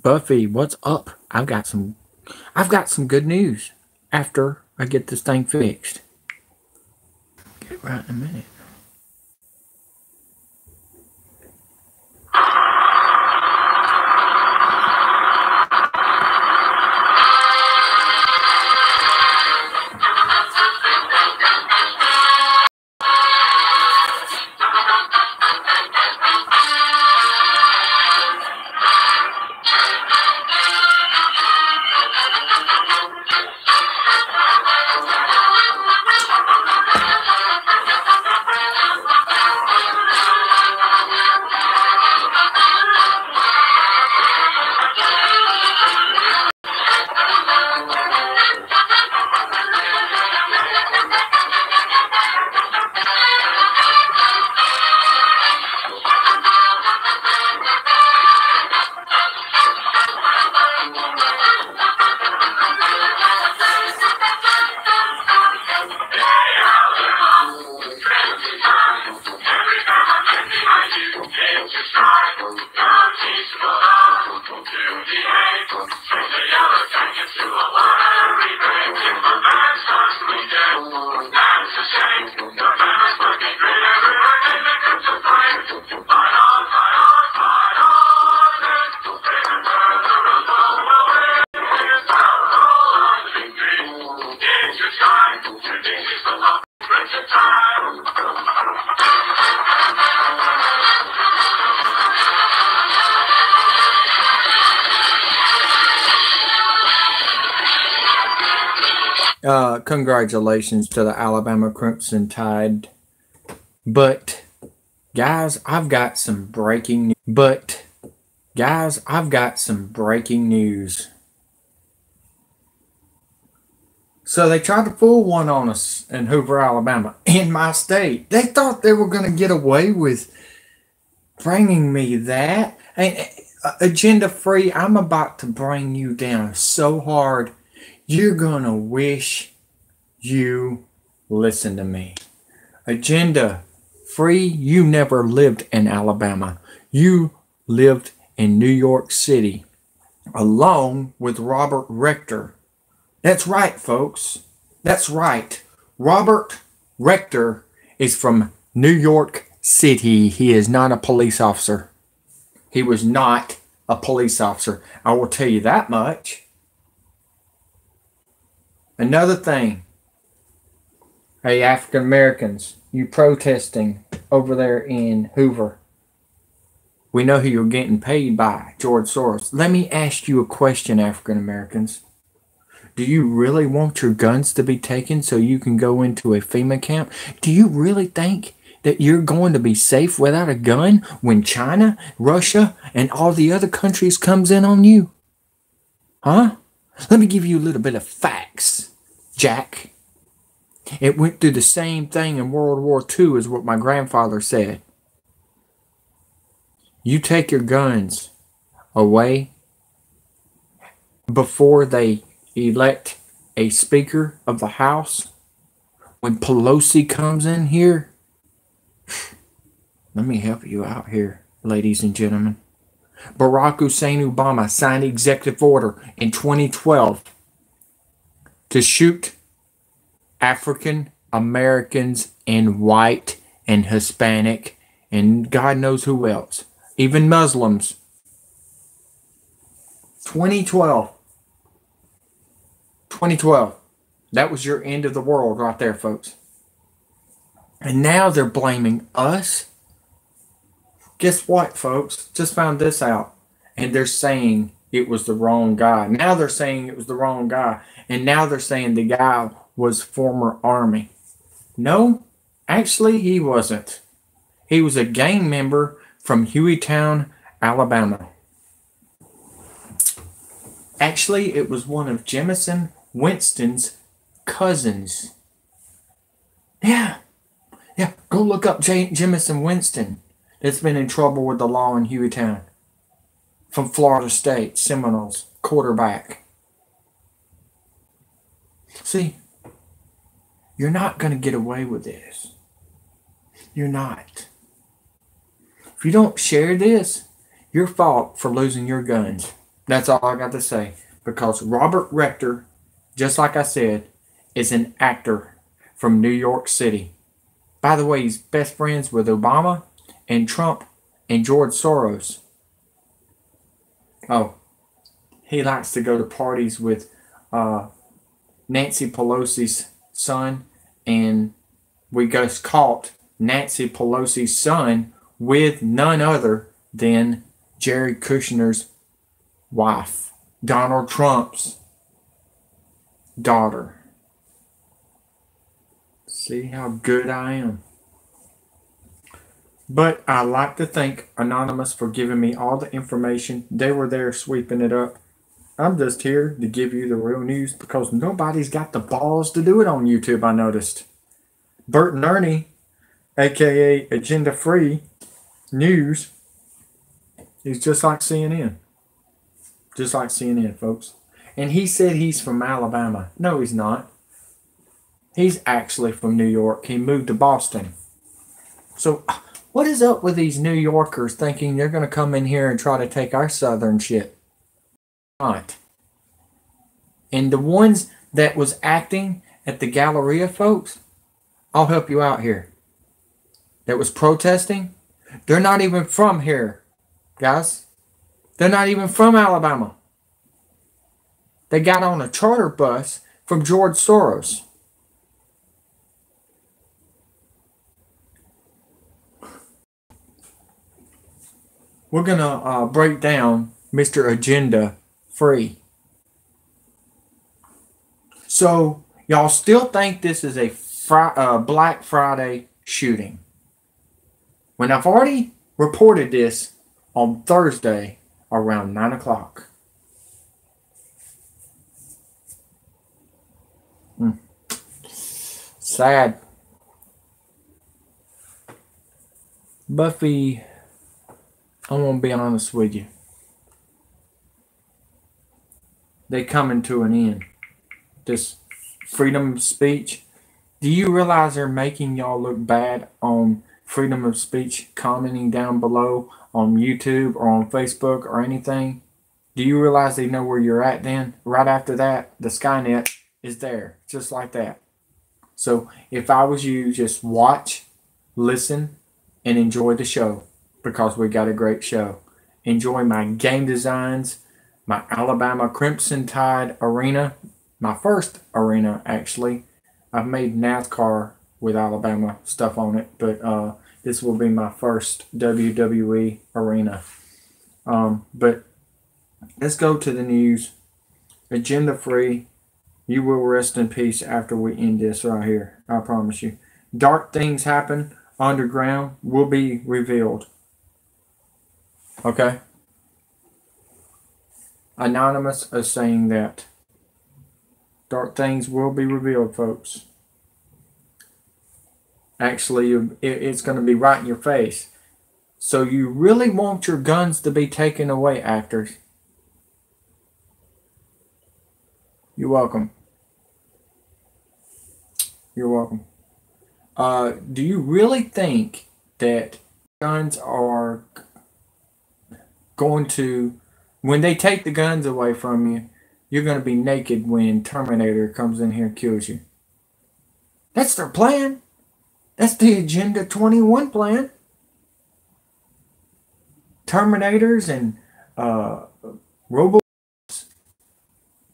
Buffy, what's up? I've got some good news after I get this thing fixed. Get it right in a minute. Congratulations to the Alabama Crimson Tide. But, guys, I've got some breaking news. So they tried to fool one on us in Hoover, Alabama, in my state. They thought they were going to get away with bringing me that. Agenda free, I'm about to bring you down so hard, you're going to wish you listened to me. Agenda free, you never lived in Alabama. You lived in New York City, along with Robert Rector. That's right, folks. That's right. Robert Rector is from New York City. He is not a police officer. He was not a police officer. I will tell you that much. Another thing. Hey, African Americans, you protesting over there in Hoover. We know who you're getting paid by, George Soros. Let me ask you a question, African Americans. Do you really want your guns to be taken so you can go into a FEMA camp? Do you really think that you're going to be safe without a gun when China, Russia, and all the other countries comes in on you? Huh? Let me give you a little bit of facts, Jack. It went through the same thing in World War II as what my grandfather said. You take your guns away before they elect a Speaker of the House. When Pelosi comes in here, let me help you out here, ladies and gentlemen. Barack Hussein Obama signed executive order in 2012 to shoot African Americans and white and Hispanic and God knows who else, even Muslims. 2012. That was your end of the world right there, folks. And now they're blaming us. Guess what, folks? Just found this out. And they're saying it was the wrong guy. Now they're saying it was the wrong guy. And now they're saying the guy was former Army. No, actually he wasn't. He was a gang member from Hueytown, Alabama. Actually, it was one of Jamison Winston's cousins. Yeah, go look up Jamison Winston. That's been in trouble with the law in Hueytown. From Florida State, Seminoles, quarterback. See, you're not going to get away with this. You're not. If you don't share this, your fault for losing your guns. That's all I got to say. Because Robert Rector, just like I said, is an actor from New York City. By the way, he's best friends with Obama and Trump and George Soros. Oh, he likes to go to parties with Nancy Pelosi's son, and we just caught Nancy Pelosi's son with none other than Jared Kushner's wife, Donald Trump's daughter. See how good I am. But I like to thank Anonymous for giving me all the information. They were there sweeping it up. I'm just here to give you the real news because nobody's got the balls to do it on YouTube, I noticed. Bert and Ernie, aka Agenda Free News, is just like CNN. Just like CNN, folks. And he said he's from Alabama. No, he's not. He's actually from New York. He moved to Boston. So what is up with these New Yorkers thinking they're going to come in here and try to take our southern shit? Not. And the ones that was acting at the Galleria, folks, I'll help you out here. That was protesting, they're not even from here, guys. They're not even from Alabama. They got on a charter bus from George Soros. We're going to break down Mr. Agenda Free. So, y'all still think this is a Black Friday shooting. When I've already reported this on Thursday around 9 o'clock. Sad. Buffy, I'm going to be honest with you. They coming to an end. This freedom of speech. Do you realize they're making y'all look bad on freedom of speech commenting down below on YouTube or on Facebook or anything? Do you realize they know where you're at then? Right after that, the Skynet is there. Just like that. So if I was you, just watch, listen, and enjoy the show. Because we got a great show. Enjoy my game designs, my Alabama Crimson Tide arena. My first arena, actually. I've made NASCAR with Alabama stuff on it, but this will be my first WWE arena. But let's go to the news. Agenda Free. You will rest in peace after we end this right here. I promise you. Dark things happen underground will be revealed. Okay? Anonymous is saying that. Dark things will be revealed, folks. Actually, it's going to be right in your face. So you really want your guns to be taken away, actors? You're welcome. You're welcome. Do you really think that guns are going to, when they take the guns away from you, you're going to be naked when Terminator comes in here and kills you? That's their plan. That's the Agenda 21 plan. Terminators and robots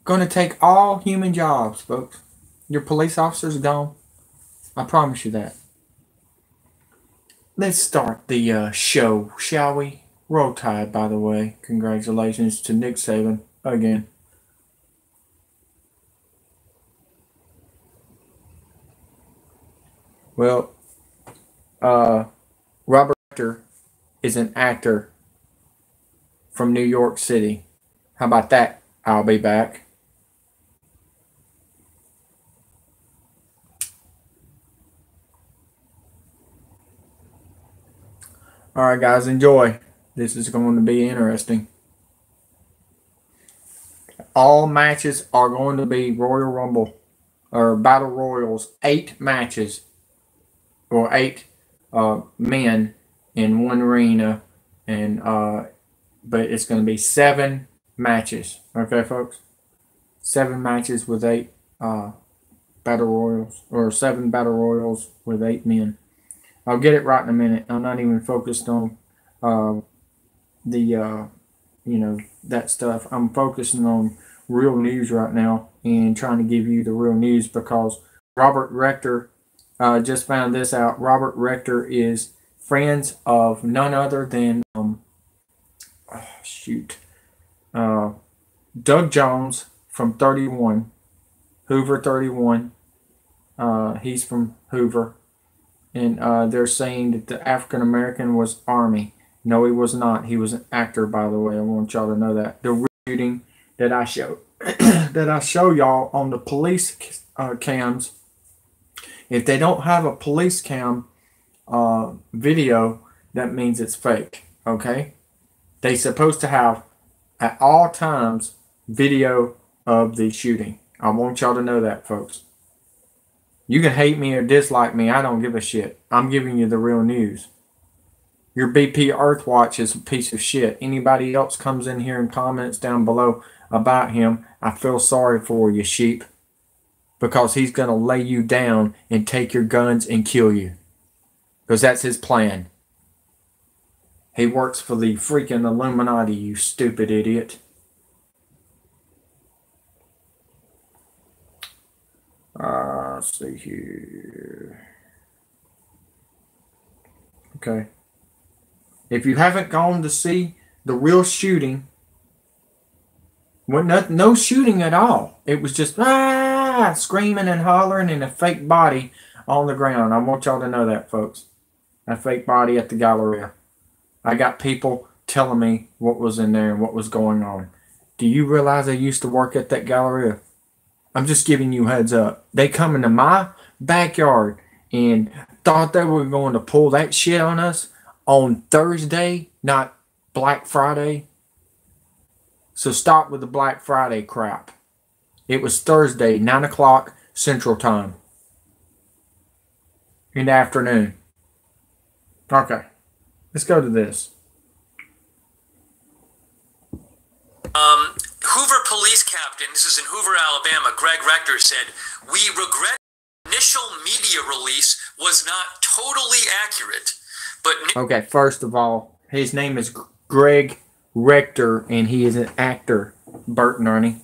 going to take all human jobs, folks. Your police officers are gone. I promise you that. Let's start the show, shall we? Roll Tide, by the way. Congratulations to Nick Saban again. Well, Robert Rector is an actor from New York City. How about that? I'll be back. Alright guys, enjoy. This is going to be interesting. All matches are going to be Royal Rumble or Battle Royals. 8 matches or 8 men in one arena, and but it's going to be 7 matches. Okay, folks? 7 matches with 8 battle royals, or 7 battle royals with 8 men. I'll get it right in a minute. I'm not even focused on the that stuff. I'm focusing on real news right now and trying to give you the real news, because Robert Rector just found this out. Robert Rector is friends of none other than Doug Jones from 31, Hoover 31. He's from Hoover, and they're saying that the African American was Army. No, he was not. He was an actor, by the way. I want y'all to know that. The shooting that I show that I show y'all on the police cams, if they don't have a police cam video, that means it's fake. Okay, they supposed to have at all times video of the shooting. I want y'all to know that, folks. You can hate me or dislike me. I don't give a shit. I'm giving you the real news. Your BP Earthwatch is a piece of shit. Anybody else comes in here and comments down below about him, I feel sorry for you, sheep. Because he's going to lay you down and take your guns and kill you. Because that's his plan. He works for the freaking Illuminati, you stupid idiot. Let's see here. Okay. If you haven't gone to see the real shooting, no shooting at all. It was just screaming and hollering and a fake body on the ground. I want y'all to know that, folks. A fake body at the Galleria. I got people telling me what was in there and what was going on. Do you realize I used to work at that Galleria? I'm just giving you heads up. They come into my backyard and thought they were going to pull that shit on us on Thursday, not Black Friday. So stop with the Black Friday crap. It was Thursday, 9 o'clock Central Time. In the afternoon. Okay. Let's go to this. Hoover police captain, this is in Hoover, Alabama, Greg Rector said, "We regret initial media release was not totally accurate, but..." Okay, first of all, his name is Greg Rector, and he is an actor, Bert and Ernie.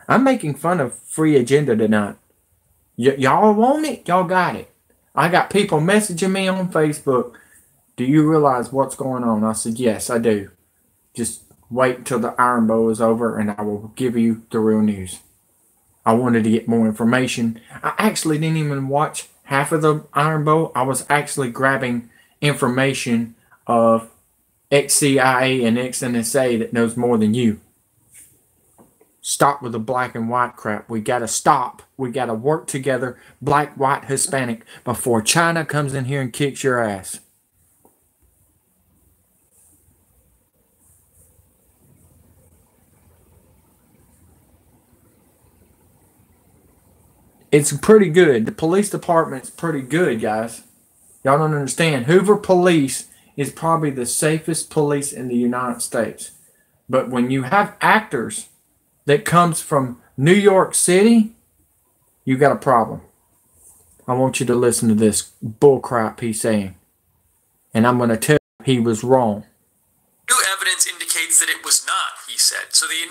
I'm making fun of Free Agenda tonight. Y'all want it? Y'all got it. I got people messaging me on Facebook. Do you realize what's going on? I said, yes, I do. Just wait until the Iron Bowl is over and I will give you the real news. I wanted to get more information. I actually didn't even watch half of the Iron Bowl. I was actually grabbing information of ex-CIA and ex-NSA that knows more than you. Stop with the black and white crap. We got to stop. We got to work together, black, white, Hispanic, before China comes in here and kicks your ass. It's pretty good. The police department's pretty good, guys. Y'all don't understand. Hoover Police is probably the safest police in the United States. But when you have actors that comes from New York City, you got a problem. I want you to listen to this bullcrap he's saying. And I'm going to tell you he was wrong. New evidence indicates that it was not, he said. So they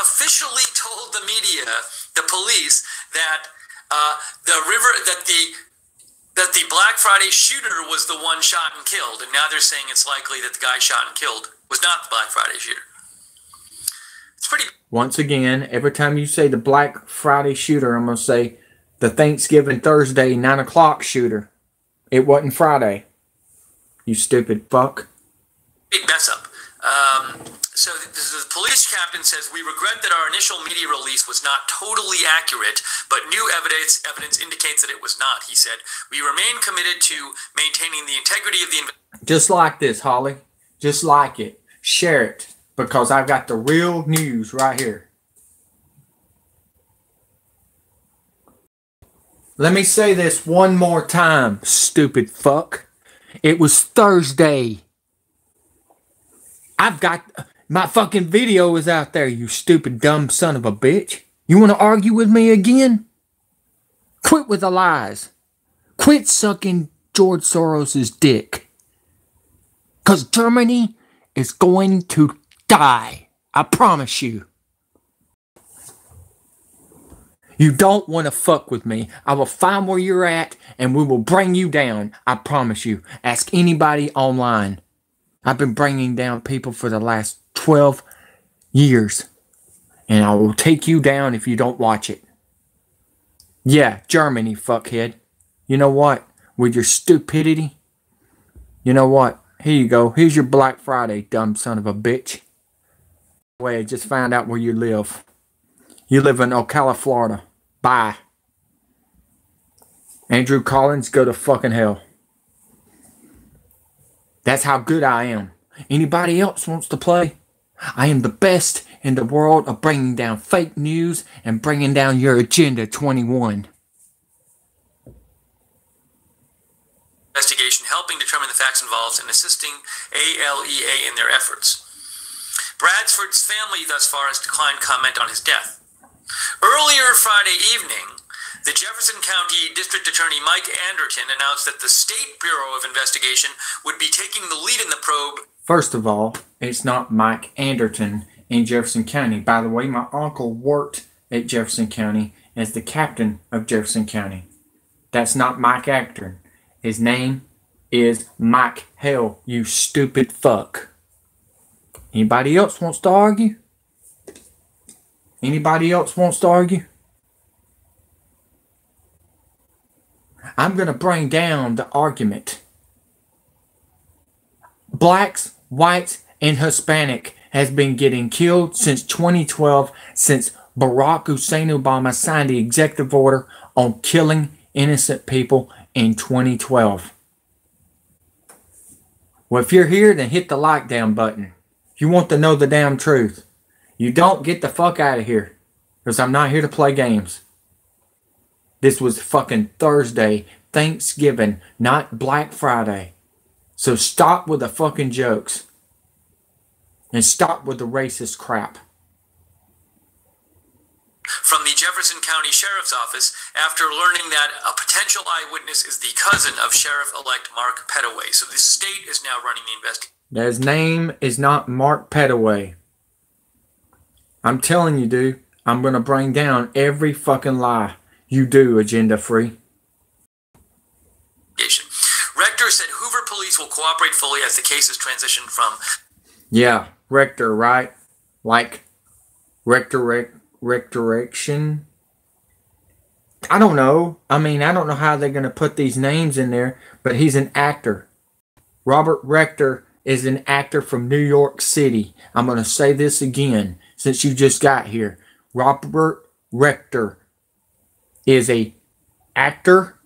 officially told the media, the police, that the Black Friday shooter was the one shot and killed, and now they're saying it's likely that the guy shot and killed was not the Black Friday shooter. It's pretty. Once again, every time you say the Black Friday shooter, I'm going to say the Thanksgiving Thursday 9 o'clock shooter. It wasn't Friday. You stupid fuck. Big mess up. So the police captain says, "We regret that our initial media release was not totally accurate, but new evidence indicates that it was not," he said. "We remain committed to maintaining the integrity of the..." Just like this, Holly. Just like it. Share it, because I've got the real news right here. Let me say this one more time, stupid fuck. It was Thursday. My fucking video is out there, you stupid dumb son of a bitch. You want to argue with me again? Quit with the lies. Quit sucking George Soros's dick. Because Germany is going to die. I promise you. You don't want to fuck with me. I will find where you're at and we will bring you down. I promise you. Ask anybody online. I've been bringing down people for the last 12 years. And I will take you down if you don't watch it. Yeah, Germany, fuckhead. You know what? With your stupidity. You know what? Here you go. Here's your Black Friday, dumb son of a bitch. Wait, I just found out where you live. You live in Ocala, Florida. Bye. Andrew Collins, go to fucking hell. That's how good I am. Anybody else wants to play? I am the best in the world of bringing down fake news and bringing down your Agenda 21. Investigation helping determine the facts involved and assisting ALEA in their efforts. Bradsford's family thus far has declined comment on his death. Earlier Friday evening, the Jefferson County District Attorney Mike Anderton announced that the State Bureau of Investigation would be taking the lead in the probe. First of all, it's not Mike Anderton in Jefferson County. By the way, my uncle worked at Jefferson County as the captain of Jefferson County. That's not Mike Anderton. His name is Mike Hell, you stupid fuck. Anybody else wants to argue? Anybody else wants to argue? I'm going to bring down the argument. Blacks, whites, and Hispanic has been getting killed since 2012, since Barack Hussein Obama signed the executive order on killing innocent people in 2012. Well, if you're here, then hit the like down button. If you want to know the damn truth. You don't get the fuck out of here. Because I'm not here to play games. This was fucking Thursday, Thanksgiving, not Black Friday. So stop with the fucking jokes. And stop with the racist crap. From the Jefferson County Sheriff's Office after learning that a potential eyewitness is the cousin of Sheriff-elect Mark Pettaway. So the state is now running the investigation. His name is not Mark Pettaway. I'm telling you, dude, I'm going to bring down every fucking lie you do, Agenda Free. Rector said Hoover police will cooperate fully as the case is transitioned from... Yeah, Rector, right? Like, Rectorection? I don't know. I mean, I don't know how they're going to put these names in there, but he's an actor. Robert Rector is an actor from New York City. I'm going to say this again since you just got here. Robert Rector is a actor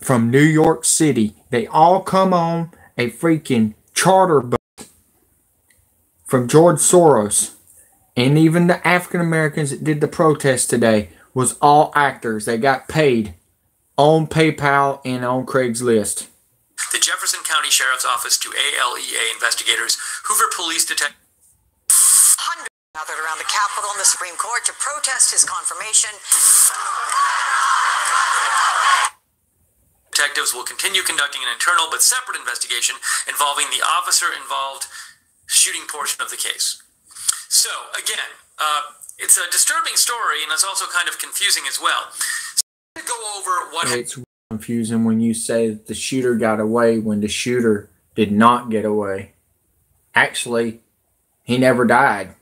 from New York City. They all come on a freaking charter boat from George Soros. And even the African Americans that did the protest today was all actors. They got paid on PayPal and on Craigslist. The Jefferson County Sheriff's Office to ALEA investigators, Hoover police detectives gathered around the Capitol and the Supreme Court to protest his confirmation. Detectives will continue conducting an internal but separate investigation involving the officer-involved shooting portion of the case. So, again, it's a disturbing story, and it's also kind of confusing as well. So, go over what... It's confusing when you say that the shooter got away when the shooter did not get away. Actually, he never died.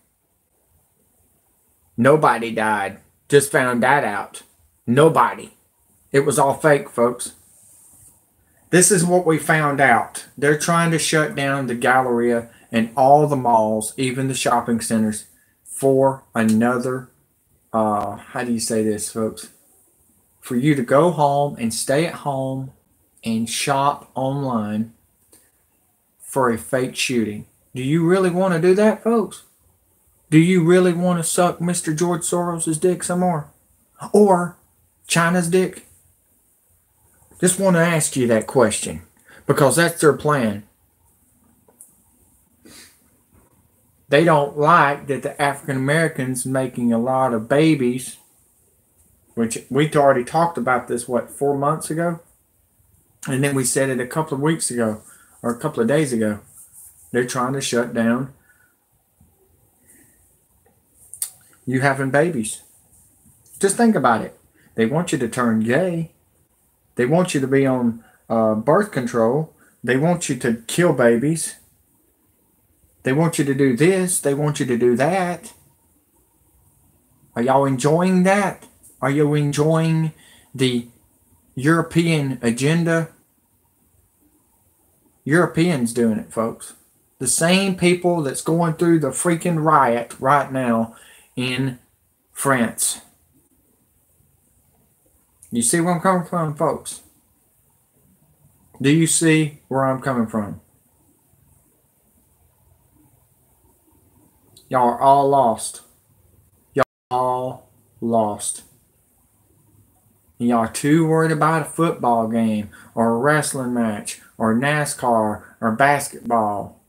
Nobody died. Just found that out. Nobody. It was all fake, folks. This is what we found out. They're trying to shut down the Galleria and all the malls, even the shopping centers, for another, how do you say this, folks? For you to go home and stay at home and shop online for a fake shooting. Do you really want to do that, folks? Do you really want to suck Mr. George Soros' dick some more? Or China's dick? Just want to ask you that question. Because that's their plan. They don't like that the African Americans making a lot of babies, which we already talked about this, 4 months ago? And then we said it a couple of weeks ago, or a couple of days ago. They're trying to shut down you having babies. Just think about it. They want you to turn gay. They want you to be on birth control. They want you to kill babies. They want you to do this. They want you to do that. Are y'all enjoying that? Are you enjoying the European agenda? Europeans doing it, folks. The same people that's going through the freaking riot right now in France. You see where I'm coming from, folks? Do you see where I'm coming from? Y'all are all lost. Y'all are all lost. Y'all are too worried about a football game or a wrestling match or NASCAR or basketball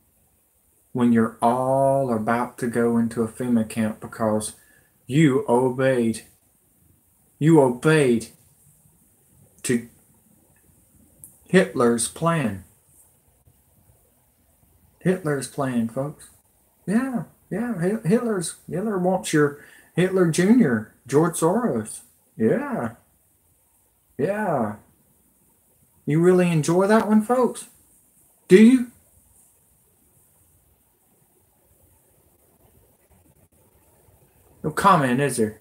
when you're all about to go into a FEMA camp because you obeyed. You obeyed to Hitler's plan. Hitler's plan, folks. Yeah. Hitler wants your Hitler Jr., George Soros. Yeah. You really enjoy that one, folks? Do you? No comment, is there?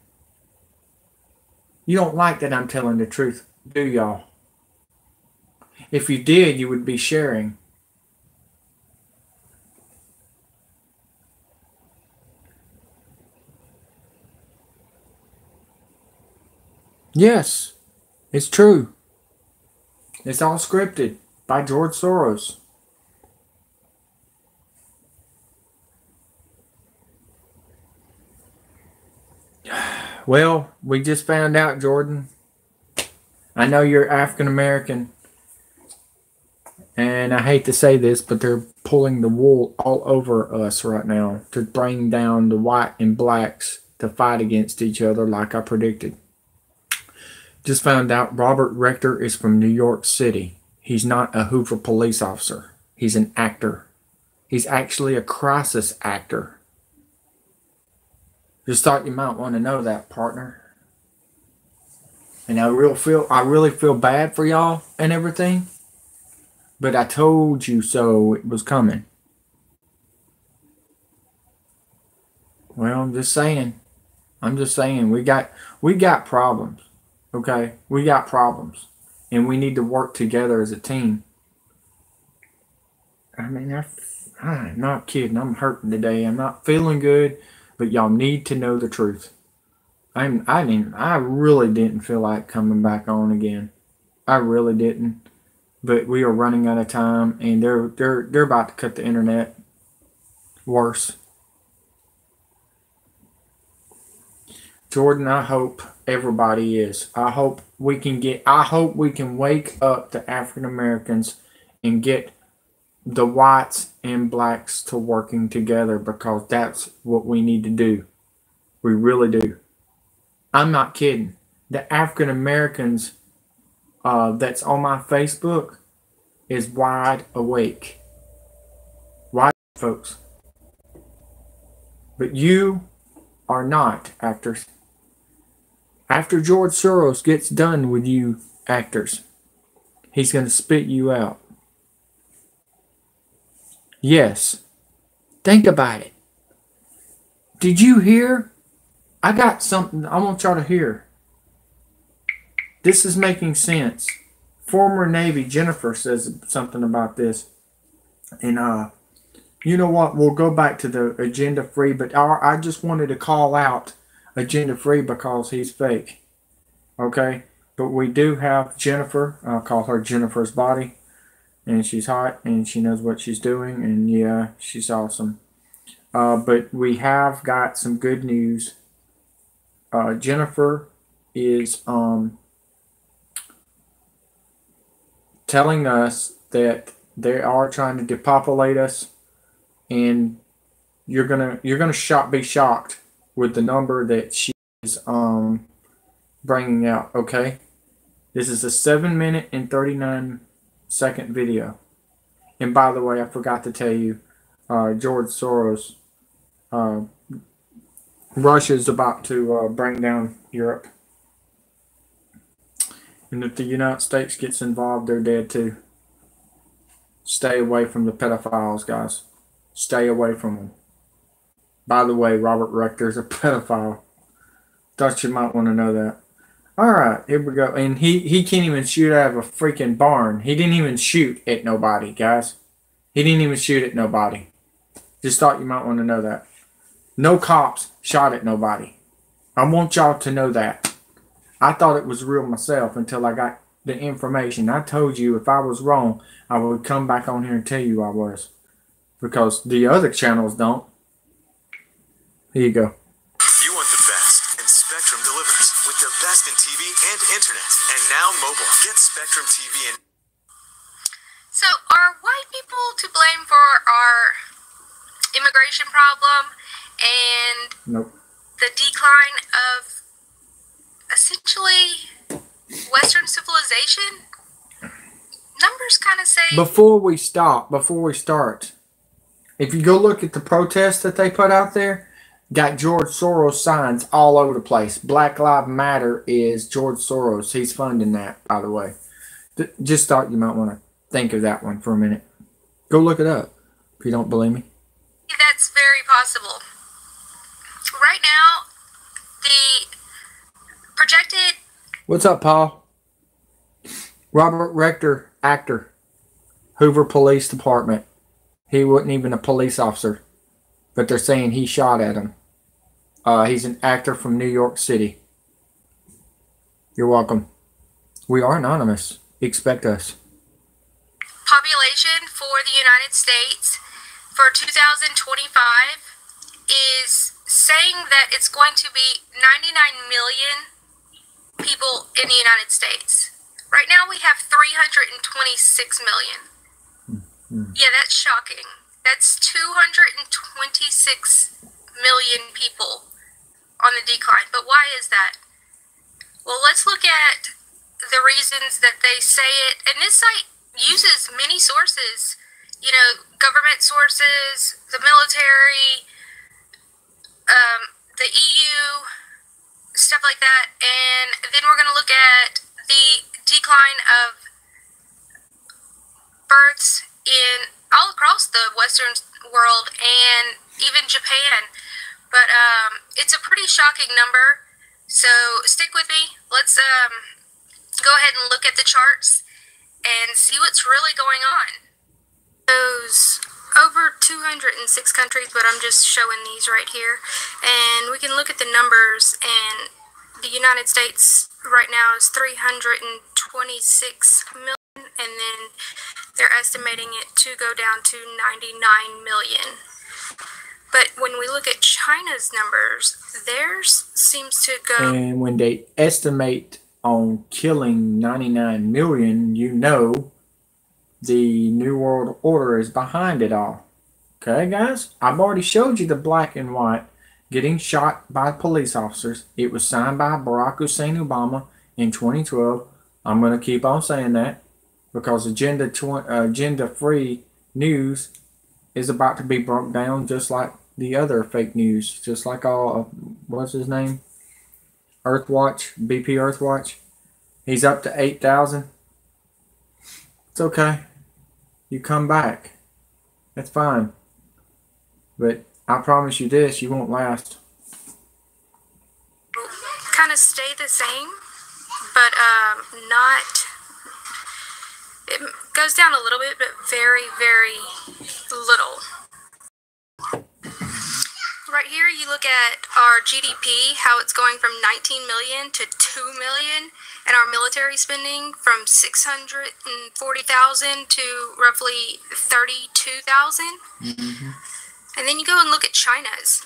You don't like that I'm telling the truth, do y'all? If you did, you would be sharing. Yes, it's true. It's all scripted by George Soros. Well, we just found out, Jordan. I know you're African American. And I hate to say this, but they're pulling the wool all over us right now to bring down the white and blacks to fight against each other like I predicted. Just found out Robert Rector is from New York City. He's not a Hoover police officer. He's an actor. He's actually a crisis actor. Just thought you might want to know that, partner. And I really feel bad for y'all and everything. But I told you so it was coming. Well, I'm just saying. We got problems. Okay? We got problems. And we need to work together as a team. I mean, I'm not kidding. I'm hurting today. I'm not feeling good. But y'all need to know the truth. I really didn't feel like coming back on again. I really didn't. But we are running out of time, and they're about to cut the internet. Worse. Jordan, I hope everybody is. I hope we can wake up the African Americans and get the whites and blacks to working together, because that's what we need to do. We really do. I'm not kidding. The African Americans that's on my Facebook is wide awake. Wide, folks. But you are not actors. After George Soros gets done with you actors, he's going to spit you out. Yes. Think about it. Did you hear? I got something I want y'all to hear. This is making sense. Former Navy Jennifer says something about this. And you know what? We'll go back to the agenda free, but I just wanted to call out agenda free because he's fake. Okay? But we do have Jennifer. I'll call her Jennifer's Body. And she's hot and she knows what she's doing. And yeah, she's awesome. But we have got some good news. Jennifer is telling us that they are trying to depopulate us, and You're gonna be shocked with the number that she is bringing out. Okay, this is a 7-minute and 39-second video. And by the way, I forgot to tell you, George Soros, Russia's about to bring down Europe. And if the United States gets involved, they're dead too. Stay away from the pedophiles, guys. Stay away from them. By the way, Robert Rector's a pedophile. Thought you might want to know that. Alright, here we go. And he can't even shoot out of a freaking barn. He didn't even shoot at nobody, guys. He didn't even shoot at nobody. Just thought you might want to know that. No cops shot at nobody. I want y'all to know that. I thought it was real myself until I got the information. I told you if I was wrong, I would come back on here and tell you I was. Because the other channels don't. Here you go. You want the best, and Spectrum delivers with the best in TV and internet. And now mobile. Get Spectrum TV and... So, are white people to blame for our immigration problem and Nope. the decline of essentially Western civilization? Numbers kind of say... Before we start, if you go look at the protests that they put out there, got George Soros signs all over the place. Black Lives Matter is George Soros. He's funding that, by the way. Just thought you might want to think of that one for a minute. Go look it up if you don't believe me. That's very possible. Right now, the projected... What's up, Paul? Robert Rector, actor. Hoover Police Department. He wasn't even a police officer. But they're saying he shot at him. He's an actor from New York City. You're welcome. We are anonymous. Expect us. Population for the United States for 2025 is saying that it's going to be 99 million people in the United States. Right now we have 326 million. Yeah, that's shocking. That's 226 million people on the decline. But why is that? Well, let's look at the reasons that they say it. And this site uses many sources, you know, government sources, the military, the EU, stuff like that. And then we're going to look at the decline of births in all across the Western world and even Japan. But it's a pretty shocking number. So stick with me. Let's go ahead and look at the charts and see what's really going on. Those over 206 countries, but I'm just showing these right here. And we can look at the numbers, and the United States right now is 326 million, and then they're estimating it to go down to 99 million. But when we look at China's numbers, theirs seems to go... And when they estimate on killing 99 million, you know the New World Order is behind it all. Okay, guys? I've already showed you the black and white getting shot by police officers. It was signed by Barack Hussein Obama in 2012. I'm going to keep on saying that because agenda-free news is about to be broke down just like the other fake news. Just like all, what's his name? Earthwatch, BP Earthwatch. He's up to 8,000. It's okay. You come back. That's fine. But I promise you this, you won't last. Kind of stay the same, but not... It goes down a little bit, but very, very little. Right here, you look at our GDP, how it's going from 19 million to 2 million, and our military spending from 640,000 to roughly 32,000. And then you go and look at China's.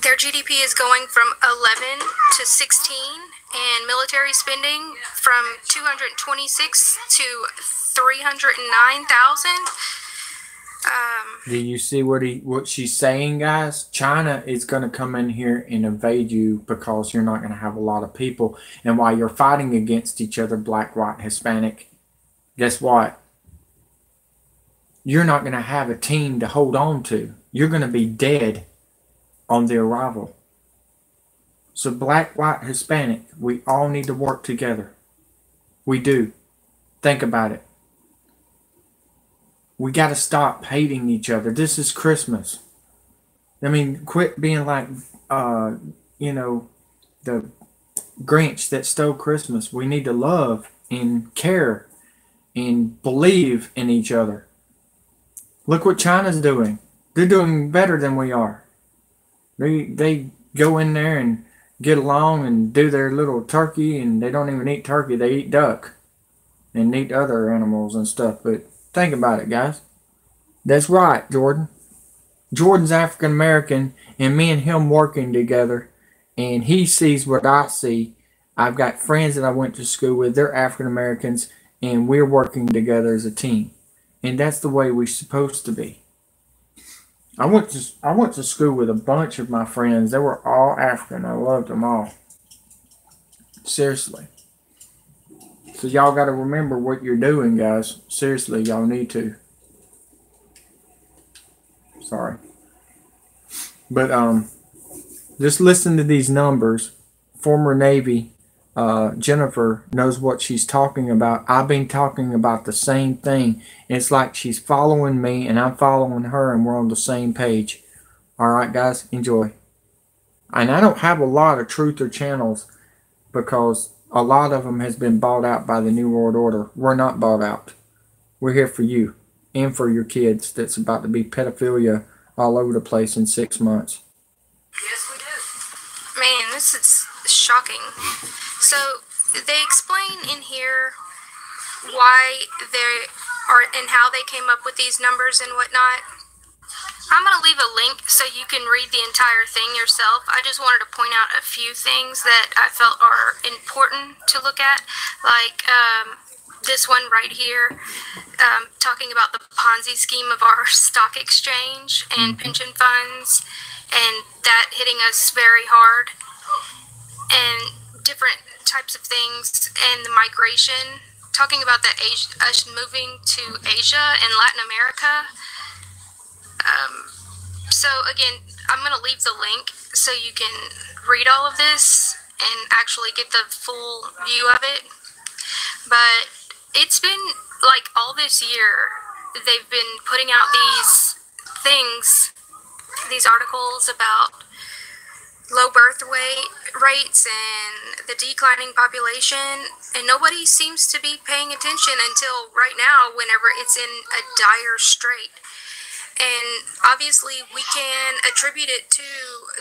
Their GDP is going from 11 to 16, and military spending from 226 to 309,000. Do you see what she's saying, guys? China is going to come in here and invade you because you're not going to have a lot of people. And while you're fighting against each other, black, white, Hispanic, guess what? You're not going to have a team to hold on to. You're going to be dead on the arrival. So black, white, Hispanic, we all need to work together. We do. Think about it. We got to stop hating each other. This is Christmas. I mean, quit being like, you know, the Grinch that stole Christmas. We need to love and care and believe in each other. Look what China's doing. They're doing better than we are. They go in there and get along and do their little turkey, and they don't even eat turkey. They eat duck and eat other animals and stuff. But think about it, guys. That's right, Jordan. Jordan's African American, and me and him working together, and he sees what I see. I've got friends that I went to school with. They're African Americans, and we're working together as a team. And that's the way we're supposed to be. I went to school with a bunch of my friends. They were all African. I loved them all. Seriously. So y'all got to remember what you're doing, guys. Seriously, y'all need to. Sorry. But just listen to these numbers. Former Navy Jennifer knows what she's talking about. I've been talking about the same thing. It's like she's following me and I'm following her, and we're on the same page. Alright, guys, enjoy. And I don't have a lot of truther channels because a lot of them has been bought out by the New World Order. We're not bought out. We're here for you and for your kids that's about to be pedophilia all over the place in 6 months. Yes, we do. Man, this is shocking. So, they explain in here why they are and how they came up with these numbers and whatnot. I'm going to leave a link so you can read the entire thing yourself. I just wanted to point out a few things that I felt are important to look at, like this one right here, talking about the Ponzi scheme of our stock exchange and pension funds, and that hitting us very hard, and different types of things, and the migration, talking about the us moving to Asia and Latin America. So again, I'm going to leave the link so you can read all of this and actually get the full view of it. But it's been like all this year, they've been putting out these things, these articles about low birth rates and the declining population, and nobody seems to be paying attention until right now, whenever it's in a dire strait. And obviously we can attribute it to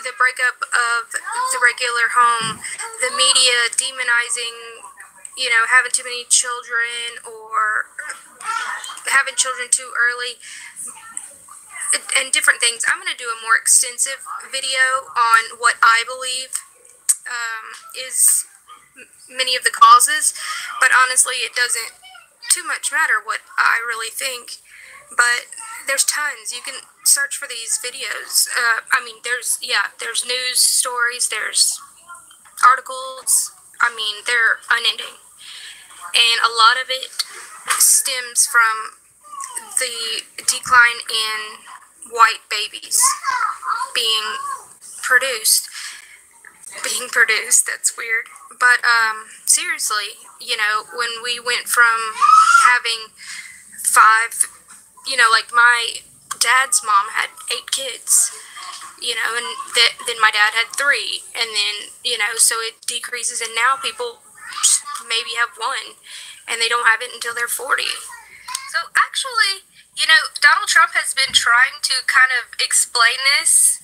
the breakup of the regular home, the media demonizing, you know, having too many children or having children too early, and different things. I'm going to do a more extensive video on what I believe is many of the causes, but honestly it doesn't too much matter what I really think. But there's tons. You can search for these videos. I mean, there's news stories, there's articles. I mean, they're unending. And a lot of it stems from the decline in white babies being produced. That's weird. But seriously, you know, when we went from having 5, you know, like my dad's mom had 8 kids, you know, and then my dad had 3, and then, you know, so it decreases, and now people maybe have 1, and they don't have it until they're 40. So actually, you know, Donald Trump has been trying to kind of explain this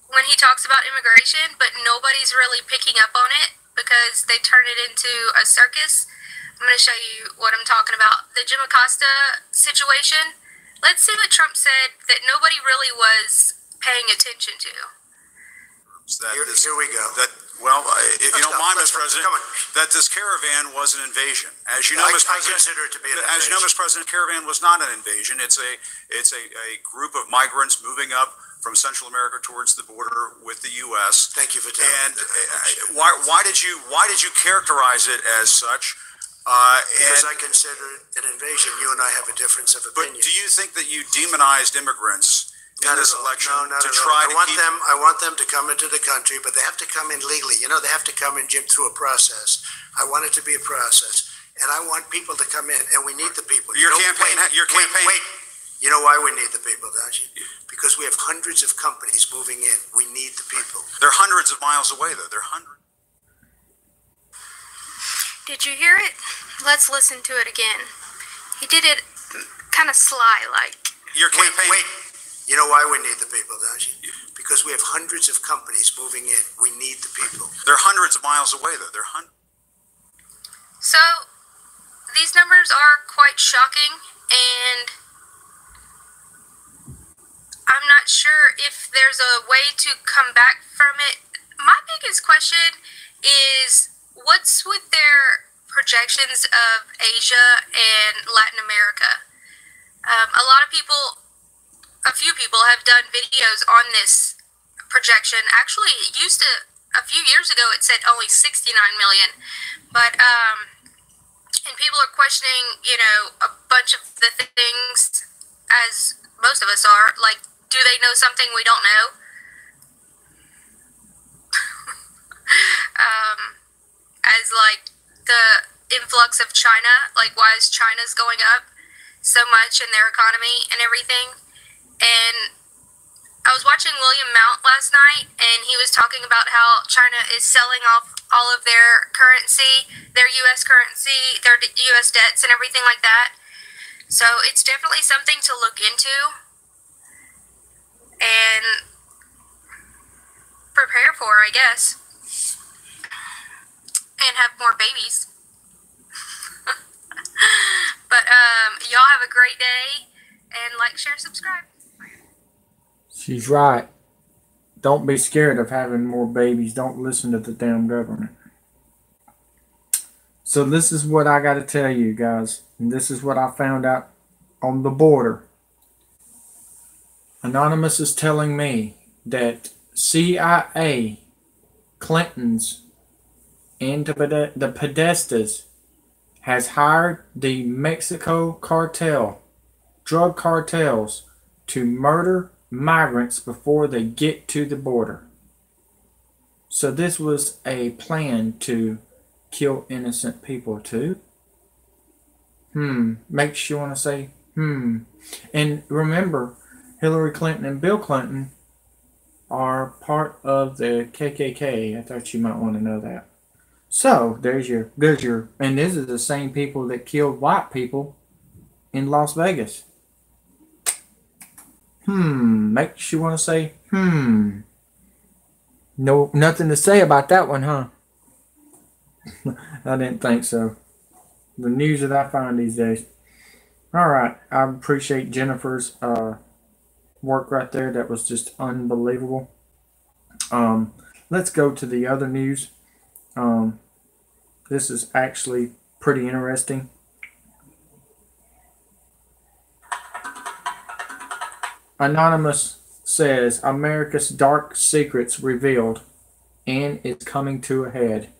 when he talks about immigration, but nobody's really picking up on it because they turn it into a circus. I'm going to show you what I'm talking about. The Jim Acosta situation. Let's see what Trump said that nobody really was paying attention to. Here we go. That Well, if you don't mind, Mr. President, that this caravan was an invasion. As you know, Mr. President, I consider it to be an invasion. As you know, Mr. President, caravan was not an invasion. It's a group of migrants moving up from Central America towards the border with the U.S. Thank you for telling me that. Why did you characterize it as such? Because I consider it an invasion. You and I have a difference of opinion. But do you think that you demonized immigrants in this election to try to keep... I want them to come into the country, but they have to come in legally. You know, they have to come in, Jim, through a process. I want it to be a process, and I want people to come in, and we need the people. Your campaign. Wait. You know why we need the people, don't you? Because we have hundreds of companies moving in. We need the people. They're hundreds of miles away, though. They're hundreds. Did you hear it? Let's listen to it again. He did it kind of sly, like. Your campaign. Wait. You know why we need the people, don't you? Because we have hundreds of companies moving in. We need the people. They're hundreds of miles away, though. They're hundreds. So, these numbers are quite shocking, and I'm not sure if there's a way to come back from it. My biggest question is, what's with their projections of Asia and Latin America? A few people have done videos on this projection. Actually, it used to, a few years ago, it said only 69 million. But, and people are questioning, you know, a bunch of the things, as most of us are. Like, do they know something we don't know? As, like, the influx of China, like, why is China's going up so much in their economy and everything? And I was watching William Mount last night, and he was talking about how China is selling off all of their currency, their U.S. currency, their U.S. debts, and everything like that. So it's definitely something to look into and prepare for, I guess, and have more babies. But y'all have a great day, and like, share, subscribe. She's right. Don't be scared of having more babies. Don't listen to the damn government. So this is what I got to tell you guys. And this is what I found out on the border. Anonymous is telling me that CIA, Clintons, and the Podestas has hired the Mexico cartel, drug cartels, to murder migrants before they get to the border. So this was a plan to kill innocent people too. Makes you want to say, And remember, Hillary Clinton and Bill Clinton are part of the KKK. I thought you might want to know that. So there's your, and these are the same people that killed white people in Las Vegas. Makes you want to say, No, nothing to say about that one, huh? I didn't think so. The news that I find these days. All right, I appreciate Jennifer's work right there. That was just unbelievable. Let's go to the other news. This is actually pretty interesting. Anonymous says America's dark secrets revealed, and it's coming to a head.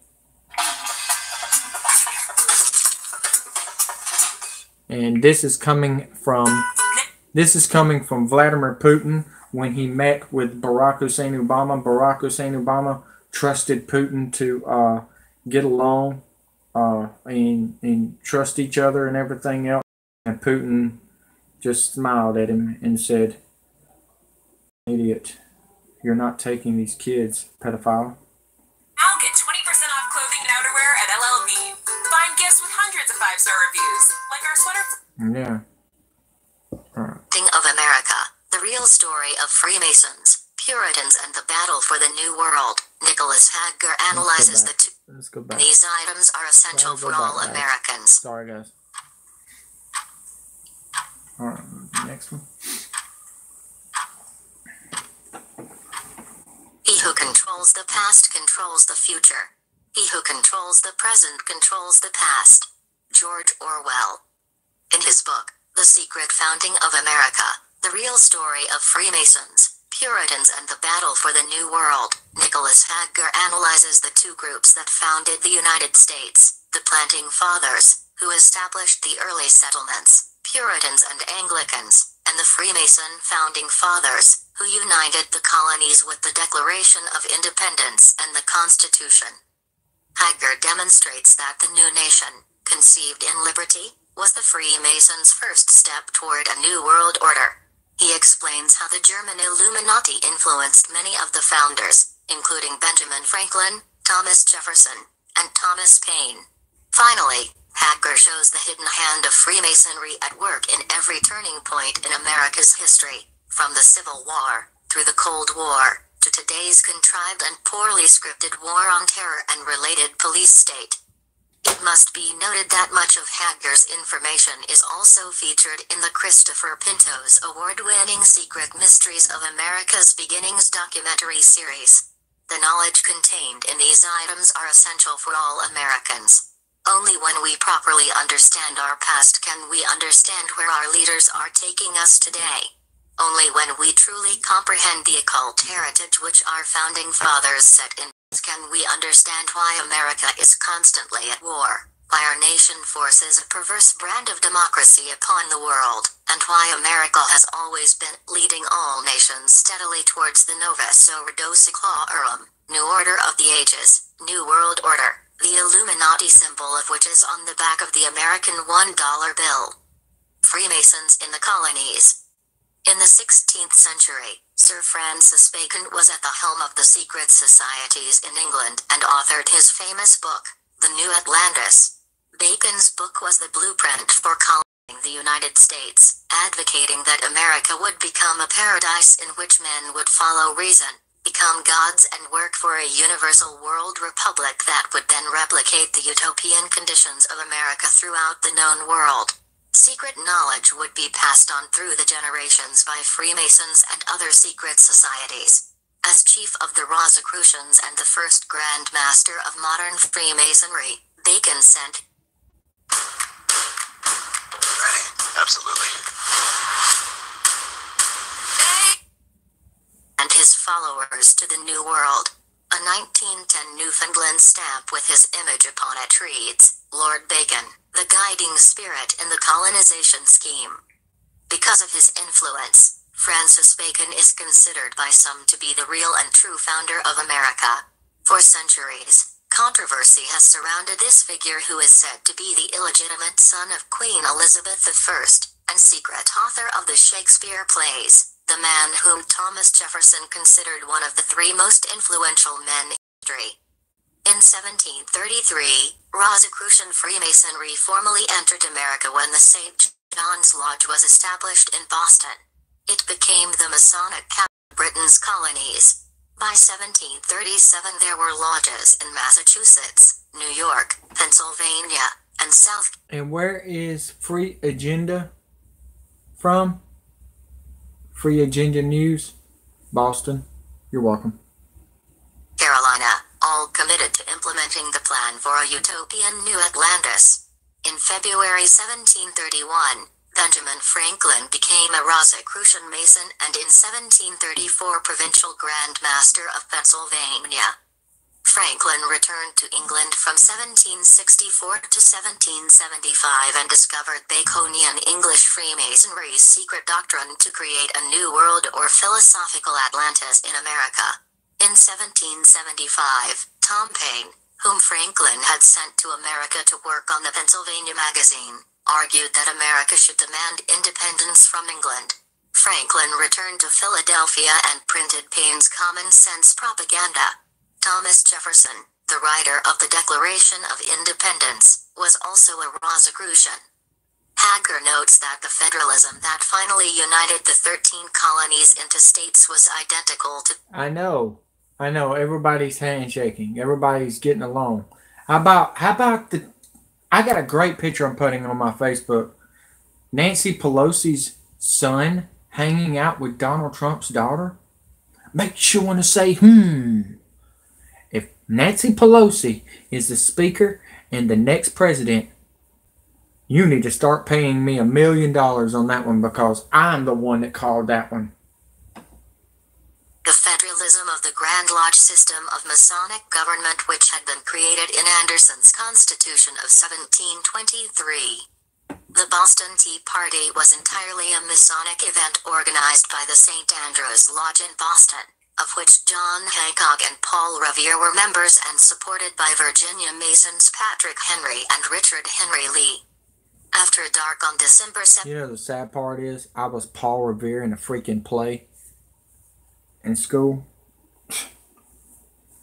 And this is coming from Vladimir Putin when he met with Barack Hussein Obama. Barack Hussein Obama trusted Putin to get along and trust each other and everything else. And Putin just smiled at him and said, "Idiot, you're not taking these kids, pedophile." Now get 20% off clothing and outerwear at LLB. Find gifts with hundreds of 5-star reviews, like our sweater. Yeah. King of America, the real story of Freemasons, Puritans, and the battle for the New World. Nicholas Hagger analyzes the two. Let's go back. These items are essential for all Americans. Sorry, guys. All right, next one. He who controls controls the past controls the future. He who controls the present controls the past. George Orwell. In his book, The Secret Founding of America, The Real Story of Freemasons, Puritans and the Battle for the New World, Nicholas Hager analyzes the two groups that founded the United States, the Planting Fathers, who established the early settlements, Puritans and Anglicans, and the Freemason Founding Fathers, who united the colonies with the Declaration of Independence and the Constitution. Hager demonstrates that the new nation, conceived in liberty, was the Freemasons' first step toward a new world order. He explains how the German Illuminati influenced many of the founders, including Benjamin Franklin, Thomas Jefferson, and Thomas Paine. Finally, Hager shows the hidden hand of Freemasonry at work in every turning point in America's history, from the Civil War, through the Cold War, to today's contrived and poorly scripted war on terror and related police state. It must be noted that much of Hager's information is also featured in the Christopher Pinto's award-winning Secret Mysteries of America's Beginnings documentary series. The knowledge contained in these items are essential for all Americans. Only when we properly understand our past can we understand where our leaders are taking us today. Only when we truly comprehend the occult heritage which our founding fathers set in can we understand why America is constantly at war, why our nation forces a perverse brand of democracy upon the world, and why America has always been leading all nations steadily towards the Novus Ordo Seclorum, New Order of the Ages, New World Order, the Illuminati symbol of which is on the back of the American $1 bill. Freemasons in the colonies. In the 16th century, Sir Francis Bacon was at the helm of the secret societies in England and authored his famous book, The New Atlantis. Bacon's book was the blueprint for colonizing the United States, advocating that America would become a paradise in which men would follow reason, become gods and work for a universal world republic that would then replicate the utopian conditions of America throughout the known world. Secret knowledge would be passed on through the generations by Freemasons and other secret societies. As chief of the Rosicrucians and the first Grand Master of modern Freemasonry, Bacon sent Absolutely. and his followers to the New World. A 1910 Newfoundland stamp with his image upon it reads, Lord Bacon, the guiding spirit in the colonization scheme. Because of his influence, Francis Bacon is considered by some to be the real and true founder of America. For centuries, controversy has surrounded this figure who is said to be the illegitimate son of Queen Elizabeth I, and secret author of the Shakespeare plays, the man whom Thomas Jefferson considered one of the three most influential men in history. In 1733, Rosicrucian Freemasonry formally entered America when the St. John's Lodge was established in Boston. It became the Masonic capital of Britain's colonies. By 1737 there were lodges in Massachusetts, New York, Pennsylvania, and South. And where is Free Agenda from? Free Agenda News, Boston. You're welcome. Carolina, all committed to implementing the plan for a utopian New Atlantis. In February 1731, Benjamin Franklin became a Rosicrucian Mason and in 1734 Provincial Grand Master of Pennsylvania. Franklin returned to England from 1764 to 1775 and discovered Baconian English Freemasonry's secret doctrine to create a new world or philosophical Atlantis in America. In 1775, Tom Paine, whom Franklin had sent to America to work on the Pennsylvania magazine, argued that America should demand independence from England. Franklin returned to Philadelphia and printed Paine's common sense propaganda. Thomas Jefferson, the writer of the Declaration of Independence, was also a Rosicrucian. Hager notes that the federalism that finally united the 13 colonies into states was identical to... I know. Everybody's handshaking. Everybody's getting along. How about the... I got a great picture I'm putting on my Facebook. Nancy Pelosi's son hanging out with Donald Trump's daughter. Makes you want to say, Nancy Pelosi is the speaker and the next president, you need to start paying me $1 million on that one because I'm the one that called that one. The federalism of the Grand Lodge system of Masonic government which had been created in Anderson's Constitution of 1723. The Boston Tea Party was entirely a Masonic event organized by the St. Andrew's Lodge in Boston, of which John Hancock and Paul Revere were members and supported by Virginia Masons Patrick Henry and Richard Henry Lee. After dark on December 7th... You know the sad part is, I was Paul Revere in a freaking play in school.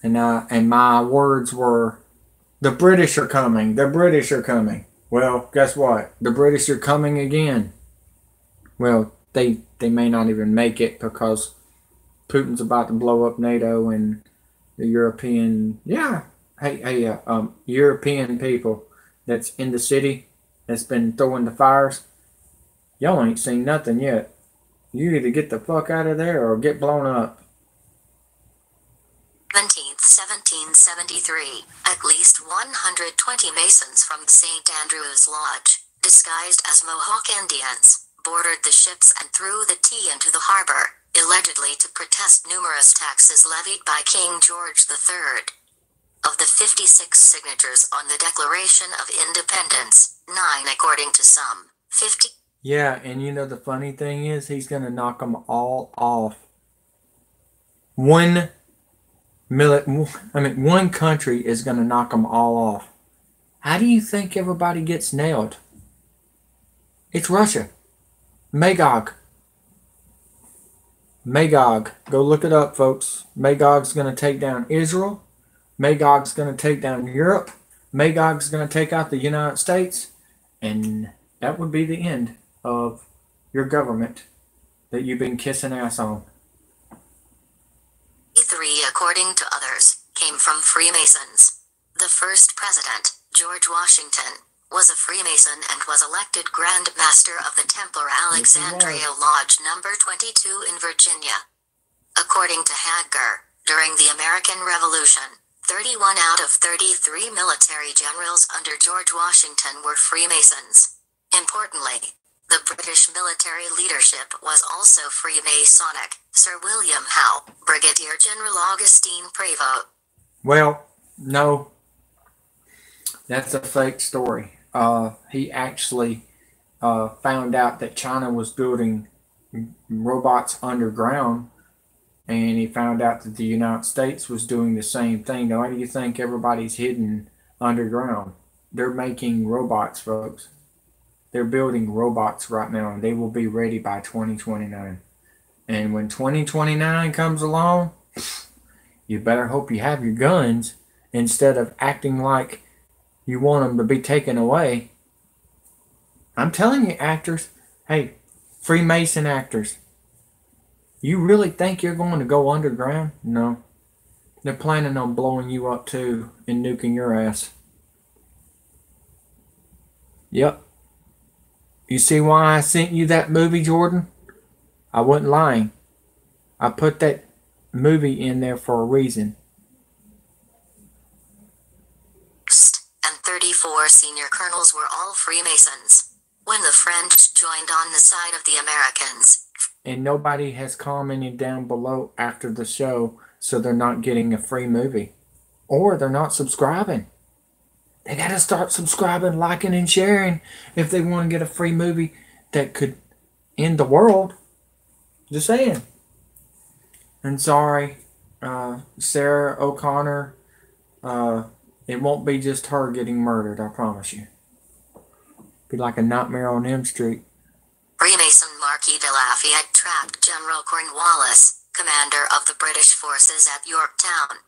And my words were, the British are coming, the British are coming. Well, guess what? The British are coming again. Well, they may not even make it because Putin's about to blow up NATO and the European, European people that's in the city that's been throwing the fires. Y'all ain't seen nothing yet. You either get the fuck out of there or get blown up. 17th, 1773, at least 120 Masons from the St. Andrew's Lodge, disguised as Mohawk Indians, boarded the ships and threw the tea into the harbor, allegedly to protest numerous taxes levied by King George III. Of the 56 signatures on the Declaration of Independence, 9 according to some, 50... Yeah, and you know the funny thing is, he's going to knock them all off. One country is going to knock them all off. How do you think everybody gets nailed? It's Russia. Magog. Go look it up, folks. Magog's going to take down Israel. Magog's going to take down Europe. Magog's going to take out the United States. And that would be the end of your government that you've been kissing ass on. 3, according to others, came from Freemasons. The first president, George Washington, was a Freemason and was elected Grand Master of the Templar Alexandria Lodge No. 22 in Virginia. According to Hadgar, during the American Revolution, 31 out of 33 military generals under George Washington were Freemasons. Importantly, the British military leadership was also Freemasonic. Sir William Howe, Brigadier General Augustine Prevost. Well, no. That's a fake story. He actually found out that China was building robots underground, and he found out that the United States was doing the same thing. Now, why do you think everybody's hidden underground? They're making robots, folks. They're building robots right now, and they will be ready by 2029. And when 2029 comes along, you better hope you have your guns instead of acting like you want them to be taken away. I'm telling you, actors, hey, Freemason actors, you really think you're going to go underground? No. They're planning on blowing you up too and nuking your ass. Yep. You see why I sent you that movie, Jordan? I wasn't lying. I put that movie in there for a reason. And 34 senior colonels were all Freemasons. When the French joined on the side of the Americans. And nobody has commented down below after the show, so they're not getting a free movie. Or they're not subscribing. They got to start subscribing, liking, and sharing if they want to get a free movie that could end the world. Just saying. And sorry, Sarah O'Connor, it won't be just her getting murdered, I promise you. Be like a Nightmare on Elm Street. Freemason Marquis de Lafayette trapped General Cornwallis, commander of the British forces at Yorktown.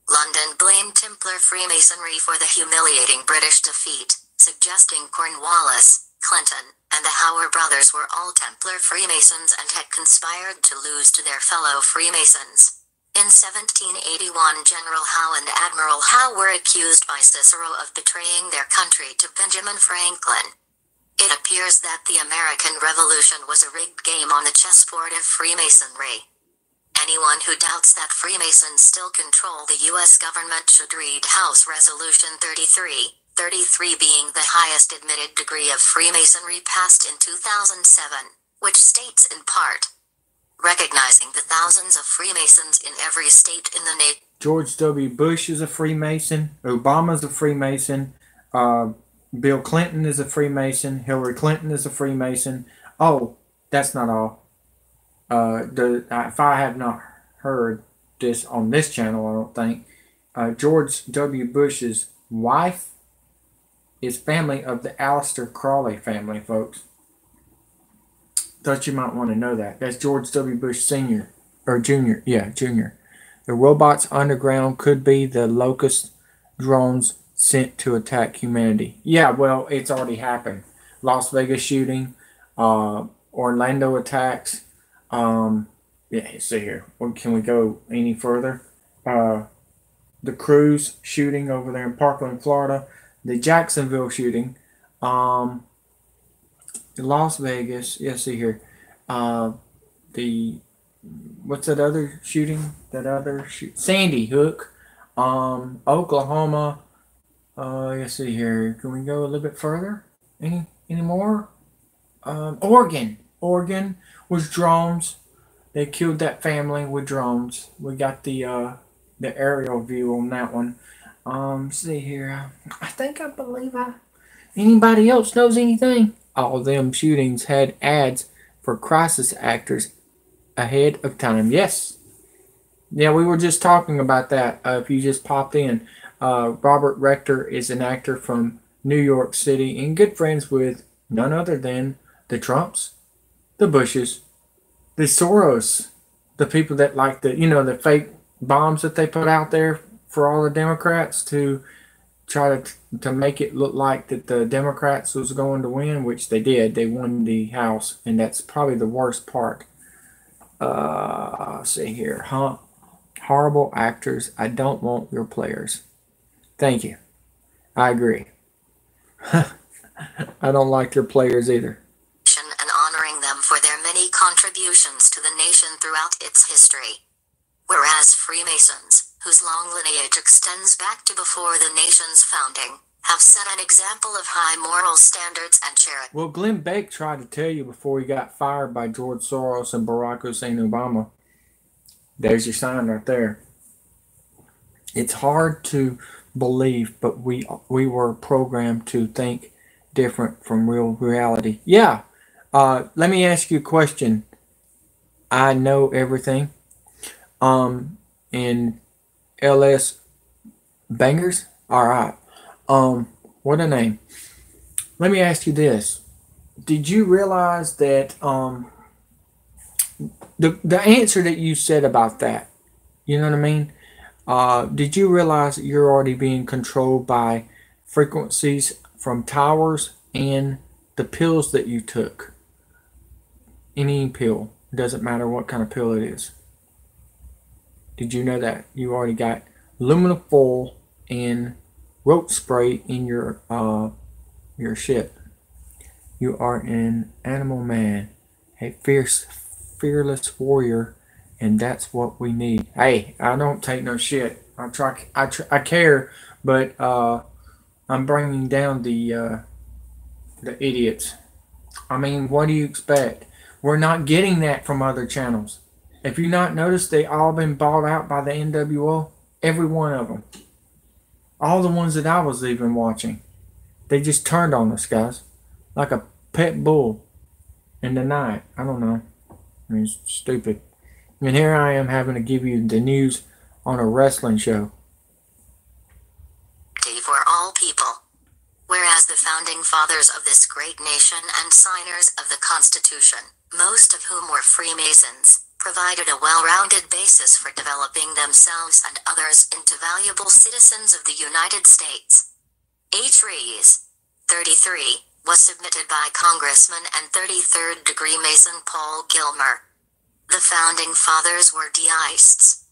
London blamed Templar Freemasonry for the humiliating British defeat, suggesting Cornwallis, Clinton, and the Howard brothers were all Templar Freemasons and had conspired to lose to their fellow Freemasons. In 1781, General Howe and Admiral Howe were accused by Cicero of betraying their country to Benjamin Franklin. It appears that the American Revolution was a rigged game on the chessboard of Freemasonry. Anyone who doubts that Freemasons still control the U.S. government should read House Resolution 33, 33 being the highest admitted degree of Freemasonry passed in 2007, which states in part, recognizing the thousands of Freemasons in every state in the nation. George W. Bush is a Freemason. Obama's a Freemason. Bill Clinton is a Freemason. Hillary Clinton is a Freemason. Oh, that's not all. If I have not heard this on this channel, I don't think, George W. Bush's wife is family of the Aleister Crowley family, folks. Thought you might want to know that. That's George W. Bush Sr. or Jr. Yeah, Jr. The robots underground could be the locust drones sent to attack humanity. Yeah, well, it's already happened. Las Vegas shooting, Orlando attacks. Yeah, see here. Can we go any further? The cruise shooting over there in Parkland, Florida. The Jacksonville shooting. Las Vegas. Yeah, see here. What's that other shooting? Sandy Hook. Oklahoma. Let's see here. Can we go a little bit further? Any more? Oregon. Oregon was drones. They killed that family with drones. We got the aerial view on that one. See here. I believe anybody else knows anything? All them shootings had ads for crisis actors ahead of time. Yes. Yeah, we were just talking about that. If you just popped in, Robert Rector is an actor from New York City and good friends with none other than the Trumps, the Bushes, the Soros, the people that like the fake bombs that they put out there for all the Democrats to try to make it look like that the Democrats was going to win, which they did. They won the House, and that's probably the worst part. See here, huh? Horrible actors. I don't want your players. Thank you. I agree. I don't like your players either. And honoring them for their many contributions to the nation throughout its history. Whereas Freemasons, whose long lineage extends back to before the nation's founding, have set an example of high moral standards and charity. Well, Glenn Beck tried to tell you before he got fired by George Soros and Barack Hussein Obama. There's your sign right there. It's hard to believe, but we were programmed to think different from real reality. Yeah. Let me ask you a question. I know everything. In LS Bangers. All right. What a name. Let me ask you this. Did you realize that the answer that you said about that, you know what I mean? Did you realize that you're already being controlled by frequencies from towers and the pills that you took? Any pill. It doesn't matter what kind of pill it is. Did you know that? You already got aluminum foil and rope spray in your shit. You are an animal man, a fearless warrior, and that's what we need. Hey, I don't take no shit. I care, but I'm bringing down the idiots. I mean, what do you expect? We're not getting that from other channels. If you not noticed, they all been bought out by the NWO. Every one of them. All the ones that I was even watching. They just turned on us, guys. Like a pet bull in the night. I don't know. I mean, it's stupid. And here I am having to give you the news on a wrestling show. For all people. Whereas the founding fathers of this great nation and signers of the Constitution, most of whom were Freemasons, provided a well-rounded basis for developing themselves and others into valuable citizens of the United States. H. Rees, 33, was submitted by Congressman and 33rd degree Mason Paul Gilmer. The founding fathers were deists.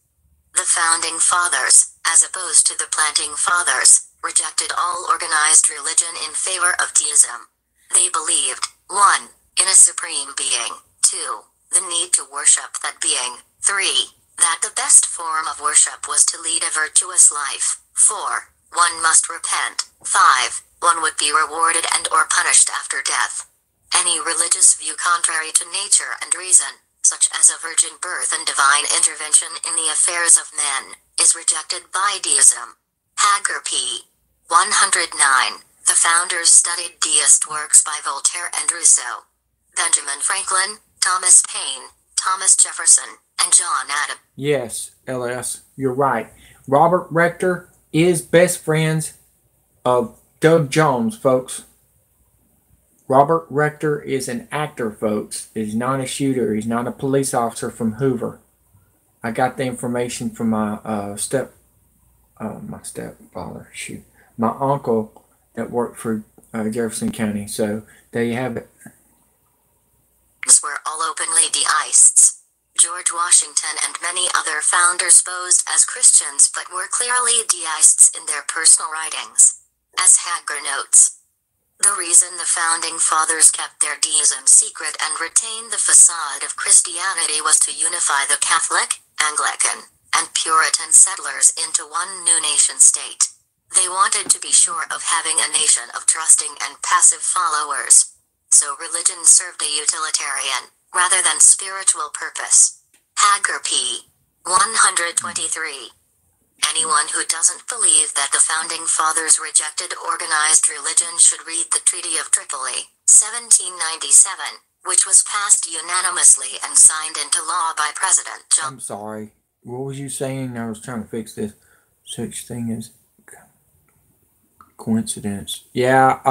The founding fathers, as opposed to the planting fathers, rejected all organized religion in favor of deism. They believed, 1. In a supreme being, 2. The need to worship that being, 3. That the best form of worship was to lead a virtuous life. 4. One must repent. 5. One would be rewarded and or punished after death. Any religious view contrary to nature and reason, such as a virgin birth and divine intervention in the affairs of men, is rejected by deism. Hager p. 109. The founders studied deist works by Voltaire and Rousseau. Benjamin Franklin, Thomas Paine, Thomas Jefferson, and John Adams. Yes, LS, you're right. Robert Rector is best friends of Doug Jones, folks. Robert Rector is an actor, folks. He's not a shooter. He's not a police officer from Hoover. I got the information from my stepfather, my uncle that worked for Jefferson County. So there you have it. Were all openly deists. George Washington and many other founders posed as Christians but were clearly deists in their personal writings. As Hager notes, the reason the founding fathers kept their deism secret and retained the facade of Christianity was to unify the Catholic, Anglican, and Puritan settlers into one new nation state. They wanted to be sure of having a nation of trusting and passive followers. So religion served a utilitarian, rather than spiritual purpose. Hager p. 123. Anyone who doesn't believe that the founding fathers rejected organized religion should read the Treaty of Tripoli, 1797, which was passed unanimously and signed into law by President John. I'm sorry. What was you saying? I was trying to fix this. Such thing as coincidence. Yeah,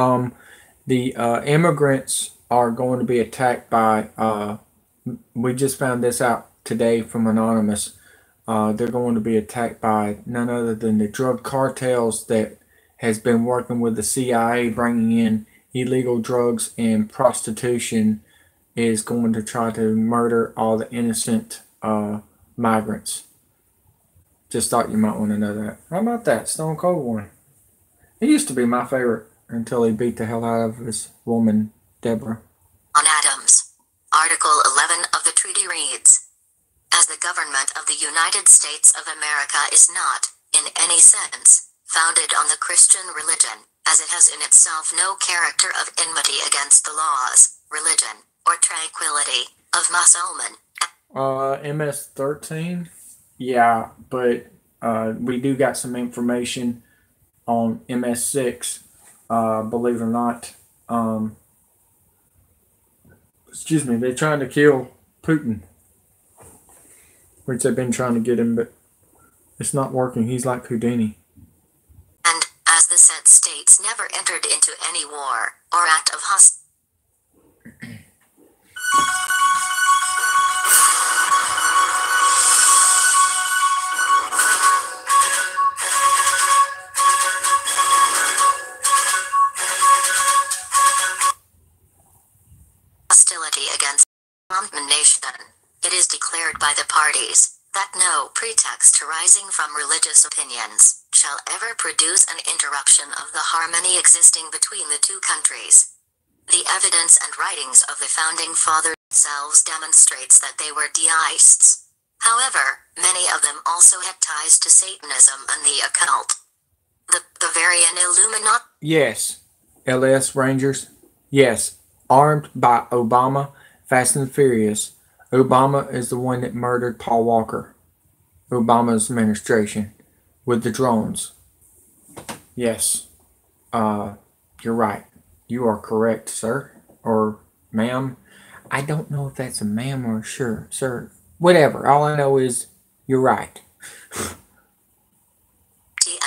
the immigrants are going to be attacked by, we just found this out today from Anonymous. They're going to be attacked by none other than the drug cartels that has been working with the CIA, bringing in illegal drugs and prostitution, is going to try to murder all the innocent migrants. Just thought you might want to know that. How about that Stone Cold one? He used to be my favorite until he beat the hell out of his woman, Deborah. On Adams. Article 11 of the treaty reads, as the government of the United States of America is not, in any sense, founded on the Christian religion, as it has in itself no character of enmity against the laws, religion, or tranquility of Mussulman. MS-13? Yeah, but we do got some information on MS-6. Believe it or not. Excuse me, they're trying to kill Putin. Which they've been trying to get him, but it's not working. He's like Houdini. And, as the said states never entered into any war, or act of hostility against the nation, it is declared by the parties that no pretext arising from religious opinions shall ever produce an interruption of the harmony existing between the two countries. The evidence and writings of the founding fathers themselves demonstrates that they were deists. However, many of them also had ties to Satanism and the occult. The Bavarian Illuminati. Yes, LS Rangers. Yes, armed by Obama, Fast and Furious. Obama is the one that murdered Paul Walker. Obama's administration with the drones. Yes, you're right. You are correct, sir or ma'am. I don't know if that's a ma'am or a sir. Whatever. All I know is you're right. And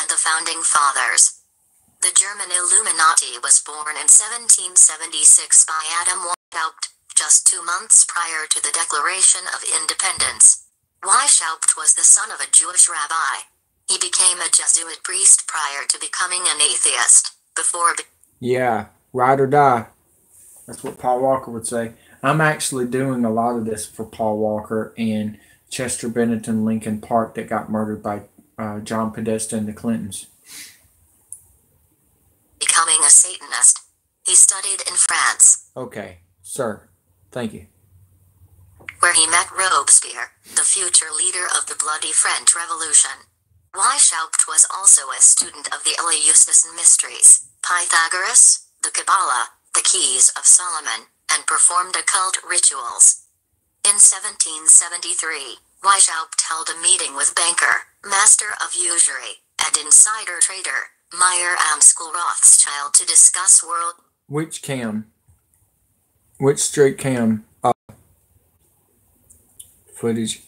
the founding fathers. The German Illuminati was born in 1776 by Adam Weishaupt, just 2 months prior to the Declaration of Independence. Weishaupt was the son of a Jewish rabbi. He became a Jesuit priest prior to becoming an atheist. Yeah, ride or die. That's what Paul Walker would say. I'm actually doing a lot of this for Paul Walker and Chester Bennington Lincoln Park that got murdered by John Podesta and the Clintons. Becoming a Satanist. He studied in France. Okay, sir. Thank you. where he met Robespierre, the future leader of the bloody French Revolution. Weishaupt was also a student of the Eleusinian mysteries, Pythagoras, the Kabbalah, the Keys of Solomon, and performed occult rituals. In 1773, Weishaupt held a meeting with banker, master of usury, and insider trader, Meyer Amschel Rothschild to discuss world... Which straight cam footage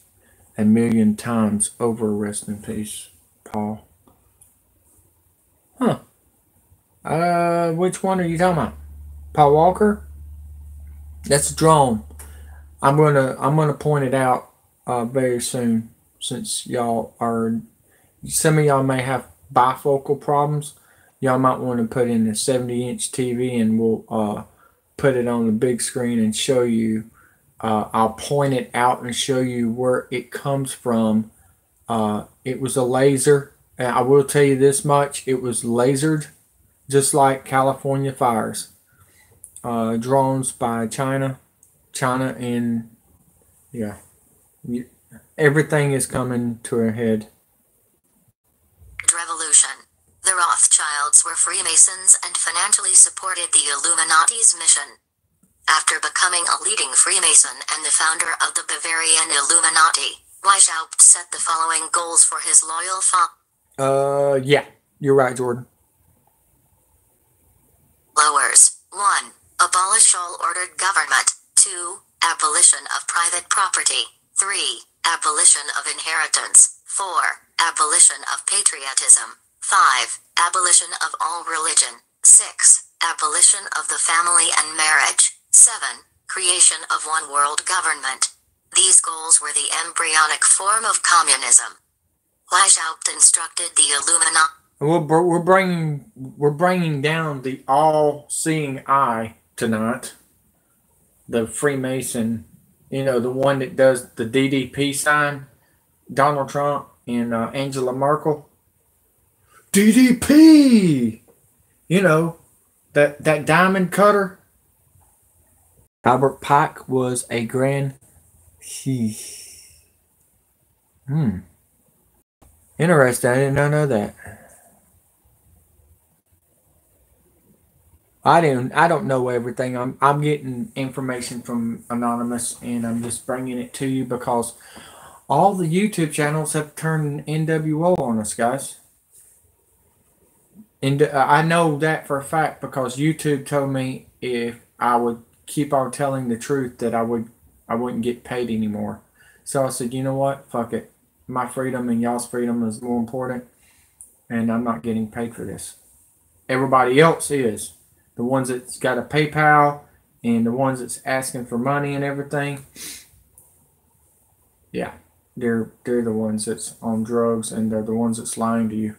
a million times over, rest in peace, Paul. Huh. Which one are you talking about? Paul Walker? That's a drone. I'm gonna point it out very soon, since y'all are, some of y'all may have bifocal problems. Y'all might want to put in a 70-inch TV and we'll put it on the big screen and show you. I'll point it out and show you where it comes from. It was a laser. And I will tell you this much. It was lasered, just like California fires. Drones by China. And yeah. Everything is coming to a head. Revolution. The Rothschilds were Freemasons and financially supported the Illuminati's mission. After becoming a leading Freemason and the founder of the Bavarian Illuminati, Weishaupt set the following goals for his loyal yeah, you're right, Jordan. followers. 1. Abolish all ordered government. 2. Abolition of private property. 3. Abolition of inheritance. 4. Abolition of patriotism. 5. Abolition of all religion. 6. Abolition of the family and marriage. 7. Creation of one world government. These goals were the embryonic form of communism. Weishaupt instructed the Illuminati. We're bringing down the all-seeing eye tonight. The Freemason, the one that does the DDP sign, Donald Trump and Angela Merkel. DDP, that diamond cutter. Albert Pike was a grand. Interesting. I did not know that. I don't know everything. I'm getting information from Anonymous, and I'm just bringing it to you because all the YouTube channels have turned NWO on us, guys. And I know that for a fact because YouTube told me if I would keep on telling the truth that I wouldn't get paid anymore. So I said, you know what? Fuck it. My freedom and y'all's freedom is more important, and I'm not getting paid for this. Everybody else is. The ones that's got a PayPal and the ones that's asking for money and everything. Yeah, they're the ones that's on drugs, and they're the ones that's lying to you.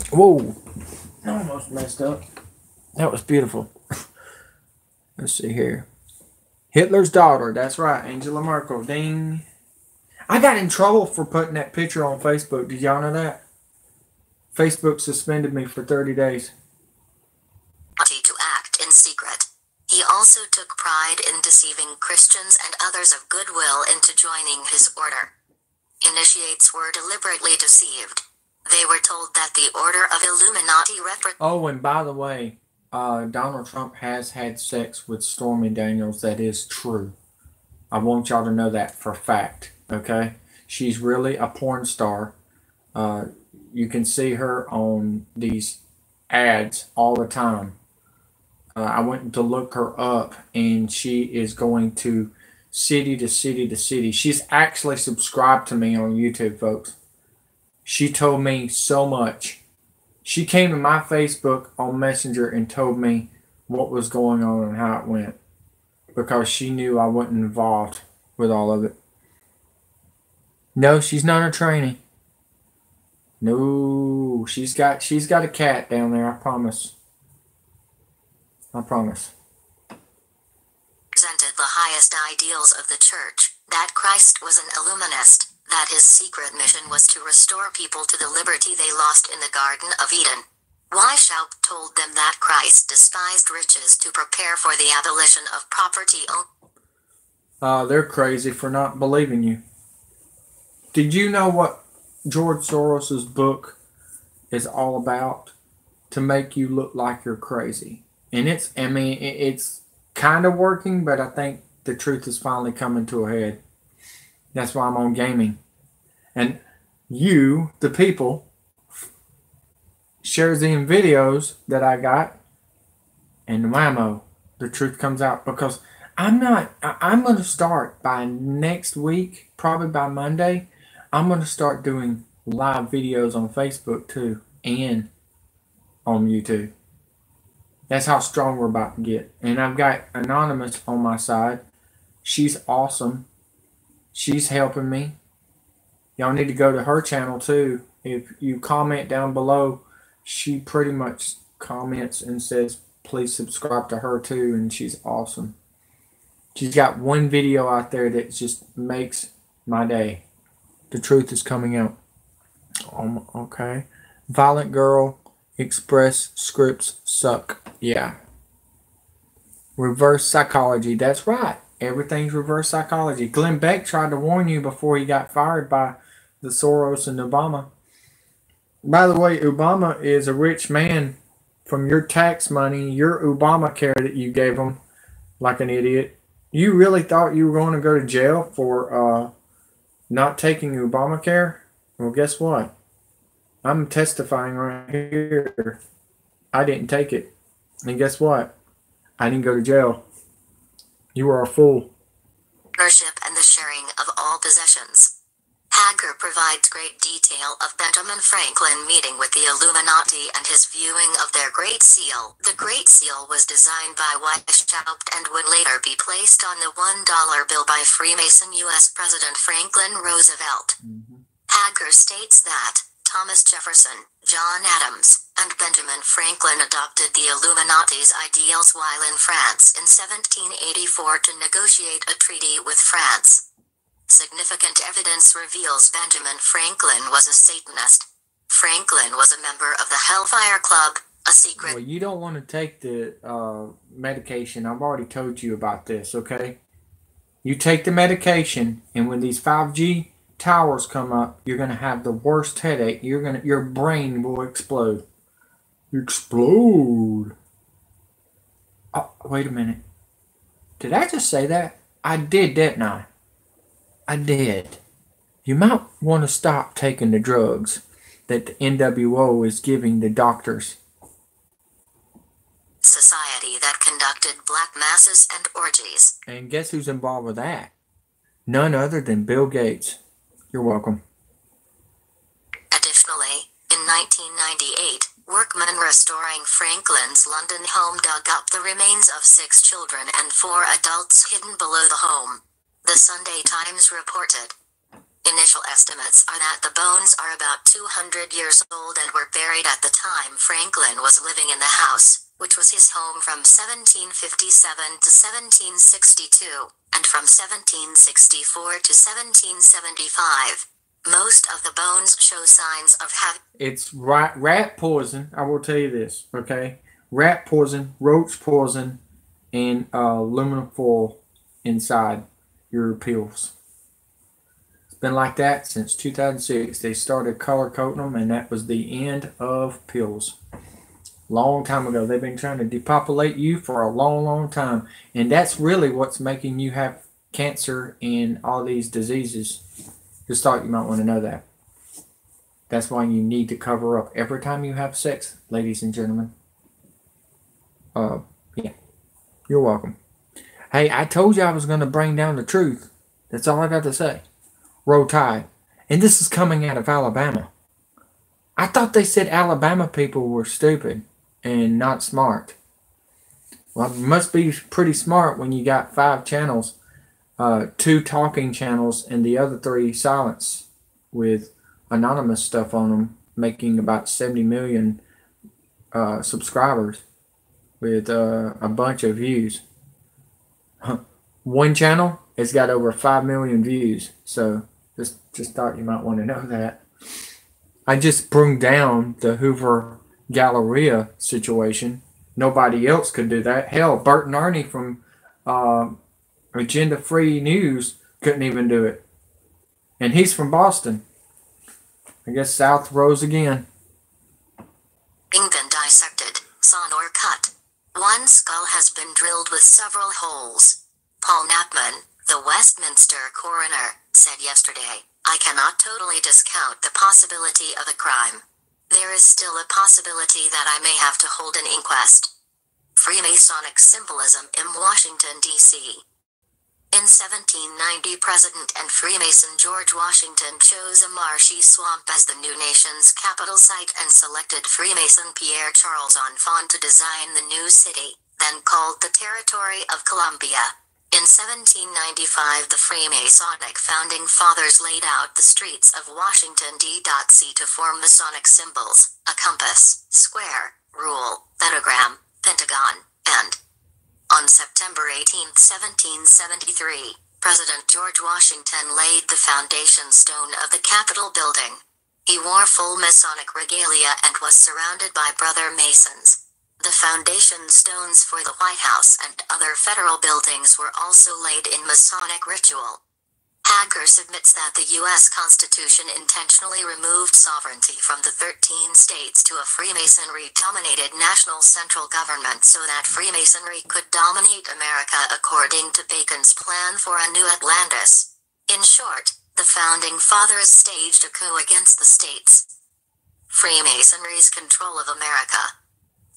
Whoa, I almost messed up. That was beautiful. Let's see here. Hitler's daughter. That's right, Angela Merkel. Ding. I got in trouble for putting that picture on Facebook. Did y'all know that? Facebook suspended me for 30 days. To act in secret. He also took pride in deceiving Christians and others of goodwill into joining his order. Initiates were deliberately deceived. They were told that the Order of Illuminati Oh, and by the way, Donald Trump has had sex with Stormy Daniels. That is true. I want y'all to know that for a fact. Okay? She's really a porn star. You can see her on these ads all the time. I went to look her up, and she is going to city to city to city. She's actually subscribed to me on YouTube, folks. She told me so much. She came to my Facebook on Messenger and told me what was going on and how it went, because she knew I wasn't involved with all of it. No, she's not a trainee. No, she's got a cat down there, I promise. I promise. Presented the highest ideals of the church, that Christ was an Illuminist, that his secret mission was to restore people to the liberty they lost in the Garden of Eden. Weishaupt told them that Christ despised riches to prepare for the abolition of property. They're crazy for not believing you. Did you know what George Soros's book is all about? To make you look like you're crazy. And it's kind of working, but I think the truth is finally coming to a head. That's why I'm on gaming. And you, the people, shares the videos that I got, and whammo, the truth comes out. Because I'm going to start by next week, probably by Monday, I'm going to start doing live videos on Facebook too, and on YouTube. That's how strong we're about to get. And I've got Anonymous on my side. She's awesome. She's helping me. Y'all need to go to her channel too. If you comment down below, she pretty much comments and says, please subscribe to her too. And she's awesome. She's got one video out there that just makes my day. The truth is coming out. Okay. Violent Girl. Express scripts suck. Yeah. Reverse psychology. That's right. Everything's reverse psychology. Glenn Beck tried to warn you before he got fired by the Soros and Obama. By the way, Obama is a rich man. From your tax money, your Obamacare that you gave him like an idiot. You really thought you were going to go to jail for not taking Obamacare? Well, guess what? I'm testifying right here. I didn't take it. And guess what? I didn't go to jail. You are a fool. Ownership and the sharing of all possessions. Hager provides great detail of Benjamin Franklin meeting with the Illuminati and his viewing of their Great Seal. The Great Seal was designed by Weishaupt and would later be placed on the $1 bill by Freemason U.S. President Franklin Roosevelt. Hager states that Thomas Jefferson, John Adams, and Benjamin Franklin adopted the Illuminati's ideals while in France in 1784 to negotiate a treaty with France. Significant evidence reveals Benjamin Franklin was a Satanist. Franklin was a member of the Hellfire Club, a secret... Well, you don't want to take the medication. I've already told you about this, okay? You take the medication, and when these 5G towers come up, you're going to have the worst headache. Your brain will explode. Explode. Oh, wait a minute. Did I just say that? I did, didn't I? I did. You might want to stop taking the drugs that the NWO is giving the doctors. Society that conducted black masses and orgies. And guess who's involved with that? None other than Bill Gates. You're welcome. Additionally, in 1998, workmen restoring Franklin's London home dug up the remains of 6 children and 4 adults hidden below the home. The Sunday Times reported. Initial estimates are that the bones are about 200 years old and were buried at the time Franklin was living in the house, which was his home from 1757 to 1762, and from 1764 to 1775. Most of the bones show signs of having... It's rat poison. I will tell you this, okay? Rat poison, roach poison, and aluminum foil inside your pills. It's been like that since 2006. They started color coding them, and that was the end of pills. Long time ago. They've been trying to depopulate you for a long, long time. And that's really what's making you have cancer and all these diseases. Just thought you might want to know that. That's why you need to cover up every time you have sex, ladies and gentlemen. Yeah. You're welcome. Hey, I told you I was going to bring down the truth. That's all I got to say. Roll Tide. And this is coming out of Alabama. I thought they said Alabama people were stupid and not smart. Well, it must be pretty smart when you got 5 channels, 2 talking channels, and the other 3 silence with anonymous stuff on them, making about 70 million subscribers with a bunch of views. One channel has got over 5 million views, so just thought you might want to know that. I just brung down the Hoover Galleria situation. Nobody else could do that. Hell, Bert and Ernie from Agenda Free News couldn't even do it. And he's from Boston. I guess South rose again. Been dissected, sawn or cut. One skull has been drilled with several holes. Paul Knappman, the Westminster coroner, said yesterday, "I cannot totally discount the possibility of a crime. There is still a possibility that I may have to hold an inquest." Freemasonic symbolism in Washington, D.C. In 1790, President and Freemason George Washington chose a marshy swamp as the new nation's capital site and selected Freemason Pierre Charles Enfant to design the new city, then called the Territory of Columbia. In 1795, the Freemasonic founding fathers laid out the streets of Washington, D.C. to form Masonic symbols: a compass, square, rule, pentagram, pentagon, and on September 18, 1773, President George Washington laid the foundation stone of the Capitol building. He wore full Masonic regalia and was surrounded by brother Masons. The foundation stones for the White House and other federal buildings were also laid in Masonic ritual. Hager submits that the U.S. Constitution intentionally removed sovereignty from the 13 states to a Freemasonry-dominated national central government so that Freemasonry could dominate America according to Bacon's plan for a new Atlantis. In short, the Founding Fathers staged a coup against the states. Freemasonry's control of America.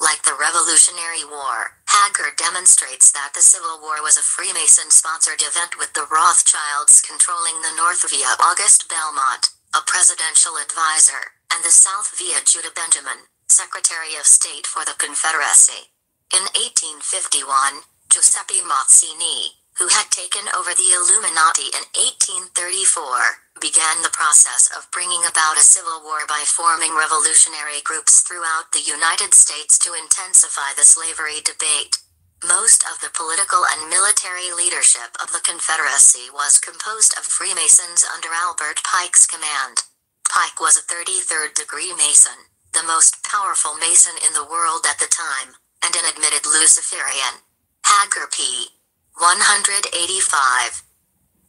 Like the Revolutionary War, Hager demonstrates that the Civil War was a Freemason-sponsored event with the Rothschilds controlling the North via Auguste Belmont, a presidential advisor, and the South via Judah Benjamin, Secretary of State for the Confederacy. In 1851, Giuseppe Mazzini, who had taken over the Illuminati in 1834, began the process of bringing about a civil war by forming revolutionary groups throughout the United States to intensify the slavery debate. Most of the political and military leadership of the Confederacy was composed of Freemasons under Albert Pike's command. Pike was a 33rd degree Mason, the most powerful Mason in the world at the time, and an admitted Luciferian. Hager p. 185.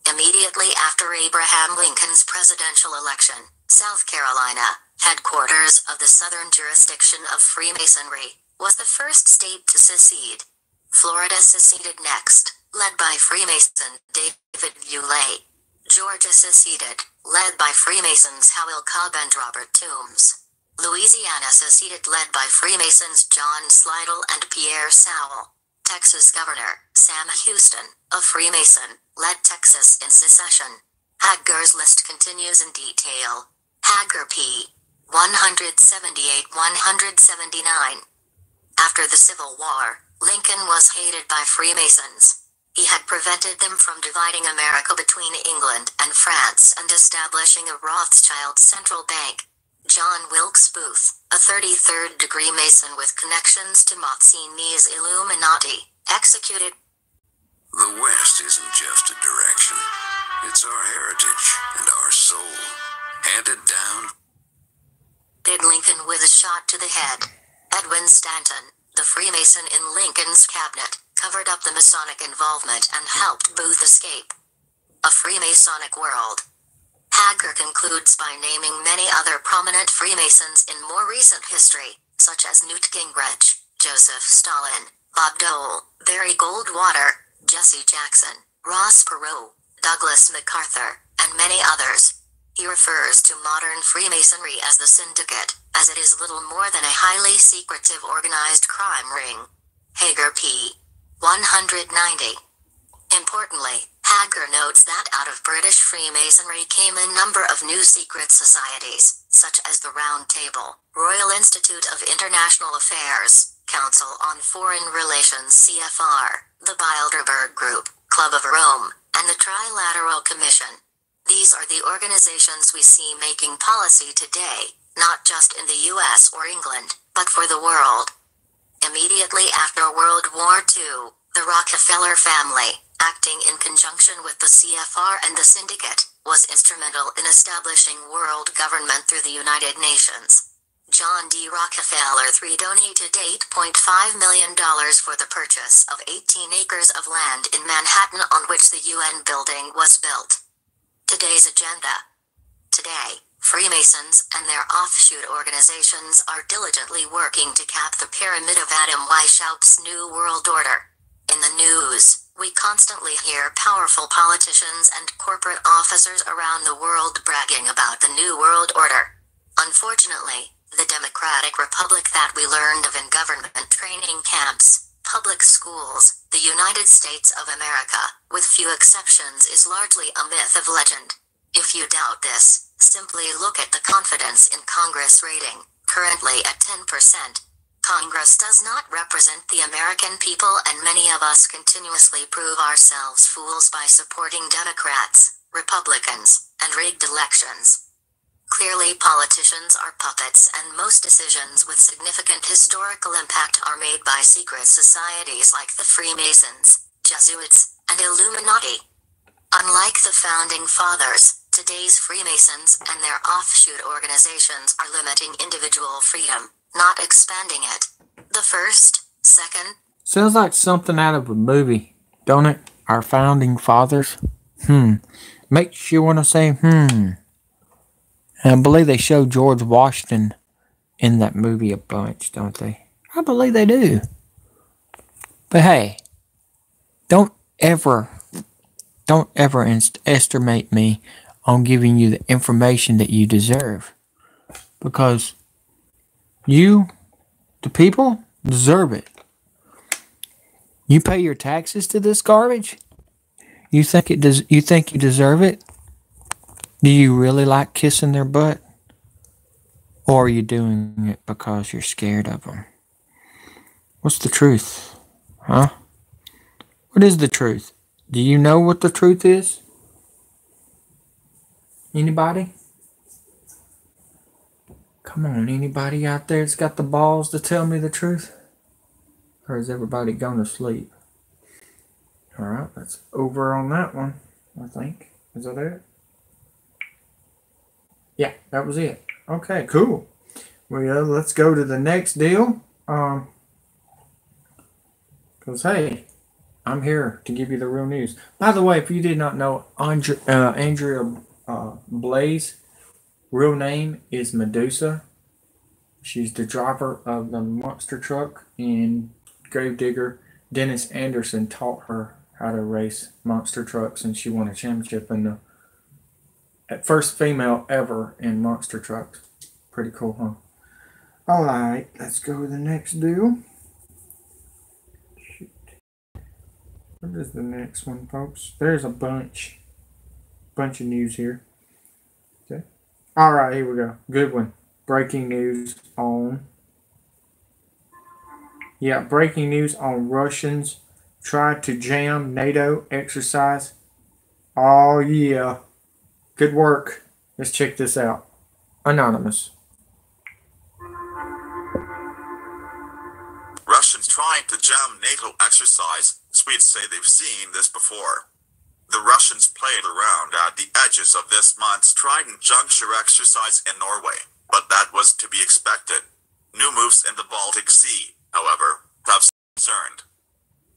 Immediately after Abraham Lincoln's presidential election, South Carolina, headquarters of the Southern jurisdiction of Freemasonry, was the first state to secede. Florida seceded next, led by Freemason David Ulay. Georgia seceded, led by Freemasons Howell Cobb and Robert Toombs. Louisiana seceded, led by Freemasons John Slidell and Pierre Sowell. Texas Governor Sam Houston, a Freemason, led Texas in secession. Hager's list continues in detail. Hager p. 178-179. After the Civil War, Lincoln was hated by Freemasons. He had prevented them from dividing America between England and France and establishing a Rothschild central bank. John Wilkes Booth, a 33rd degree Mason with connections to Mazzini's Illuminati, executed. The West isn't just a direction. It's our heritage and our soul, handed down. Did Lincoln with a shot to the head. Edwin Stanton, the Freemason in Lincoln's cabinet, covered up the Masonic involvement and helped Booth escape. A Freemasonic world. Hager concludes by naming many other prominent Freemasons in more recent history, such as Newt Gingrich, Joseph Stalin, Bob Dole, Barry Goldwater, Jesse Jackson, Ross Perot, Douglas MacArthur, and many others. He refers to modern Freemasonry as the Syndicate, as it is little more than a highly secretive organized crime ring. Hager p. 190. Importantly, Hager notes that out of British Freemasonry came a number of new secret societies, such as the Round Table, Royal Institute of International Affairs, Council on Foreign Relations CFR, the Bilderberg Group, Club of Rome, and the Trilateral Commission. These are the organizations we see making policy today, not just in the US or England, but for the world. Immediately after World War II, the Rockefeller family, acting in conjunction with the CFR and the Syndicate, was instrumental in establishing world government through the United Nations. John D. Rockefeller III donated $8.5 million for the purchase of 18 acres of land in Manhattan on which the UN building was built. Today's agenda. Today, Freemasons and their offshoot organizations are diligently working to cap the pyramid of Adam Weishaupt's New World Order. In the news, we constantly hear powerful politicians and corporate officers around the world bragging about the New World Order. Unfortunately, the democratic republic that we learned of in government training camps, public schools, the United States of America, with few exceptions, is largely a myth of legend. If you doubt this, simply look at the confidence in Congress rating, currently at 10%. Congress does not represent the American people, and many of us continuously prove ourselves fools by supporting Democrats, Republicans, and rigged elections. Clearly, politicians are puppets, and most decisions with significant historical impact are made by secret societies like the Freemasons, Jesuits, and Illuminati. Unlike the Founding Fathers, today's Freemasons and their offshoot organizations are limiting individual freedom, not expanding it. The first, second... Sounds like something out of a movie, don't it? Our Founding Fathers? Makes you want to say, And I believe they show George Washington in that movie a bunch, don't they? I believe they do. But hey, don't ever estimate me on giving you the information that you deserve. Because you, the people, deserve it. You pay your taxes to this garbage? You think you deserve it? Do you really like kissing their butt? Or are you doing it because you're scared of them? What's the truth? Huh? What is the truth? Do you know what the truth is? Anybody? Come on, anybody out there that's got the balls to tell me the truth? Or is everybody going to sleep? Alright, that's over on that one, I think. Is that it? Yeah, that was it. Okay, cool. Well, let's go to the next deal. Because, hey, I'm here to give you the real news. By the way, if you did not know, Andrea Blaze, real name is Medusa. She's the driver of the monster truck, and gravedigger Dennis Anderson taught her how to race monster trucks, and she won a championship in the first female ever in monster trucks. Pretty cool, huh? Alright, let's go to the next deal. Shoot. What is the next one, folks? There's a bunch of news here. Okay. Alright, here we go. Good one. Breaking news on... Yeah, breaking news on Russians tried to jam NATO exercise. Oh, yeah. Good work. Let's check this out. Anonymous. Russians trying to jam NATO exercise. Swedes say they've seen this before. The Russians played around at the edges of this month's Trident Juncture exercise in Norway, but that was to be expected. New moves in the Baltic Sea, however, have concerned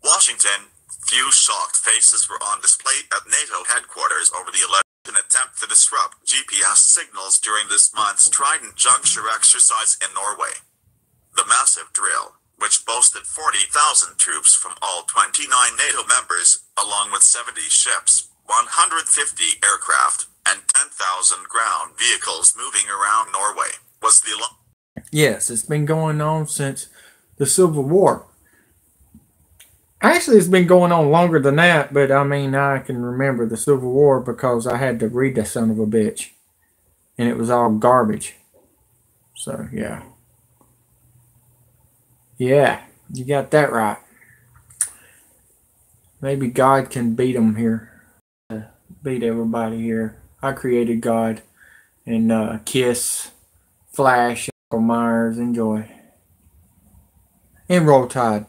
Washington. Few shocked faces were on display at NATO headquarters over the alleged attempt to disrupt GPS signals during this month's Trident Juncture exercise in Norway. The massive drill, which boasted 40,000 troops from all 29 NATO members, along with 70 ships, 150 aircraft, and 10,000 ground vehicles moving around Norway, was the... Yes, it's been going on since the Civil War. Actually, it's been going on longer than that, but I mean, I can remember the Civil War because I had to read the son of a bitch. And it was all garbage. So, yeah. Yeah, you got that right. Maybe God can beat them here. Beat everybody here. I created God. And Kiss, Flash, Michael Myers, enjoy. And Roll Tide.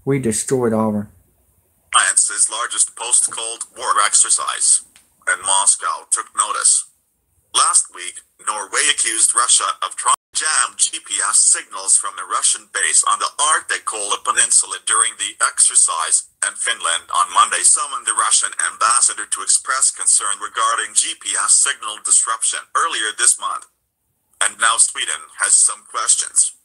We destroyed Auburn. Alliance's largest post-Cold War exercise, and Moscow took notice. Last week, Norway accused Russia of trying to jammed GPS signals from a Russian base on the Arctic Peninsula during the exercise, and Finland on Monday summoned the Russian ambassador to express concern regarding GPS signal disruption earlier this month. And now Sweden has some questions.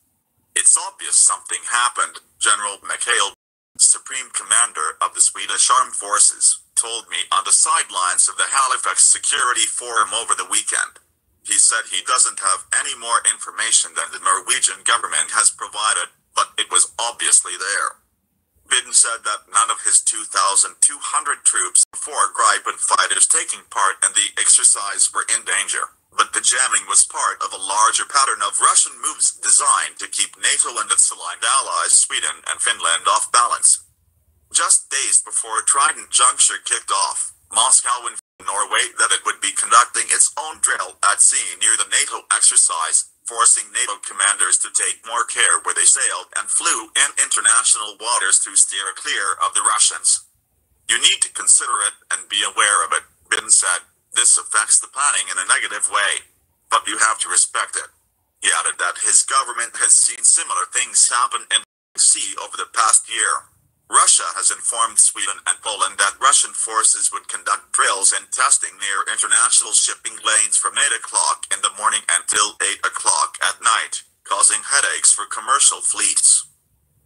It's obvious something happened, General Mikhail, Supreme Commander of the Swedish Armed Forces, told me on the sidelines of the Halifax Security Forum over the weekend. He said he doesn't have any more information than the Norwegian government has provided, but it was obviously there. Biden said that none of his 2,200 troops, 4 Gripen fighters taking part in the exercise, were in danger, but the jamming was part of a larger pattern of Russian moves designed to keep NATO and its aligned allies Sweden and Finland off balance. Just days before Trident Juncture kicked off, Moscow informed Norway that it would be conducting its own drill at sea near the NATO exercise, forcing NATO commanders to take more care where they sailed and flew in international waters to steer clear of the Russians. You need to consider it and be aware of it, Biden said. This affects the planning in a negative way, but you have to respect it. He added that his government has seen similar things happen in the sea over the past year. Russia has informed Sweden and Poland that Russian forces would conduct drills and testing near international shipping lanes from 8 o'clock in the morning until 8 o'clock at night, causing headaches for commercial fleets.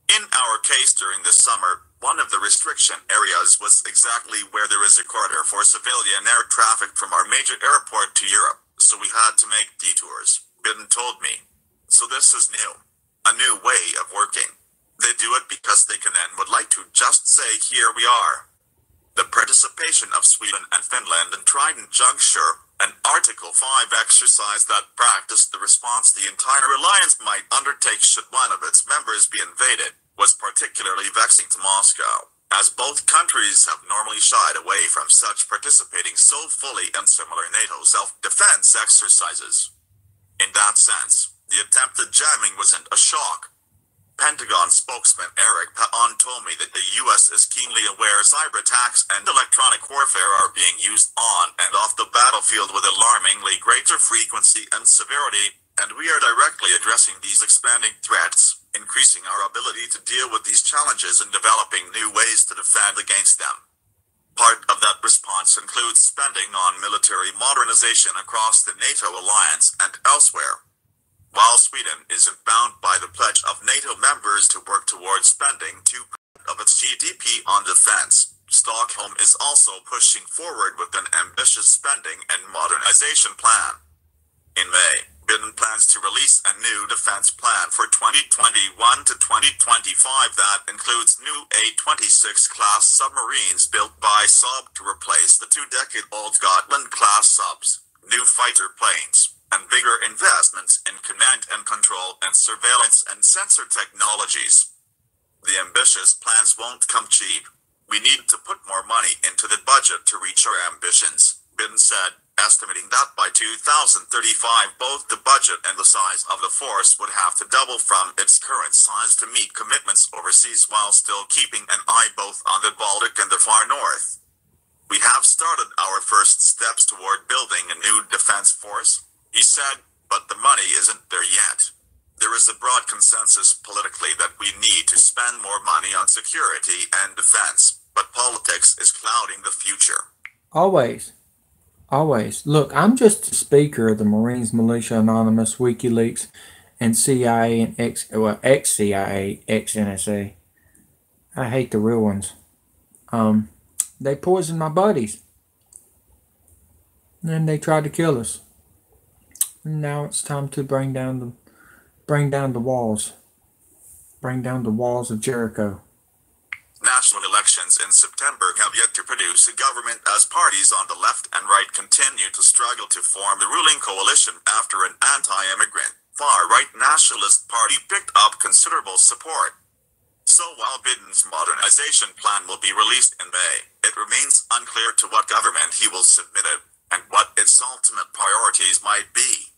In our case during the summer, one of the restriction areas was exactly where there is a corridor for civilian air traffic from our major airport to Europe, so we had to make detours, Biden told me. So this is new. A new way of working. They do it because they can and would like to just say, here we are. The participation of Sweden and Finland in Trident Juncture, an Article 5 exercise that practiced the response the entire alliance might undertake should one of its members be invaded, was particularly vexing to Moscow, as both countries have normally shied away from such participating so fully in similar NATO self-defense exercises. In that sense, the attempted jamming wasn't a shock. Pentagon spokesman Eric Paon told me that the U.S. is keenly aware cyber attacks and electronic warfare are being used on and off the battlefield with alarmingly greater frequency and severity, and we are directly addressing these expanding threats, increasing our ability to deal with these challenges and developing new ways to defend against them. Part of that response includes spending on military modernization across the NATO alliance and elsewhere. While Sweden isn't bound by the pledge of NATO members to work towards spending 2% of its GDP on defense, Stockholm is also pushing forward with an ambitious spending and modernization plan. In May, Biden plans to release a new defense plan for 2021 to 2025 that includes new A-26 class submarines built by Saab to replace the 2-decade-old Gotland-class subs, new fighter planes, and bigger investments in command and control and surveillance and sensor technologies. The ambitious plans won't come cheap. We need to put more money into the budget to reach our ambitions, Biden said, estimating that by 2035 both the budget and the size of the force would have to double from its current size to meet commitments overseas while still keeping an eye both on the Baltic and the far north. We have started our first steps toward building a new defense force, he said, but the money isn't there yet. There is a broad consensus politically that we need to spend more money on security and defense, but politics is clouding the future. Always. Always. Look, I'm just the speaker of the Marines Militia Anonymous, WikiLeaks, and CIA and ex-CIA, ex-NSA. I hate the real ones. They poisoned my buddies. And they tried to kill us. Now it's time to bring down the walls. Bring down the walls of Jericho. National elections in September have yet to produce a government as parties on the left and right continue to struggle to form the ruling coalition after an anti-immigrant, far-right nationalist party picked up considerable support. So while Biden's modernization plan will be released in May, it remains unclear to what government he will submit it and what its ultimate priorities might be.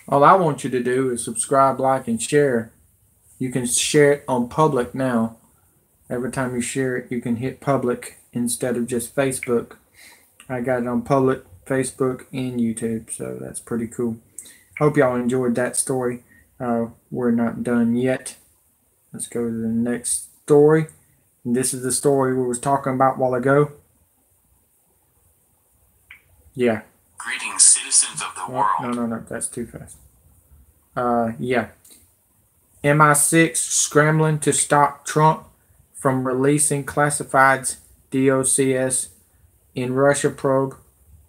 All I want you to do is subscribe, like, and share. You can share it on public now. Every time you share it, you can hit public instead of just Facebook. I got it on public Facebook and YouTube, so that's pretty cool. Hope y'all enjoyed that story. We're not done yet. Let's go to the next story. And this is the story we was talking about a while ago. Yeah. Greetings, citizens of the world. No, that's too fast. Yeah. MI6 scrambling to stop Trump from releasing classifieds DOCS in Russia probe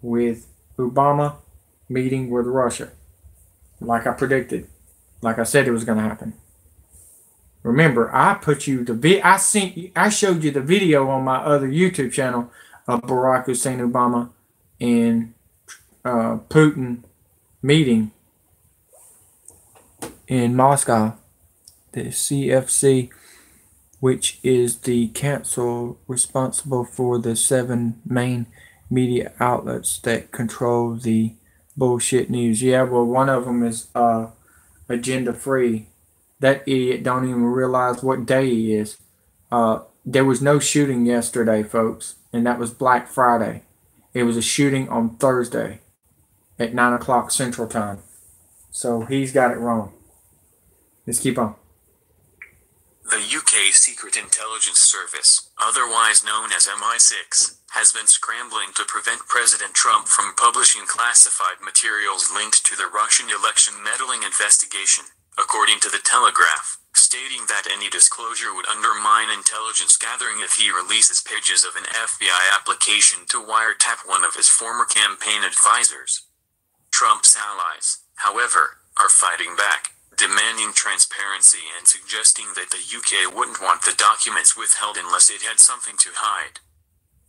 with Obama meeting with Russia. Like I predicted. Like I said it was going to happen. Remember, I put you I showed you the video on my other YouTube channel of Barack Hussein Obama and Putin meeting in Moscow. The CFC, which is the council responsible for the 7 main media outlets that control the bullshit news. Yeah, well, one of them is agenda free. That idiot don't even realize what day he is. There was no shooting yesterday, folks, and that was Black Friday. It was a shooting on Thursday at 9 o'clock Central Time. So he's got it wrong. Let's keep on. The UK Secret Intelligence Service, otherwise known as MI6, has been scrambling to prevent President Trump from publishing classified materials linked to the Russian election meddling investigation, according to The Telegraph, stating that any disclosure would undermine intelligence gathering if he releases pages of an FBI application to wiretap one of his former campaign advisors. Trump's allies, however, are fighting back, demanding transparency and suggesting that the UK wouldn't want the documents withheld unless it had something to hide.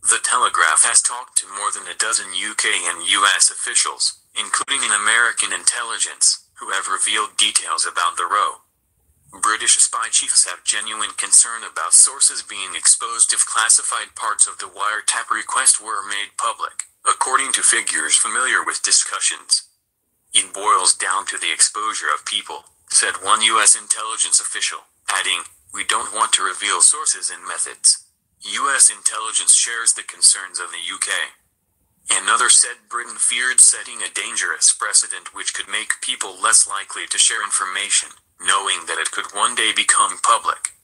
The Telegraph has talked to more than a dozen UK and US officials, including an American intelligence, who have revealed details about the row. British spy chiefs have genuine concern about sources being exposed if classified parts of the wiretap request were made public, according to figures familiar with discussions. It boils down to the exposure of people, said one U.S. intelligence official, adding, "We don't want to reveal sources and methods." U.S. intelligence shares the concerns of the UK. Another said Britain feared setting a dangerous precedent which could make people less likely to share information, knowing that it could one day become public.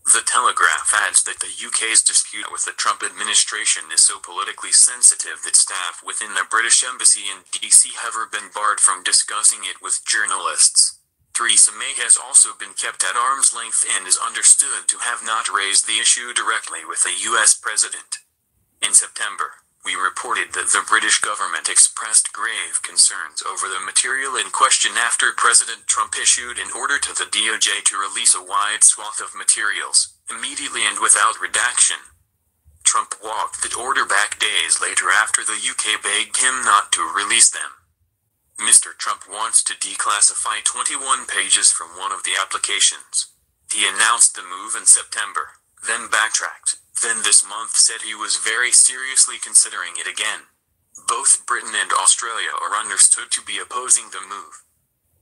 The Telegraph adds that the UK's dispute with the Trump administration is so politically sensitive that staff within the British Embassy in DC have been barred from discussing it with journalists. Theresa May has also been kept at arm's length and is understood to have not raised the issue directly with the US president. In September, we reported that the British government expressed grave concerns over the material in question after President Trump issued an order to the DOJ to release a wide swath of materials, immediately and without redaction. Trump walked that order back days later after the UK begged him not to release them. Mr. Trump wants to declassify 21 pages from one of the applications. He announced the move in September, then backtracked, then this month said he was very seriously considering it again. Both Britain and Australia are understood to be opposing the move.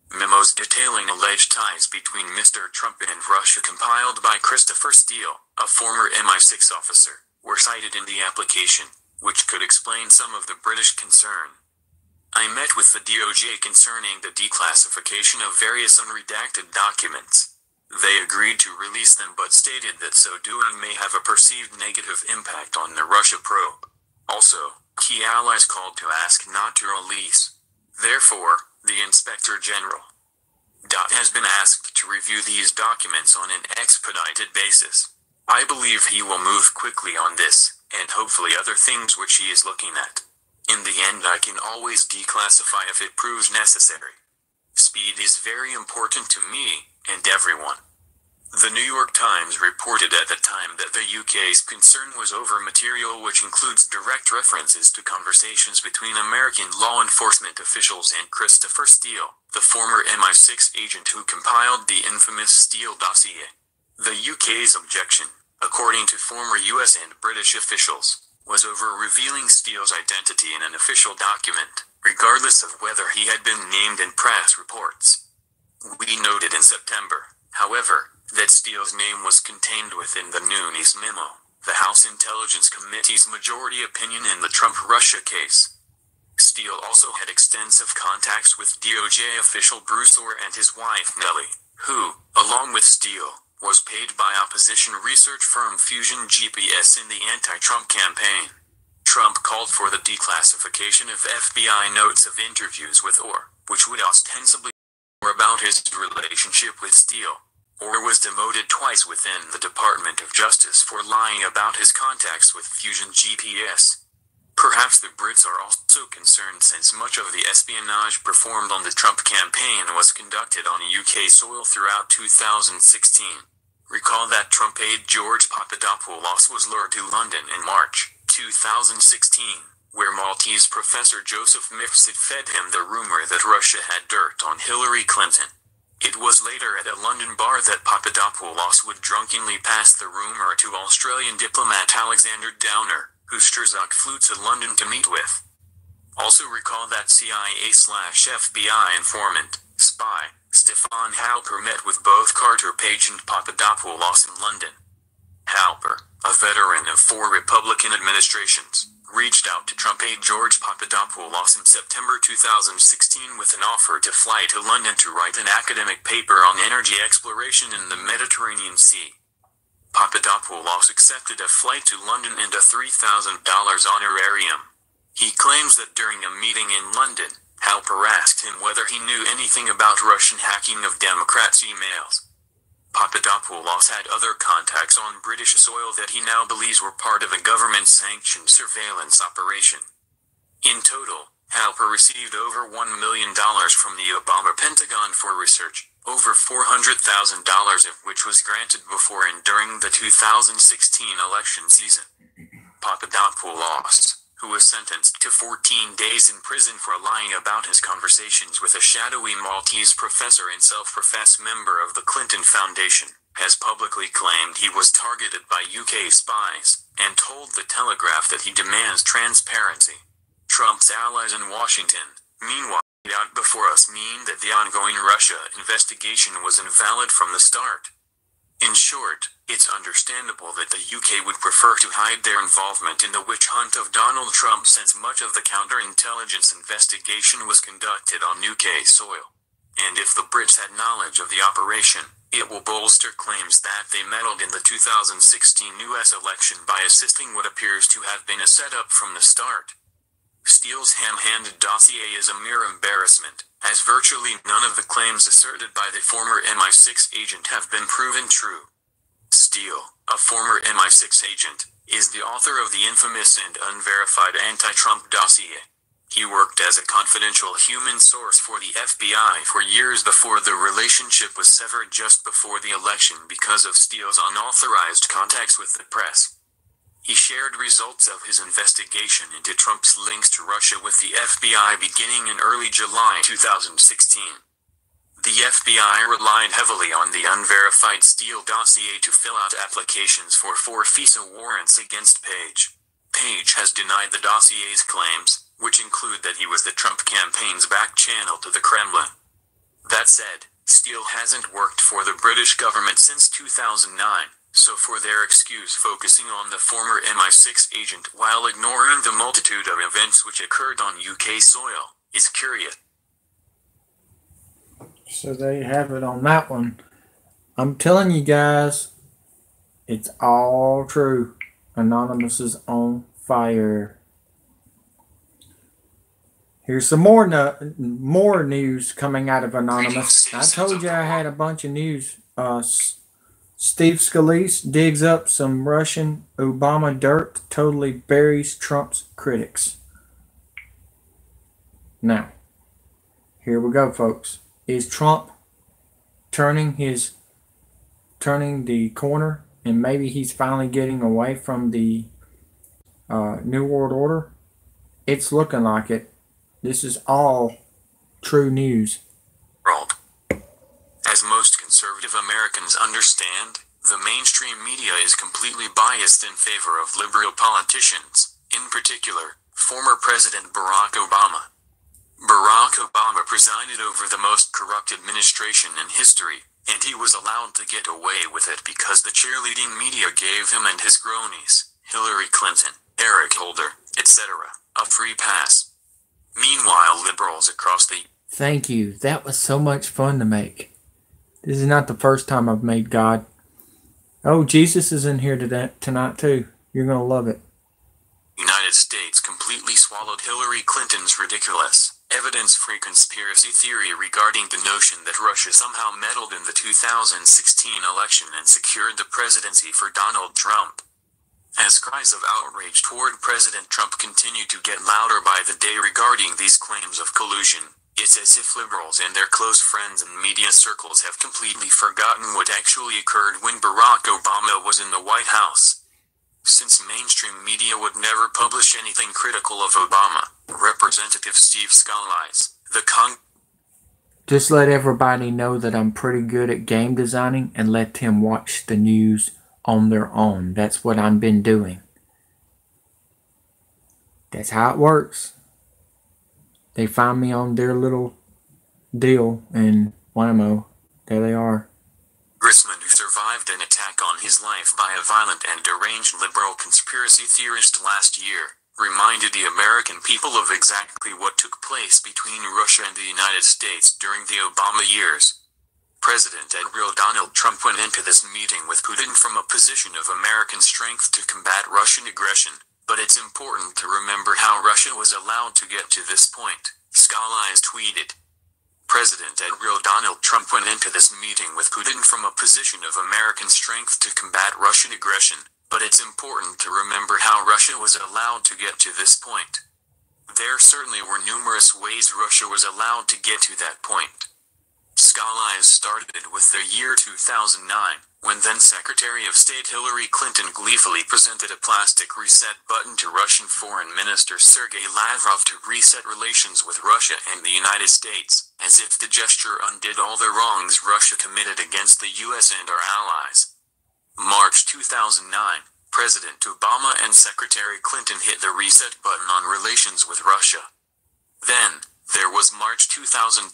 Memos detailing alleged ties between Mr. Trump and Russia compiled by Christopher Steele, a former MI6 officer, were cited in the application, which could explain some of the British concern. I met with the DOJ concerning the declassification of various unredacted documents. They agreed to release them but stated that so doing may have a perceived negative impact on the Russia probe. Also, key allies called to ask not to release. Therefore, the Inspector General has been asked to review these documents on an expedited basis. I believe he will move quickly on this, and hopefully other things which he is looking at. In the end, I can always declassify if it proves necessary. Speed is very important to me and everyone. The New York Times reported at the time that the UK's concern was over material which includes direct references to conversations between American law enforcement officials and Christopher Steele, the former MI6 agent who compiled the infamous Steele dossier. The UK's objection, according to former US and British officials, was over revealing Steele's identity in an official document, regardless of whether he had been named in press reports. We noted in September, however, that Steele's name was contained within the Nunes memo, the House Intelligence Committee's majority opinion in the Trump-Russia case. Steele also had extensive contacts with DOJ official Bruce Ohr and his wife Nellie, who, along with Steele, was paid by opposition research firm Fusion GPS in the anti-Trump campaign. Trump called for the declassification of FBI notes of interviews with Ohr, which would ostensibly be about his relationship with Steele. Ohr was demoted twice within the Department of Justice for lying about his contacts with Fusion GPS. Perhaps the Brits are also concerned since much of the espionage performed on the Trump campaign was conducted on UK soil throughout 2016. Recall that Trump aide George Papadopoulos was lured to London in March 2016, where Maltese professor Joseph Mifsud fed him the rumor that Russia had dirt on Hillary Clinton. It was later at a London bar that Papadopoulos would drunkenly pass the rumor to Australian diplomat Alexander Downer, who Strzok flew to London to meet with. Also recall that CIA/FBI informant, spy, Stefan Halper met with both Carter Page and Papadopoulos in London. Halper, a veteran of 4 Republican administrations, reached out to Trump aide George Papadopoulos in September 2016 with an offer to fly to London to write an academic paper on energy exploration in the Mediterranean Sea. Papadopoulos accepted a flight to London and a $3,000 honorarium. He claims that during a meeting in London, Halper asked him whether he knew anything about Russian hacking of Democrats' emails. Papadopoulos had other contacts on British soil that he now believes were part of a government-sanctioned surveillance operation. In total, Halper received over $1 million from the Obama Pentagon for research, over $400,000 of which was granted before and during the 2016 election season. Papadopoulos, who was sentenced to 14 days in prison for lying about his conversations with a shadowy Maltese professor and self-professed member of the Clinton Foundation, has publicly claimed he was targeted by UK spies, and told The Telegraph that he demands transparency. Trump's allies in Washington, meanwhile, out before us mean that the ongoing Russia investigation was invalid from the start. In short, it's understandable that the UK would prefer to hide their involvement in the witch hunt of Donald Trump since much of the counterintelligence investigation was conducted on UK soil. And if the Brits had knowledge of the operation, it will bolster claims that they meddled in the 2016 US election by assisting what appears to have been a setup from the start. Steele's ham-handed dossier is a mere embarrassment, as virtually none of the claims asserted by the former MI6 agent have been proven true. Steele, a former MI6 agent, is the author of the infamous and unverified anti-Trump dossier. He worked as a confidential human source for the FBI for years before the relationship was severed just before the election because of Steele's unauthorized contacts with the press. He shared results of his investigation into Trump's links to Russia with the FBI beginning in early July 2016. The FBI relied heavily on the unverified Steele dossier to fill out applications for 4 FISA warrants against Page. Page has denied the dossier's claims, which include that he was the Trump campaign's back channel to the Kremlin. That said, Steele hasn't worked for the British government since 2009. So for their excuse focusing on the former MI6 agent while ignoring the multitude of events which occurred on UK soil is curious. So there you have it on that one. I'm telling you guys, it's all true. Anonymous is on fire. Here's some more news coming out of Anonymous. I told you I had a bunch of news. Steve Scalise digs up some Russian Obama dirt, totally buries Trump's critics. Now, here we go, folks. Is Trump turning the corner, and maybe he's finally getting away from the New World Order? It's looking like it. This is all true news. As most conservative Americans understand, the mainstream media is completely biased in favor of liberal politicians, in particular, former President Barack Obama. Barack Obama presided over the most corrupt administration in history, And he was allowed to get away with it because the cheerleading media gave him and his cronies, Hillary Clinton, Eric Holder, etc., a free pass. Meanwhile, liberals across the... Thank you. That was so much fun to make. This is not the first time I've made God. Oh, Jesus is in here tonight too. You're going to love it. United States completely swallowed Hillary Clinton's ridiculous, evidence-free conspiracy theory regarding the notion that Russia somehow meddled in the 2016 election and secured the presidency for Donald Trump. As cries of outrage toward President Trump continue to get louder by the day regarding these claims of collusion, it's as if liberals and their close friends and media circles have completely forgotten what actually occurred when Barack Obama was in the White House. Since mainstream media would never publish anything critical of Obama, Representative Steve Scalise, Just let everybody know that I'm pretty good at game designing and let them watch the news on their own. That's what I've been doing. That's how it works. They find me on their little deal and whammo, there they are. Congressman who survived an attack on his life by a violent and deranged liberal conspiracy theorist last year, reminded the American people of exactly what took place between Russia and the United States during the Obama years. President and real Donald Trump went into this meeting with Putin from a position of American strength to combat Russian aggression, but it's important to remember how Russia was allowed to get to this point, Scalise tweeted. President and real Donald Trump went into this meeting with Putin from a position of American strength to combat Russian aggression, but it's important to remember how Russia was allowed to get to this point. There certainly were numerous ways Russia was allowed to get to that point. Scalise started with the year 2009, when then Secretary of State Hillary Clinton gleefully presented a plastic reset button to Russian Foreign Minister Sergei Lavrov to reset relations with Russia and the United States, as if the gesture undid all the wrongs Russia committed against the U.S. and our allies. March 2009, President Obama and Secretary Clinton hit the reset button on relations with Russia. Then, there was March 2012.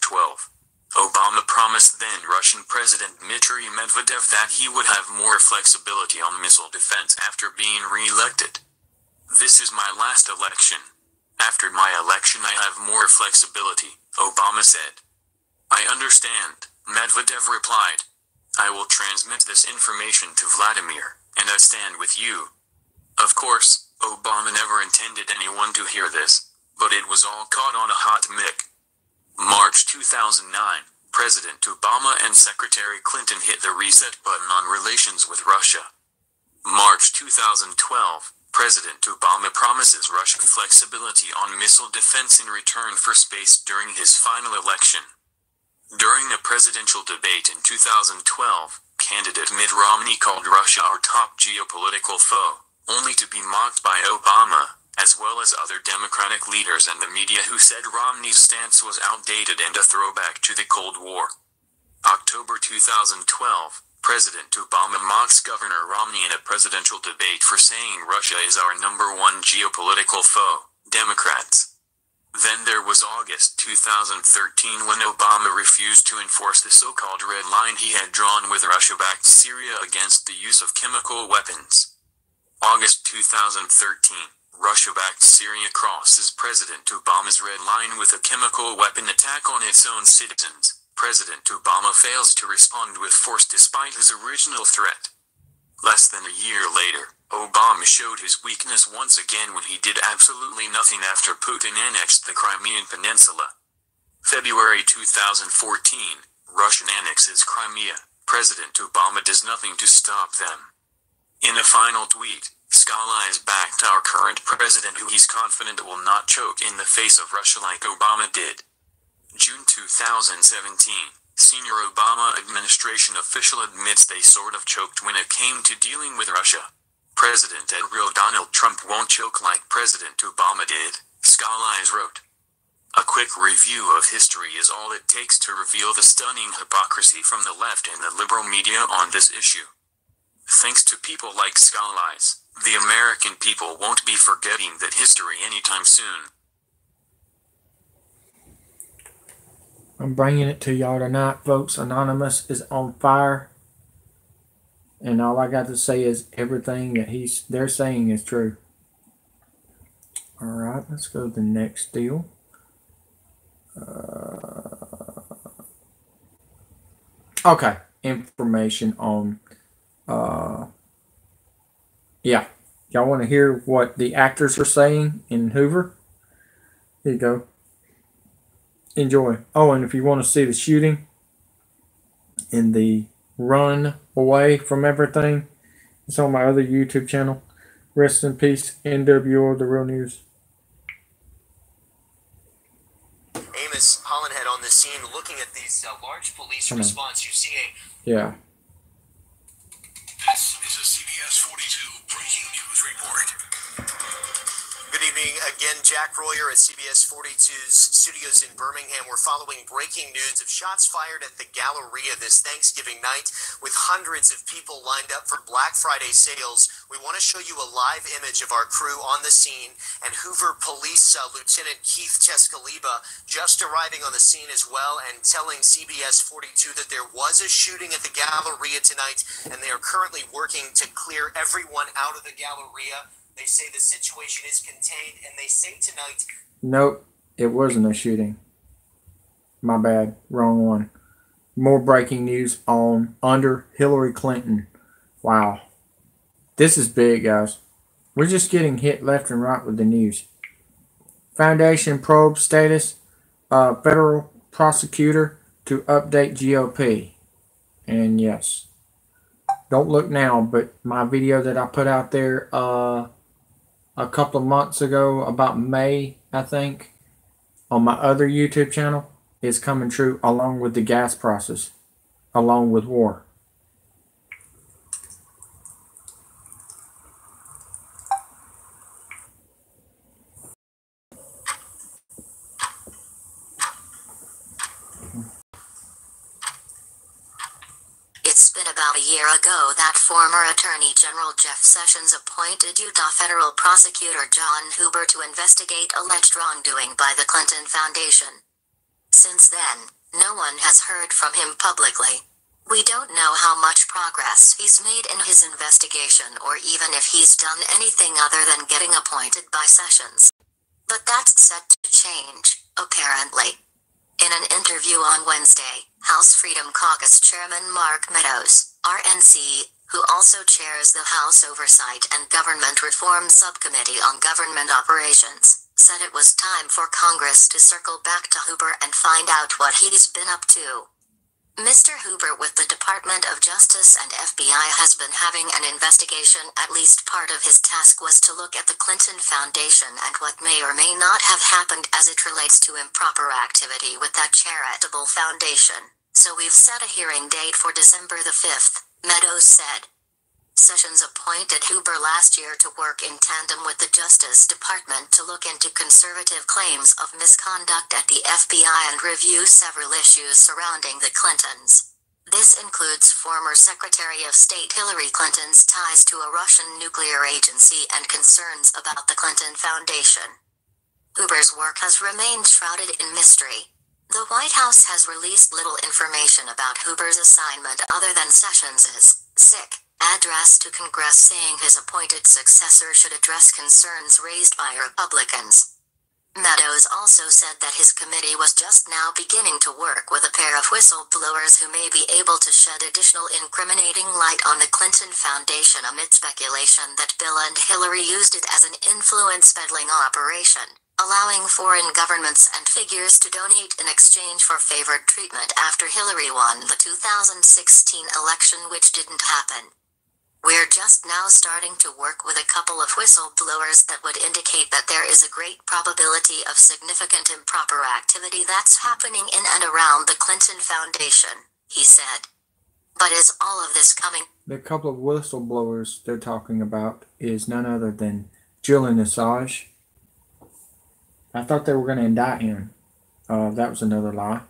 Obama promised then Russian President Dmitry Medvedev that he would have more flexibility on missile defense after being re-elected. This is my last election. After my election I have more flexibility, Obama said. I understand, Medvedev replied. I will transmit this information to Vladimir, and I stand with you. Of course, Obama never intended anyone to hear this, but it was all caught on a hot mic. March 2009, President Obama and Secretary Clinton hit the reset button on relations with Russia. March 2012, President Obama promises Russia flexibility on missile defense in return for space during his final election. During a presidential debate in 2012, candidate Mitt Romney called Russia our top geopolitical foe, only to be mocked by Obama, as well as other Democratic leaders and the media who said Romney's stance was outdated and a throwback to the Cold War. October 2012, President Obama mocks Governor Romney in a presidential debate for saying Russia is our #1 geopolitical foe, Democrats. Then there was August 2013 when Obama refused to enforce the so-called red line he had drawn with Russia-backed Syria against the use of chemical weapons. August 2013. Russia-backed Syria crosses President Obama's red line with a chemical weapon attack on its own citizens. President Obama fails to respond with force despite his original threat. Less than a year later, Obama showed his weakness once again when he did absolutely nothing after Putin annexed the Crimean Peninsula. February 2014, Russia annexes Crimea. President Obama does nothing to stop them. In a final tweet, Scalise backed our current president who he's confident will not choke in the face of Russia like Obama did. June 2017, senior Obama administration official admits they sort of choked when it came to dealing with Russia. President and real Donald Trump won't choke like President Obama did, Scalise wrote. A quick review of history is all it takes to reveal the stunning hypocrisy from the left and the liberal media on this issue. Thanks to people like Scalise, the American people won't be forgetting that history anytime soon. I'm bringing it to y'all tonight, folks. Anonymous is on fire. And all I got to say is everything that they're saying is true. Alright, let's go to the next deal. Okay, information on yeah. Y'all want to hear what the actors are saying in Hoover? Here you go. Enjoy. Oh, and if you want to see the shooting and the run away from everything, it's on my other YouTube channel. Rest in peace, NWO, The Real News. Amos Hollenhead on the scene looking at these large police response. You see Yeah. This is a CBS 42 breaking news report. Good evening again, Jack Royer at CBS 42's studios in Birmingham. We're following breaking news of shots fired at the Galleria this Thanksgiving night with hundreds of people lined up for Black Friday sales. We want to show you a live image of our crew on the scene, and Hoover Police Lieutenant Keith Chescaliba just arriving on the scene as well and telling CBS 42 that there was a shooting at the Galleria tonight, and they are currently working to clear everyone out of the Galleria. They say the situation is contained, and they say tonight... Nope, it wasn't a shooting. My bad, wrong one. More breaking news on under Hillary Clinton. Wow. This is big, guys. We're just getting hit left and right with the news. Foundation probe status. Federal prosecutor to update GOP. And yes. Don't look now, but my video that I put out there a couple of months ago, about May, I think, on my other YouTube channel, is coming true along with the gas prices, along with war. It's been about a year ago that former Attorney General Jeff Sessions appointed Utah federal prosecutor John Huber to investigate alleged wrongdoing by the Clinton Foundation. Since then, no one has heard from him publicly. We don't know how much progress he's made in his investigation or even if he's done anything other than getting appointed by Sessions. But that's set to change, apparently. In an interview on Wednesday, House Freedom Caucus Chairman Mark Meadows, RNC, who also chairs the House Oversight and Government Reform Subcommittee on Government Operations, said it was time for Congress to circle back to Huber and find out what he's been up to. Mr. Huber with the Department of Justice and FBI has been having an investigation. At least part of his task was to look at the Clinton Foundation and what may or may not have happened as it relates to improper activity with that charitable foundation. So we've set a hearing date for December the 5th, Meadows said. Sessions appointed Huber last year to work in tandem with the Justice Department to look into conservative claims of misconduct at the FBI and review several issues surrounding the Clintons. This includes former Secretary of State Hillary Clinton's ties to a Russian nuclear agency and concerns about the Clinton Foundation. Huber's work has remained shrouded in mystery. The White House has released little information about Huber's assignment other than Sessions' sick address to Congress saying his appointed successor should address concerns raised by Republicans. Meadows also said that his committee was just now beginning to work with a pair of whistleblowers who may be able to shed additional incriminating light on the Clinton Foundation amid speculation that Bill and Hillary used it as an influence peddling operation, allowing foreign governments and figures to donate in exchange for favored treatment after Hillary won the 2016 election, which didn't happen. We're just now starting to work with a couple of whistleblowers that would indicate that there is a great probability of significant improper activity that's happening in and around the Clinton Foundation, he said. But is all of this coming? The couple of whistleblowers they're talking about is none other than Julian Assange. I thought they were going to indict him. That was another lie.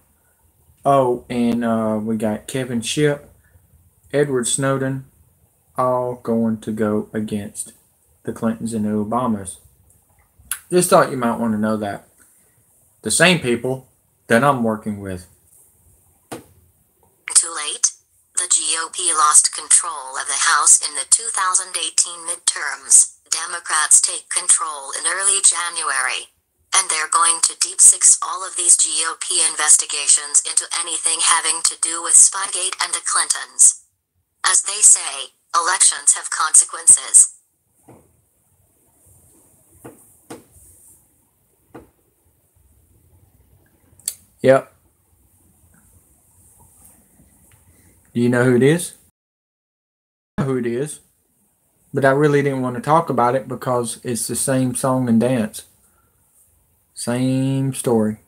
Oh, and we got Kevin Shipp, Edward Snowden, all going to go against the Clintons and the Obamas. Just thought you might want to know that. The same people that I'm working with lost control of the House in the 2018 midterms, Democrats take control in early January. And they're going to deep six all of these GOP investigations into anything having to do with Spygate and the Clintons. As they say, elections have consequences. Yep. Do you know who it is? I know who it is. But I really didn't want to talk about it because it's the same song and dance. Same story.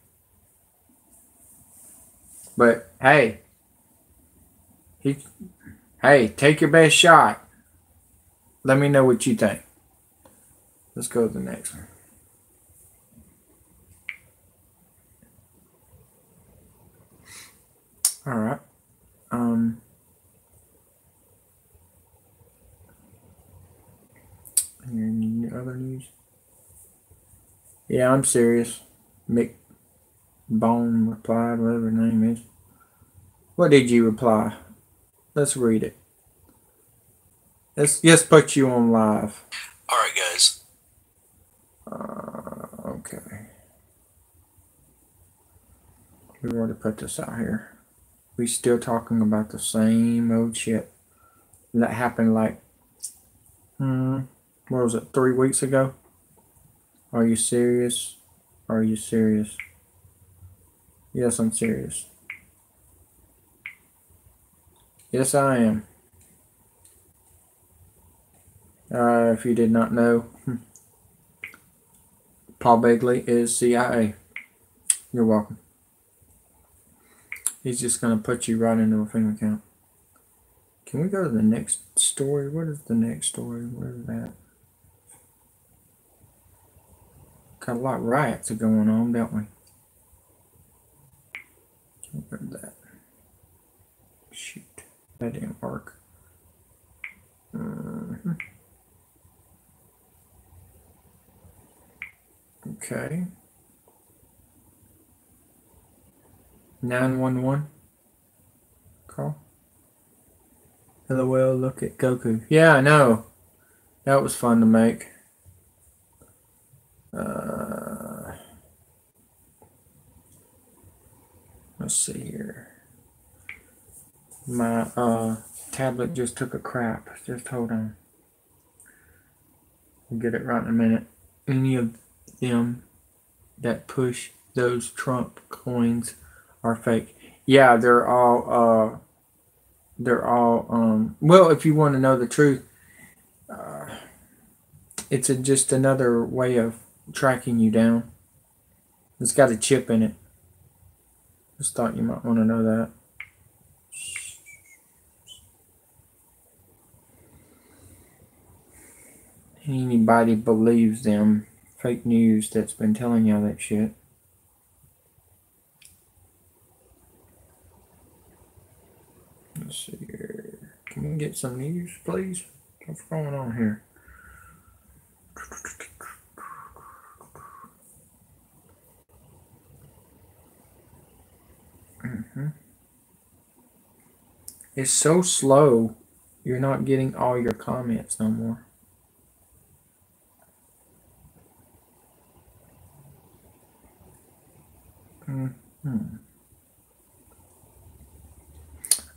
But hey, take your best shot. Let me know what you think. Let's go to the next one. All right. Any other news? Yeah, I'm serious. Mick Bone replied, whatever her name is. What did you reply? Let's read it. Let's just put you on live. All right, guys. Okay. We've already put this out here. We still talking about the same old shit that happened like, what was it, 3 weeks ago? Are you serious? Are you serious? Yes, I'm serious. Yes, I am. If you did not know, Paul Begley is CIA. You're welcome. He's just going to put you right into a finger count. Can we go to the next story? What is the next story? Where is that? Got a lot of riots going on, don't we? Look at that. Shoot. That didn't work. Okay. 911. Call. LOL, look at Goku. Yeah, I know. That was fun to make. Let's see here. My tablet just took a crap. Just hold on. We'll get it right in a minute. Any of them that push those Trump coins are fake. Yeah, they're all well, if you want to know the truth, it's just another way of tracking you down. It's got a chip in it. Just thought you might want to know that. Anybody believes them fake news that's been telling y'all that shit. Let's see here. Can we get some news, please? What's going on here? It's so slow, you're not getting all your comments no more.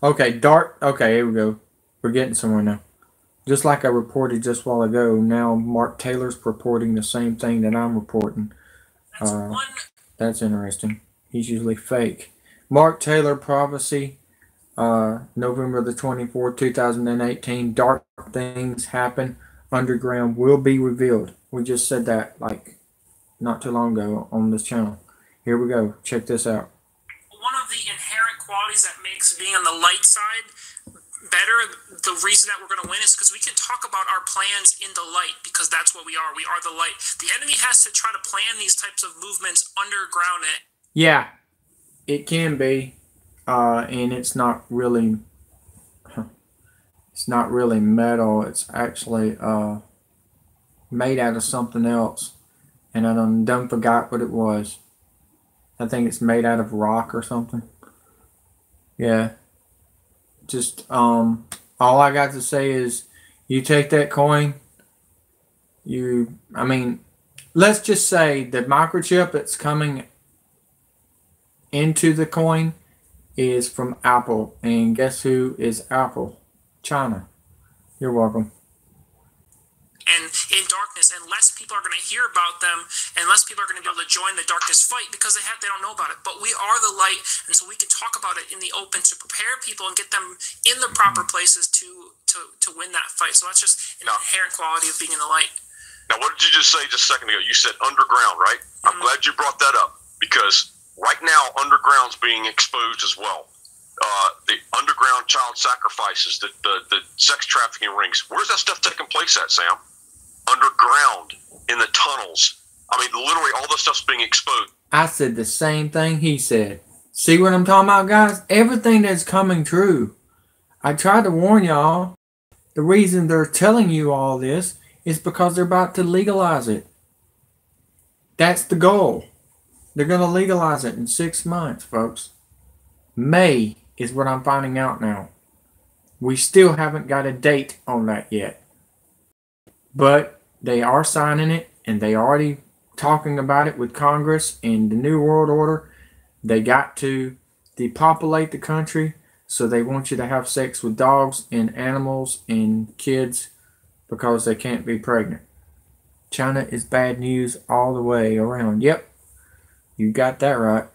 Okay, okay, here we go. We're getting somewhere now. Just like I reported just a while ago, now Mark Taylor's reporting the same thing that I'm reporting. That's interesting. He's usually fake. Mark Taylor prophecy, November the 24th, 2018. Dark things happen. Underground will be revealed. We just said that like not too long ago on this channel. Here we go. Check this out. One of the inherent qualities that makes being on the light side better, the reason that we're going to win is because we can talk about our plans in the light, because that's what we are. We are the light. The enemy has to try to plan these types of movements underground. Yeah, it can be, and it's not really metal. It's actually made out of something else, and I done forgot what it was. I think it's made out of rock or something. Yeah. Just all I got to say is, you take that coin, let's just say the microchip that's coming into the coin is from Apple. And guess who is Apple? China. You're welcome. And in darkness, and less people are going to hear about them, and less people are going to be able to join the darkness fight because they don't know about it. But we are the light, and so we can talk about it in the open to prepare people and get them in the proper places to win that fight. So that's just an inherent quality of being in the light. Now, what did you just say just a second ago? You said underground, right? I'm glad you brought that up, because right now underground's being exposed as well. The underground child sacrifices, the sex trafficking rings. Where's that stuff taking place at, Sam? Underground, in the tunnels. I mean, literally all this stuff's being exposed. I said the same thing he said. See what I'm talking about, guys? Everything that's coming true. I tried to warn y'all. The reason they're telling you all this is because they're about to legalize it. That's the goal. They're going to legalize it in 6 months, folks. May is what I'm finding out now. We still haven't got a date on that yet. But they are signing it, and they already talking about it with Congress and the New World Order. They got to depopulate the country, so they want you to have sex with dogs and animals and kids because they can't be pregnant. China is bad news all the way around. Yep, you got that right.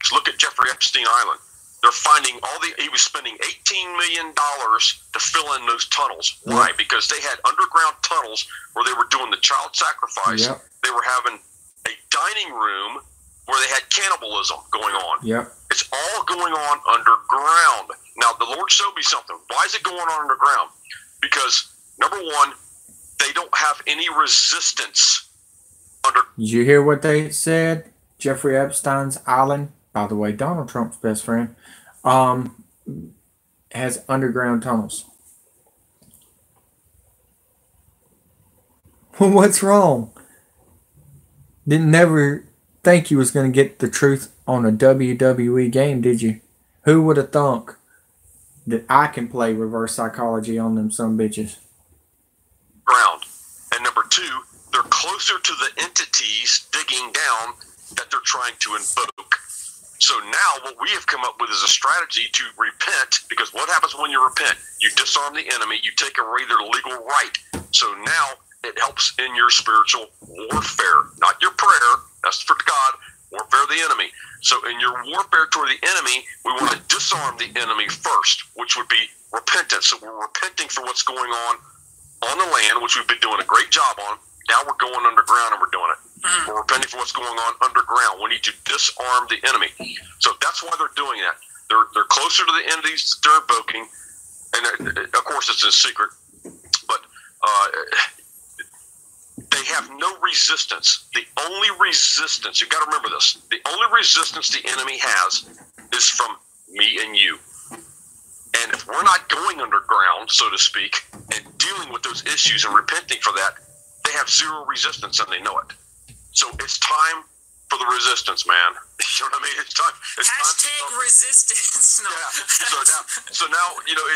Just look at Jeffrey Epstein Island. They're finding he was spending $18 million to fill in those tunnels. Why? Yep. Because they had underground tunnels where they were doing the child sacrifice. Yep. They were having a dining room where they had cannibalism going on. Yep. It's all going on underground. Now, the Lord showed me something. Why is it going on underground? Because, number one, they don't have any resistance under. Did you hear what they said? Jeffrey Epstein's island, by the way, Donald Trump's best friend, has underground tunnels. What's wrong? Didn't never think you was going to get the truth on a WWE game, did you? Who would have thunk that I can play reverse psychology on them some bitches? Ground. And number two, they're closer to the entities digging down that they're trying to invoke. So now what we have come up with is a strategy to repent, because what happens when you repent? You disarm the enemy, you take away their legal right. So now it helps in your spiritual warfare, not your prayer, that's for God, warfare of the enemy. So in your warfare toward the enemy, we want to disarm the enemy first, which would be repentance. So we're repenting for what's going on the land, which we've been doing a great job on. Now we're going underground and we're doing it. We're repenting for what's going on underground. We need to disarm the enemy. So that's why they're doing that. They're closer to the entities that they're invoking, and of course it's in secret, but they have no resistance. The only resistance, you've got to remember this, the only resistance the enemy has is from me and you. And if we're not going underground, so to speak, and dealing with those issues and repenting for that, they have zero resistance and they know it. So it's time for the resistance, man. You know what I mean? It's time. Hashtag resistance. No. Yeah. So now,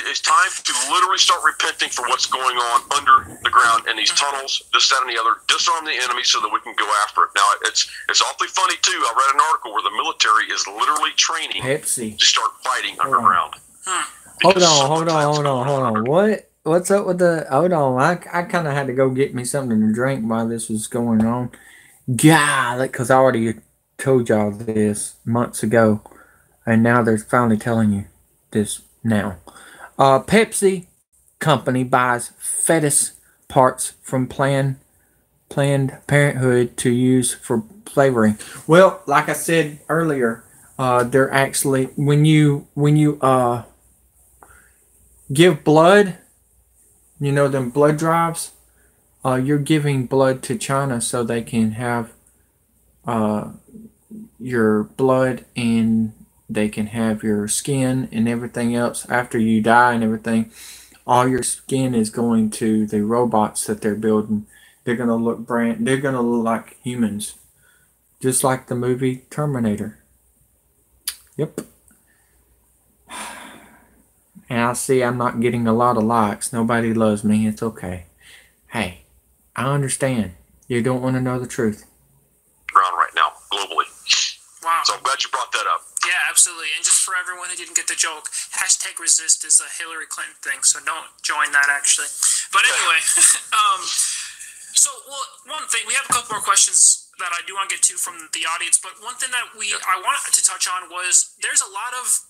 it's time to literally start repenting for what's going on under the ground in these tunnels, this, that, and the other. Disarm the enemy so that we can go after it. Now, it's awfully funny too. I read an article where the military is literally training to start fighting underground. Hold on. What's up with the? Hold on. I kind of had to go get me something to drink while this was going on. God, because I already told y'all this months ago, and now they're finally telling you this now. Pepsi company buys fetus parts from Planned Parenthood to use for flavoring. Well, like I said earlier, they're actually when you give blood, them blood drives. You're giving blood to China so they can have your blood, and they can have your skin and everything else after you die and everything. All your skin is going to the robots that they're building. They're gonna look like humans, just like the movie Terminator. Yep. And I see I'm not getting a lot of likes. Nobody loves me. It's okay. Hey, I understand. You don't want to know the truth. Around right now, globally. Wow. So I'm glad you brought that up. Yeah, absolutely. And just for everyone who didn't get the joke, #resist is a Hillary Clinton thing, so don't join that actually. But anyway, one thing, we have a couple more questions that I do want to get to from the audience, but one thing that I wanted to touch on was there's a lot of,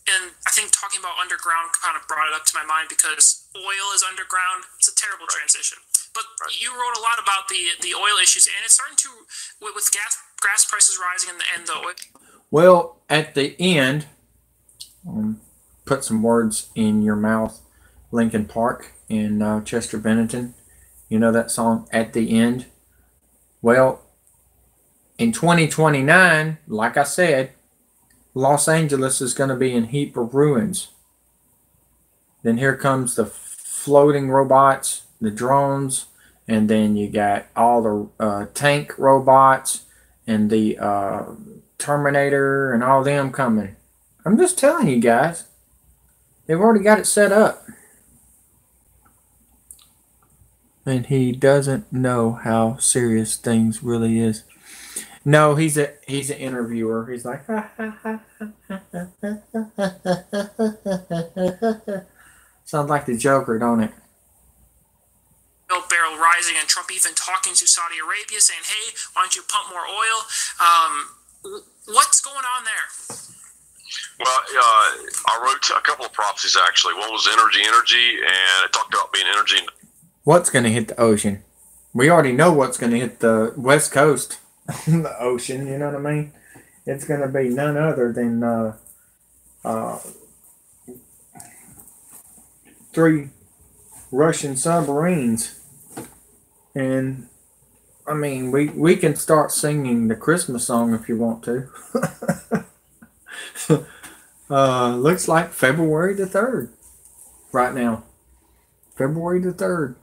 and I think talking about underground kind of brought it up to my mind because oil is underground. It's a terrible transition. But you wrote a lot about the oil issues, and it's starting to, with gas prices rising and the oil. Well, at the end, put some words in your mouth, Linkin Park in Chester Bennington. You know that song, At the End? Well, in 2029, like I said, Los Angeles is going to be in a heap of ruins. Then here comes the floating robots, the drones, and then you got all the tank robots and the Terminator and all them coming. I'm just telling you guys, they've already got it set up. And he doesn't know how serious things really is. No, he's an interviewer. He's like, sounds like the Joker, don't it? Oil barrel rising, and Trump even talking to Saudi Arabia, saying, "Hey, why don't you pump more oil?" What's going on there? Well, I wrote a couple of prophecies actually. One was energy, and it talked about being energy. What's going to hit the ocean? We already know what's going to hit the West Coast. The ocean, you know what I mean? It's going to be none other than 3 Russian submarines. And I mean, we can start singing the Christmas song if you want to. Looks like February the 3rd right now. February the 3rd.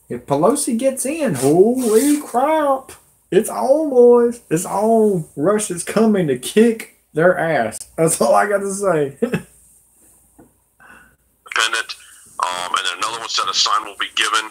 If Pelosi gets in, holy crap. It's on, boys. It's on. Russia's coming to kick their ass. That's all I got to say. Dependent. And then another one said a sign will be given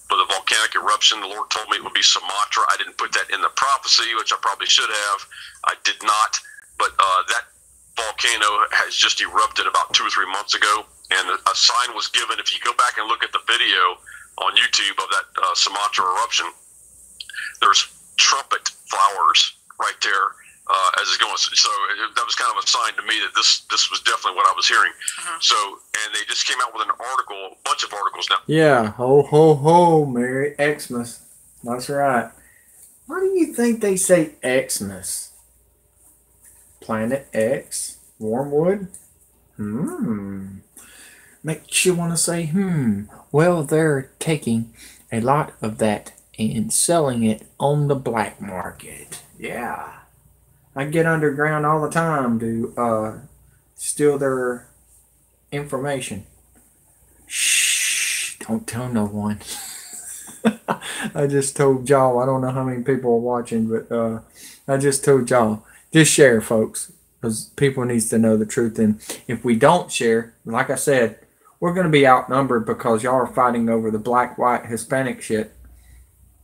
for the volcanic eruption. The Lord told me it would be Sumatra. I didn't put that in the prophecy, which I probably should have. I did not. But that volcano has just erupted about 2 or 3 months ago. And a sign was given. If you go back and look at the video on YouTube of that Sumatra eruption, there's trumpet flowers right there as it's going. So that was kind of a sign to me that this was definitely what I was hearing. So, and they just came out with an article, a bunch of articles now. Yeah, ho, ho, ho, Merry Xmas. That's right. Why do you think they say Xmas? Planet X? Wormwood? Makes you want to say, Well, they're taking a lot of that and selling it on the black market. Yeah. I get underground all the time to steal their information. Shh, don't tell no one. I just told y'all, I don't know how many people are watching, but I just told y'all, just share, folks, because people needs to know the truth. And if we don't share, like I said, we're going to be outnumbered because y'all are fighting over the black, white, Hispanic shit.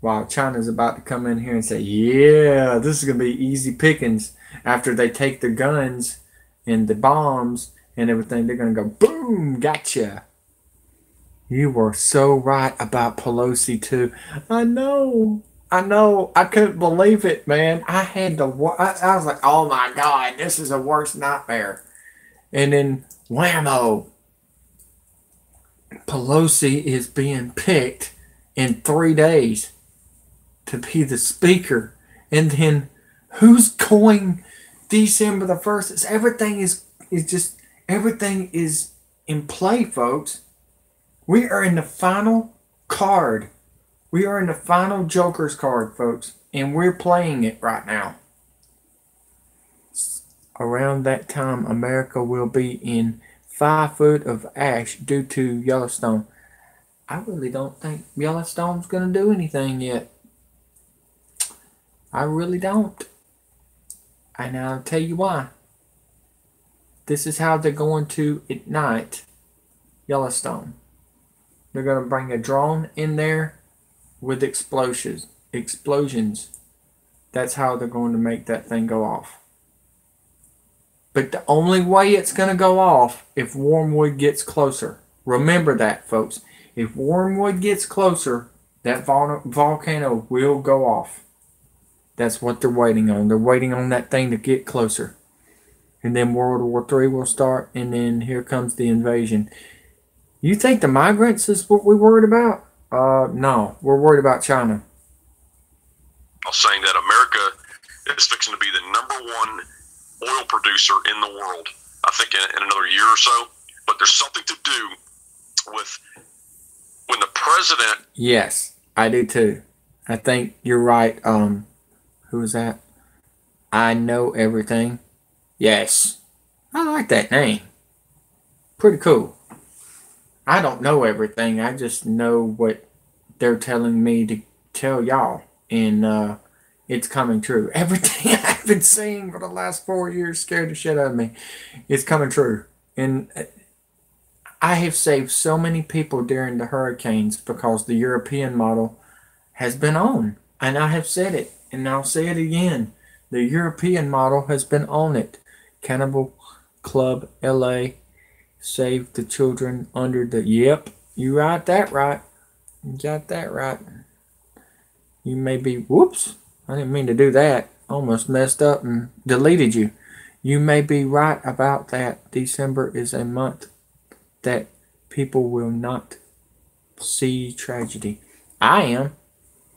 While China's about to come in here and say, yeah, this is going to be easy pickings. After they take the guns and the bombs and everything, they're going to go, boom, gotcha. You were so right about Pelosi, too. I know. I couldn't believe it, man. I had to, I was like, oh my God, this is the worst nightmare. And then, whammo. Pelosi is being picked in 3 days to be the speaker. And then who's going December the 1st? It's, everything is in play, folks. We are in the final card. We are in the final Joker's card, folks. And we're playing it right now. Around that time, America will be in 5 foot of ash due to Yellowstone. I really don't think Yellowstone's going to do anything yet. I really don't. And I'll tell you why. This is how they're going to ignite Yellowstone. They're going to bring a drone in there with explosions. That's how they're going to make that thing go off. But the only way it's going to go off if Wormwood gets closer. Remember that, folks. If Wormwood gets closer, that volcano will go off. That's what they're waiting on. They're waiting on that thing to get closer. And then World War III will start, and then here comes the invasion. You think the migrants is what we're worried about? No, we're worried about China. I was saying that America is fixing to be the #1 oil producer in the world, I think in another year or so. But there's something to do with when the president... Yes, I do too. I think you're right. Who is that? I Know Everything. Yes. I like that name. Pretty cool. I don't know everything. I just know what they're telling me to tell y'all. And it's coming true. Everything I've been seeing for the last 4 years scared the shit out of me. It's coming true. And I have saved so many people during the hurricanes because the European model has been on. And I have said it. And I'll say it again. The European model has been on it. Cannibal Club LA. Save the children under the... Yep. You got that right. You got that right. You may be... Whoops. I didn't mean to do that. Almost messed up and deleted you. You may be right about that. December is a month that people will not see tragedy. I am.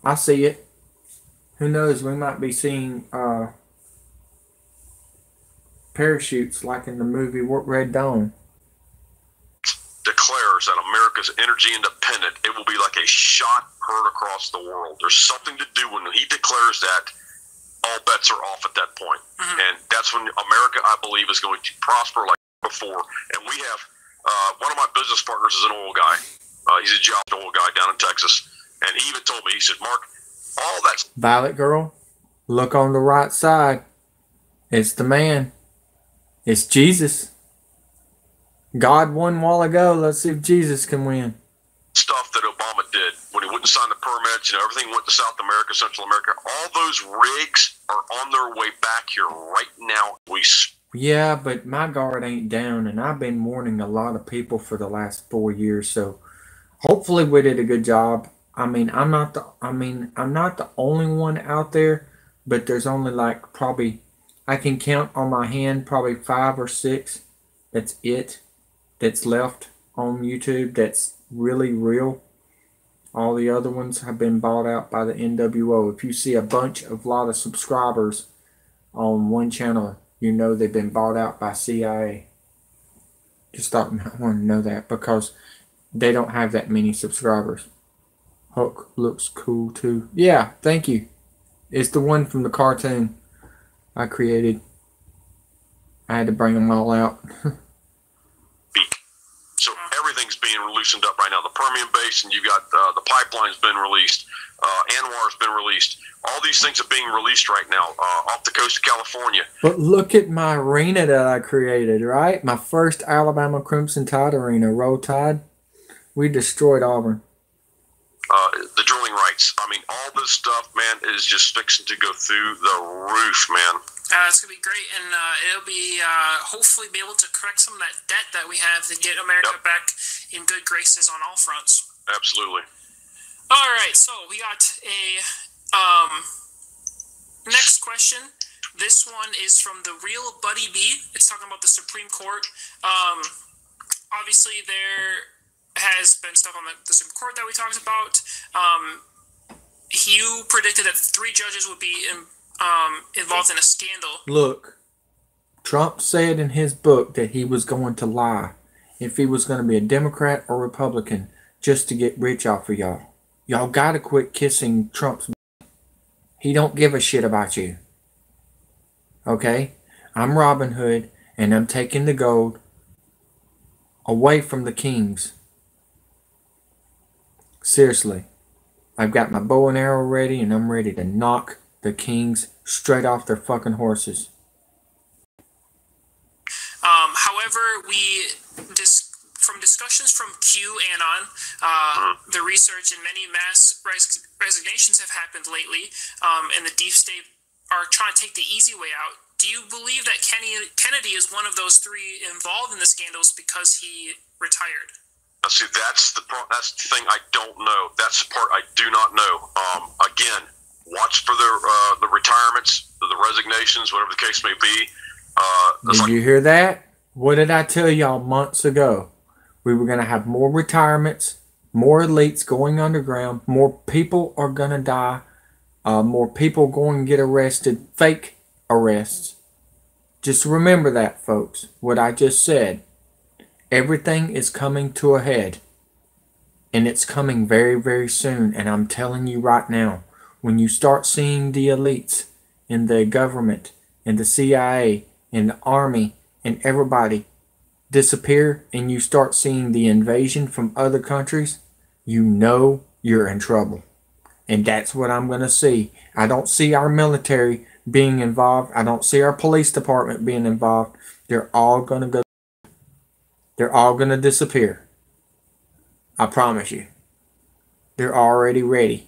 I see it. Who knows? We might be seeing parachutes like in the movie Red Dawn. Declares that America's energy independent, it will be like a shot heard across the world. There's something to do when he declares that. All bets are off at that point. And that's when America, I believe, is going to prosper like before. And we have one of my business partners is an oil guy. He's a job oil guy down in Texas. And he even told me, he said, Mark, all that's... Violet girl, look on the right side. It's the man. It's Jesus. God won a while ago. Let's see if Jesus can win. Stuff that Obama did when he wouldn't sign the permits, everything went to South America, Central America. All those rigs are on their way back here right now. Yeah, but my guard ain't down, and I've been warning a lot of people for the last 4 years. So hopefully we did a good job. I'm not the only one out there, but there's only like probably, I can count on my hand probably 5 or 6. That's it. That's left on YouTube. That's really real. All the other ones have been bought out by the NWO. If you see a lot of subscribers on one channel, you know they've been bought out by CIA. Just thought you might want to know that because they don't have that many subscribers. Hulk looks cool too. Yeah, thank you. It's the one from the cartoon I created. I had to bring them all out. So everything's being loosened up right now. The Permian Basin, you got the pipeline's been released. Anwar's been released. All these things are being released right now off the coast of California. But look at my arena that I created, right? My first Alabama Crimson Tide arena, Roll Tide. We destroyed Auburn. The drilling rights. All this stuff, man, is just fixing to go through the roof, man. It's going to be great, and it'll be hopefully be able to correct some of that debt that we have to get America back in good graces on all fronts. Absolutely. All right, so we got a next question. This one is from the real Buddy B. It's talking about the Supreme Court. Obviously, there has been stuff on the Supreme Court that we talked about. You predicted that 3 judges would be involved in a scandal. Look, Trump said in his book that he was going to lie if he was going to be a Democrat or Republican just to get rich off of y'all. Y'all got to quit kissing Trump's butt. He don't give a shit about you. Okay? I'm Robin Hood, and I'm taking the gold away from the kings. Seriously. I've got my bow and arrow ready, and I'm ready to knock the kings straight off their fucking horses. from discussions from QAnon, the research and many mass resignations have happened lately, and the deep state are trying to take the easy way out. Do you believe that Kennedy is one of those three involved in the scandals because he retired? Now, see, that's the thing I don't know. That's the part I do not know. Again, watch for the retirements, the resignations, whatever the case may be. Did you hear that? What did I tell y'all months ago? We were going to have more retirements, more elites going underground, more people are going to die, more people going to get arrested, fake arrests. Just remember that, folks, what I just said. Everything is coming to a head, and it's coming very, very soon. And I'm telling you right now, when you start seeing the elites in the government and the CIA and the army and everybody disappear, and you start seeing the invasion from other countries, you know you're in trouble. And that's what I'm going to see. I don't see our military being involved. I don't see our police department being involved. They're all going to go. They're all going to disappear. I promise you. They're already ready.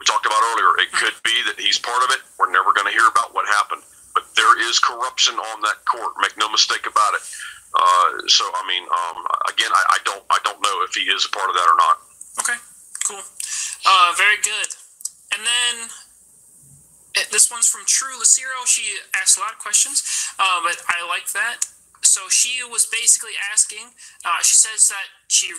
We talked about earlier, it could be that he's part of it. We're never going to hear about what happened. But there is corruption on that court. Make no mistake about it. So, I mean, again, I don't know if he is a part of that or not. Okay, cool. Very good. And then this one's from True Lucero. She asked a lot of questions, but I like that. So she was basically asking, she says that she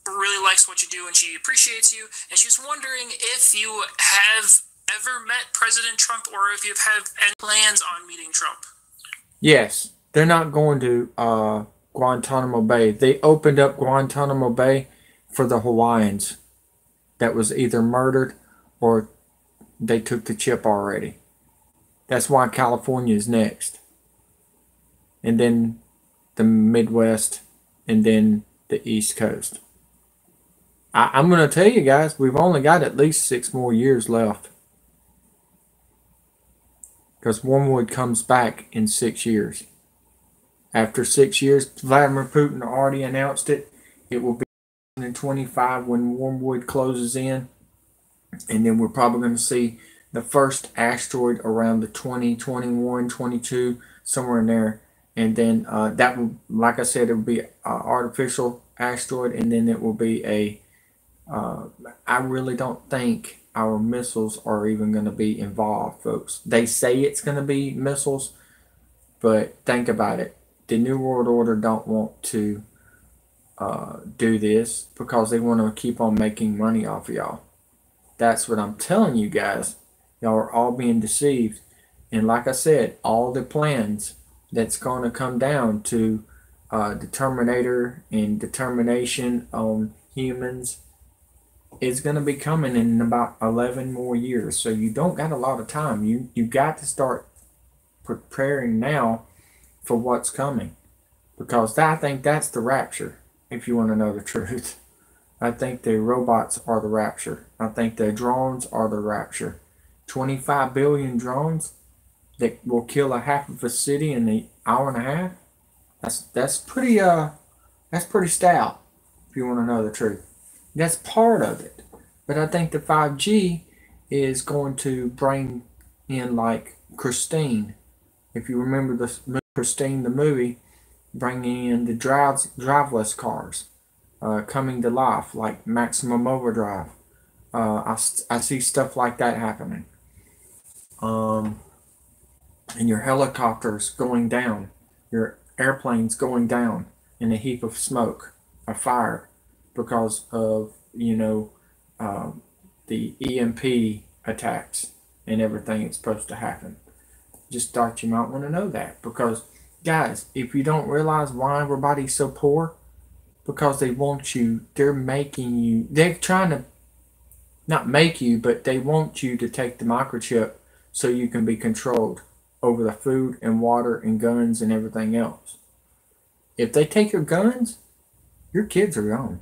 really likes what you do and she appreciates you, and she's wondering if you have ever met President Trump or if you have any plans on meeting Trump. Yes, they're not going to Guantanamo Bay. They opened up Guantanamo Bay for the Hawaiians that was either murdered or they took the chip already. That's why California is next. And then the Midwest, and then the East Coast. I'm going to tell you guys, we've only got at least 6 more years left. Because Wormwood comes back in 6 years. After 6 years, Vladimir Putin already announced it. It will be in 2025 when Wormwood closes in. And then we're probably going to see the first asteroid around the 2021, 22, somewhere in there. And then that will, like I said, it will be an artificial asteroid, and then it will be a, I really don't think our missiles are even going to be involved, folks. They say it's going to be missiles, but think about it. The New World Order don't want to do this because they want to keep on making money off of y'all. That's what I'm telling you guys. Y'all are all being deceived. And like I said, all the plans that's going to come down to the Terminator and determination on humans is going to be coming in about 11 more years. So you don't got a lot of time. You got to start preparing now for what's coming, because I think that's the rapture. If you want to know the truth, I think the robots are the rapture. I think the drones are the rapture. 25 billion drones that will kill a half of a city in an hour and a half. That's pretty stout, if you want to know the truth. That's part of it. But I think the 5G is going to bring in, like Christine. If you remember the Christine, the movie, bringing in the driveless cars, coming to life, like Maximum Overdrive. I see stuff like that happening. And your helicopters going down, your airplanes going down in a heap of smoke, a fire, because of, the EMP attacks and everything that's supposed to happen. Just thought you might want to know that, because guys, if you don't realize why everybody's so poor, because they want you, they're trying to not make you, but they want you to take the microchip so you can be controlled over the food and water and guns and everything else. If they take your guns, your kids are gone.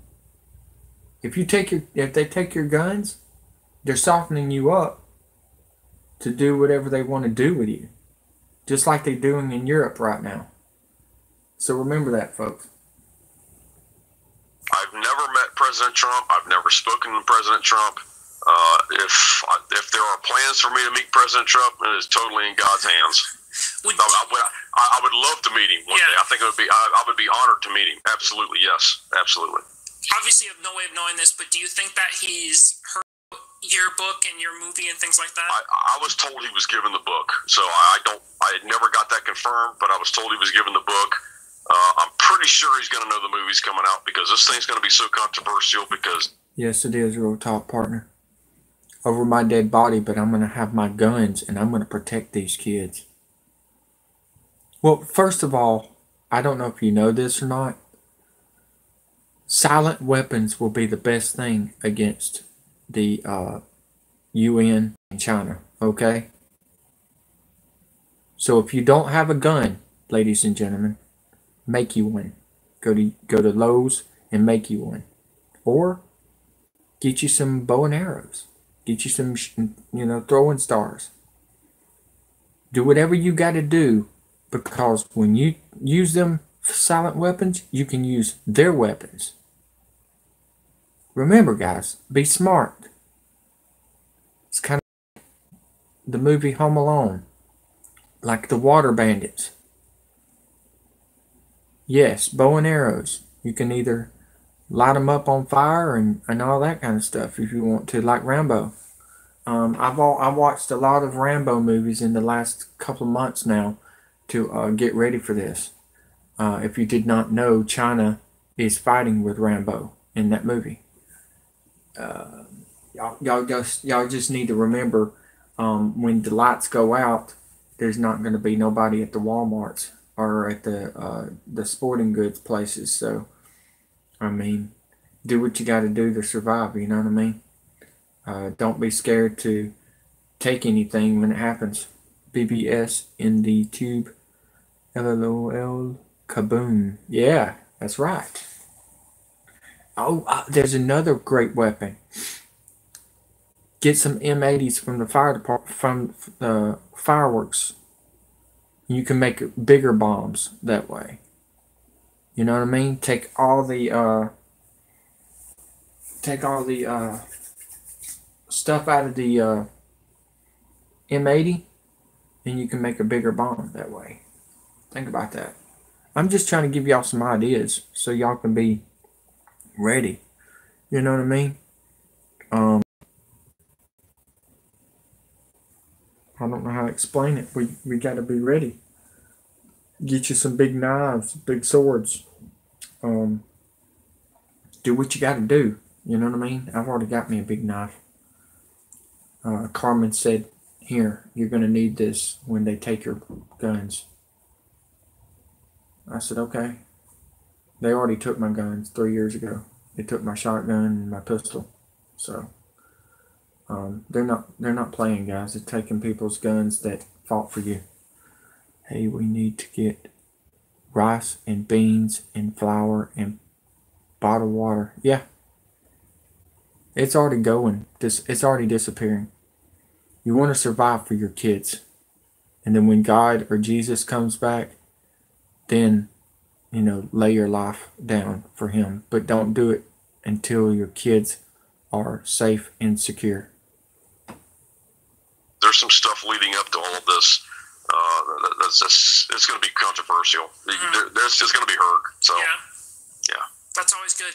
If they take your guns, they're softening you up to do whatever they want to do with you. Just like they're doing in Europe right now. So remember that, folks. I've never met President Trump. I've never spoken to President Trump. If there are plans for me to meet President Trump, it is totally in God's hands. I would love to meet him one day. I think it would be. I would be honored to meet him. Absolutely, yes, absolutely. Obviously, you have no way of knowing this, but do you think that he's heard your book and your movie and things like that? I was told he was given the book, so I never got that confirmed, but I was told he was given the book. I'm pretty sure he's going to know the movie's coming out because this thing's going to be so controversial. Because yes, it is, real talk, partner. Over my dead body, but I'm going to have my guns and I'm going to protect these kids. Well, first of all, I don't know if you know this or not. Silent weapons will be the best thing against the UN and China, okay? So if you don't have a gun, ladies and gentlemen, make you one. Go to Lowe's and make you one. Or get you some bow and arrows. Get you some, throwing stars. Do whatever you got to do, because when you use them silent weapons, you can use their weapons. Remember, guys, be smart. It's kind of the movie Home Alone, like the water bandits. Yes, bow and arrows. You can either light them up on fire and all that kind of stuff if you want to, like Rambo. I've watched a lot of Rambo movies in the last couple of months now to get ready for this. If you did not know, China is fighting with Rambo in that movie. Y'all just need to remember, when the lights go out, there's not going to be nobody at the Walmarts or at the sporting goods places. So, I mean, do what you got to do to survive. You know what I mean? Don't be scared to take anything when it happens. BBS in the tube. LOL. Kaboom. Yeah, that's right. Oh, there's another great weapon. Get some M80s from the fire department, from the fireworks. You can make bigger bombs that way. You know what I mean? Take all the stuff out of the M80, and you can make a bigger bomb that way. Think about that. I'm just trying to give y'all some ideas so y'all can be ready. You know what I mean? I don't know how to explain it. We got to be ready. Get you some big knives, big swords. Do what you got to do. You know what I mean? I've already got me a big knife. Carmen said, "Here, you're going to need this when they take your guns." I said, "Okay." They already took my guns 3 years ago. They took my shotgun and my pistol. So they're not playing, guys. They're taking people's guns that fought for you. Hey, we need to get rice and beans and flour and bottled water. Yeah. It's already going. It's already disappearing. You want to survive for your kids. And then when God or Jesus comes back, then, lay your life down for him. But don't do it until your kids are safe and secure. There's some stuff leading up to all of this. It's going to be controversial. It's going to be heard. So, yeah. That's always good.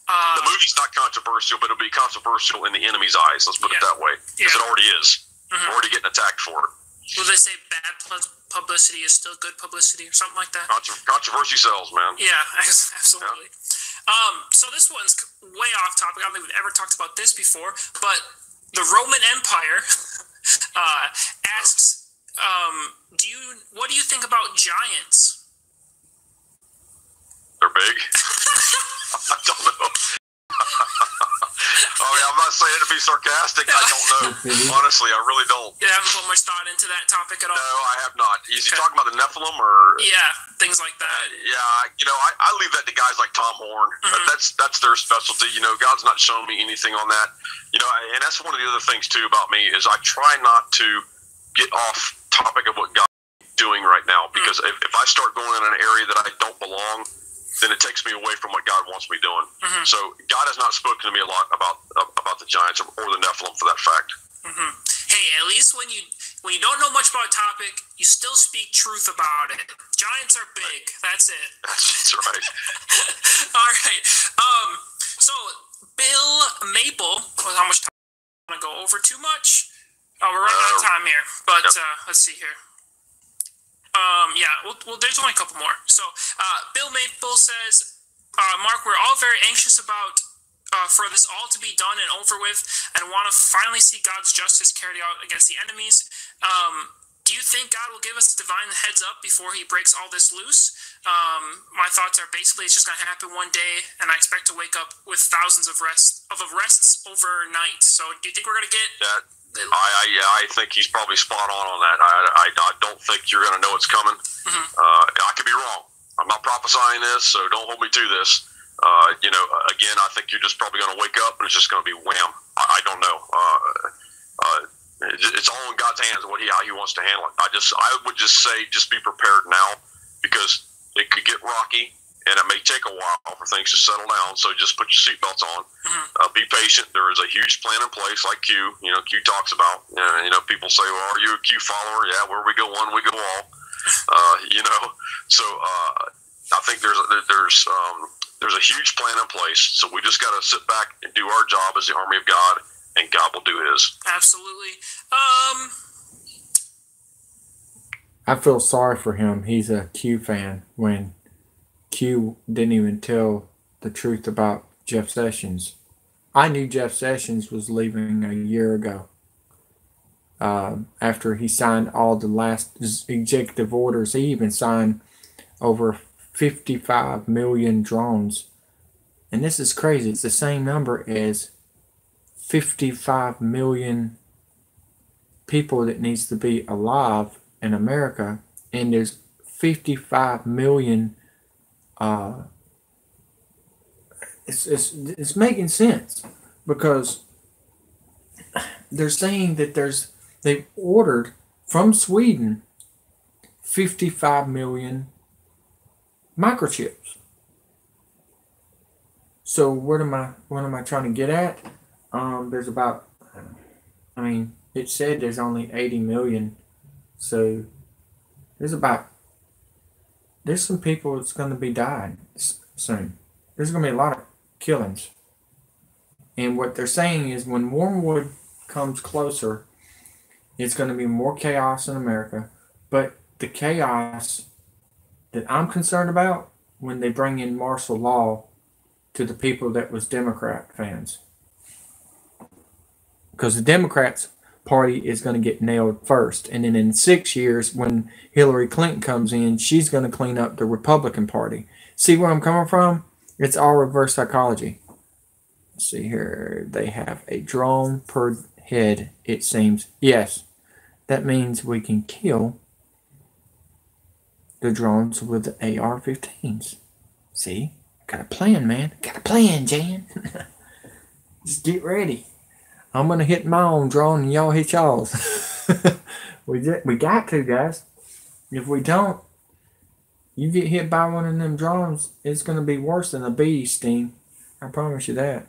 The movie's not controversial, but it'll be controversial in the enemy's eyes. Let's put it that way. Because it already is. We're already getting attacked for it. Will they say bad publicity is still good publicity or something like that? Controversy sells, man. Yeah, absolutely. So this one's way off topic. I don't think we've ever talked about this before, but the Roman Empire asks, what do you think about giants? They're big. I don't know. I'm not saying to be sarcastic. I don't know. Honestly, I really don't. You haven't put much thought into that topic at all? No, I have not. Is he talking about the Nephilim or? Yeah, things like that. I leave that to guys like Tom Horn. That's their specialty. God's not showing me anything on that. And that's one of the other things too about me is I try not to get off topic of what God doing right now. Because if I start going in an area that I don't belong, then it takes me away from what God wants me doing. So God has not spoken to me a lot about the Giants or the Nephilim for that fact. Hey, at least when you don't know much about a topic, you still speak truth about it. Giants are big. That's it. That's right. All right. So Bill Maple. How much time? I want to go over too much? Oh, we're running out of time here. But let's see here. Well, there's only a couple more. So, Bill Maple says, Mark, we're all very anxious about for this all to be done and over with, and want to finally see God's justice carried out against the enemies. Do you think God will give us a divine heads up before He breaks all this loose? My thoughts are basically it's just going to happen one day, and I expect to wake up with thousands of arrests overnight. So, do you think we're going to get that? I think he's probably spot on that. I don't think you're going to know it's coming. I could be wrong. I'm not prophesying this, so don't hold me to this. Again, I think you're just probably going to wake up and it's just going to be wham. I don't know. It's all in God's hands how He wants to handle it. I would just say just be prepared now, because it could get rocky. And it may take a while for things to settle down, so just put your seatbelts on. Be patient. There is a huge plan in place, like Q. Q talks about. People say, "Well, are you a Q follower?" Yeah, where we go one, we go all. So I think there's a huge plan in place. So we just got to sit back and do our job as the army of God, and God will do His. Absolutely. I feel sorry for him. He's a Q fan when Q didn't even tell the truth about Jeff Sessions. I knew Jeff Sessions was leaving a year ago. After he signed all the last executive orders, he even signed over 55 million drones. And this is crazy. It's the same number as 55 million people that needs to be alive in America. And there's 55 million. It's making sense, because they're saying that they've ordered from Sweden 55 million microchips. So what am I trying to get at? There's about, it said there's only 80 million. So there's some people that's going to be dying soon. There's going to be a lot of killings. And what they're saying is when Wormwood comes closer, it's going to be more chaos in America. But the chaos that I'm concerned about, when they bring in martial law to the people that was Democrat fans. Because the Democrats party is going to get nailed first. And then in 6 years, when Hillary Clinton comes in, she's going to clean up the Republican Party. See where I'm coming from? It's all reverse psychology. Let's see here. They have a drone per head, it seems. Yes. That means we can kill the drones with the AR-15s. See? Got a plan, man. Got a plan, Jan. Just get ready. I'm going to hit my own drone and y'all hit y'all's. We got to, guys. If we don't, you get hit by one of them drones, it's going to be worse than a bee sting. I promise you that.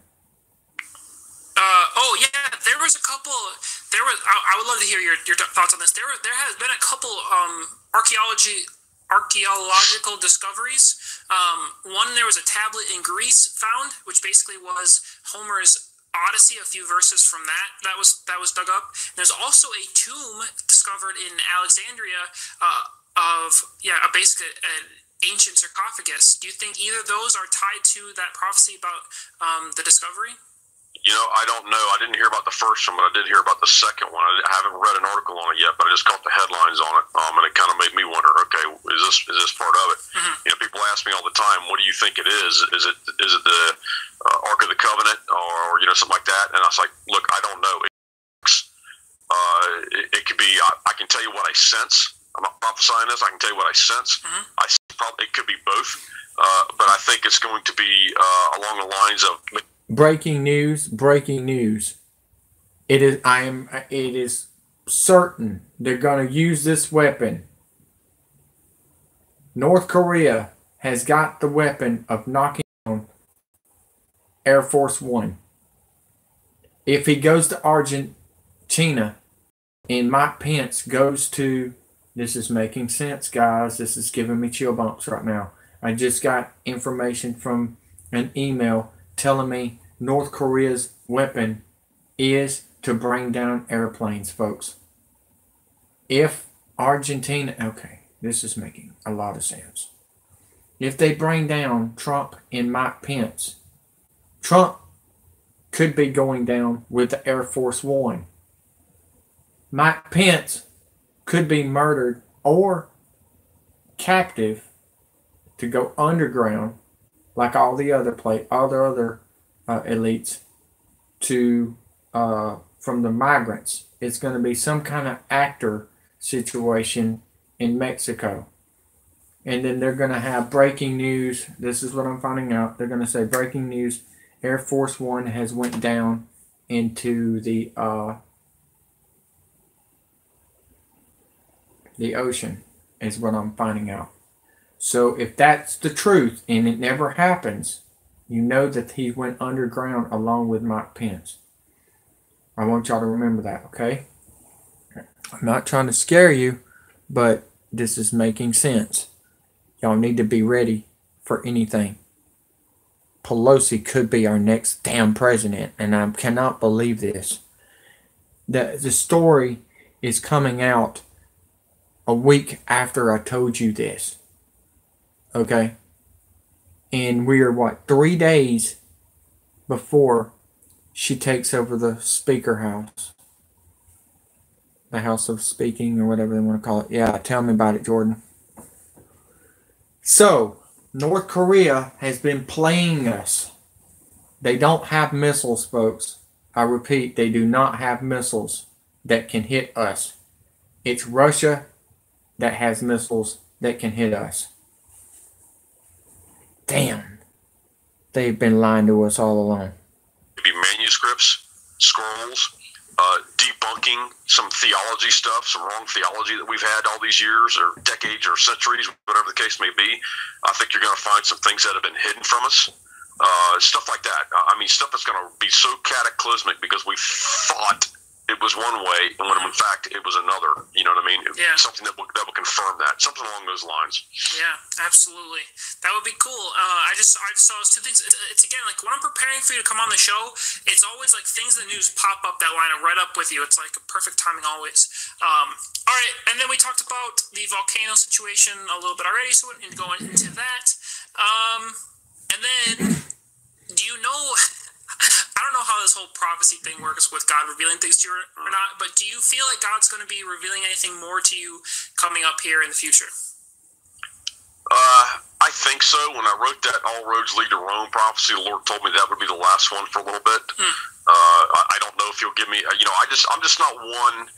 There was a couple. I would love to hear your thoughts on this. There has been a couple archaeological discoveries. One, there was a tablet in Greece found, which basically was Homer's Odyssey, a few verses from that was dug up. And there's also a tomb discovered in Alexandria basically an ancient sarcophagus. Do you think either of those are tied to that prophecy about the discovery? I don't know. I didn't hear about the first one, but I did hear about the second one. I haven't read an article on it yet, but I just caught the headlines on it, and it kind of made me wonder. Okay, is this part of it? People ask me all the time, "What do you think it is? Is it the Ark of the Covenant, or something like that?" And I was like, "Look, I don't know. It could be. I can tell you what I sense. I'm not prophesying this. I can tell you what I sense. It could be both, but I think it's going to be along the lines of." Breaking news! It is certain they're going to use this weapon North Korea has got the weapon of knocking down Air Force One. If he goes to Argentina and Mike Pence goes to, this is making sense, guys. This is giving me chill bumps right now. I just got information from an email telling me North Korea's weapon is to bring down airplanes, folks. If Argentina, okay, this is making a lot of sense. If they bring down Trump and Mike Pence, Trump could be going down with the Air Force One. Mike Pence could be murdered or captive to go underground like all the other elites to from the migrants. It's going to be some kind of actor situation in Mexico. And then they're going to have breaking news. This is what I'm finding out. They're going to say breaking news. Air Force One has went down into the ocean is what I'm finding out. So if that's the truth and it never happens, you know that he went underground along with Mike Pence. I want y'all to remember that, okay? I'm not trying to scare you, but this is making sense. Y'all need to be ready for anything. Pelosi could be our next damn president, and I cannot believe this. The story is coming out a week after I told you this. Okay? And we are, 3 days before she takes over the Speaker House. The House of Speaking, or whatever they want to call it. Yeah, tell me about it, Jordan. So, North Korea has been playing us. They don't have missiles, folks. I repeat, they do not have missiles that can hit us. It's Russia that has missiles that can hit us. Damn. They've been lying to us all along. Maybe manuscripts, scrolls, debunking some theology stuff, some wrong theology that we've had all these years or decades or centuries, whatever the case may be. I think you're going to find some things that have been hidden from us. Stuff like that. I mean, stuff that's going to be so cataclysmic because we thought it was one way, and when in fact it was another. You know what I mean? Yeah. Something that will confirm that. Something along those lines. Yeah, absolutely. That would be cool. I just saw those two things. It's again like when I'm preparing for you to come on the show, it's always like things in the news pop up that line up right up with you. It's like a perfect timing always. All right, and then we talked about the volcano situation a little bit already, so we're going into that. And then, do you know? I don't know how this whole prophecy thing works with God revealing things to you or not, but do you feel like God's going to be revealing anything more to you coming up here in the future? I think so. When I wrote that All Roads Lead to Rome prophecy, the Lord told me that would be the last one for a little bit. I don't know if He'll give me, I'm just not one.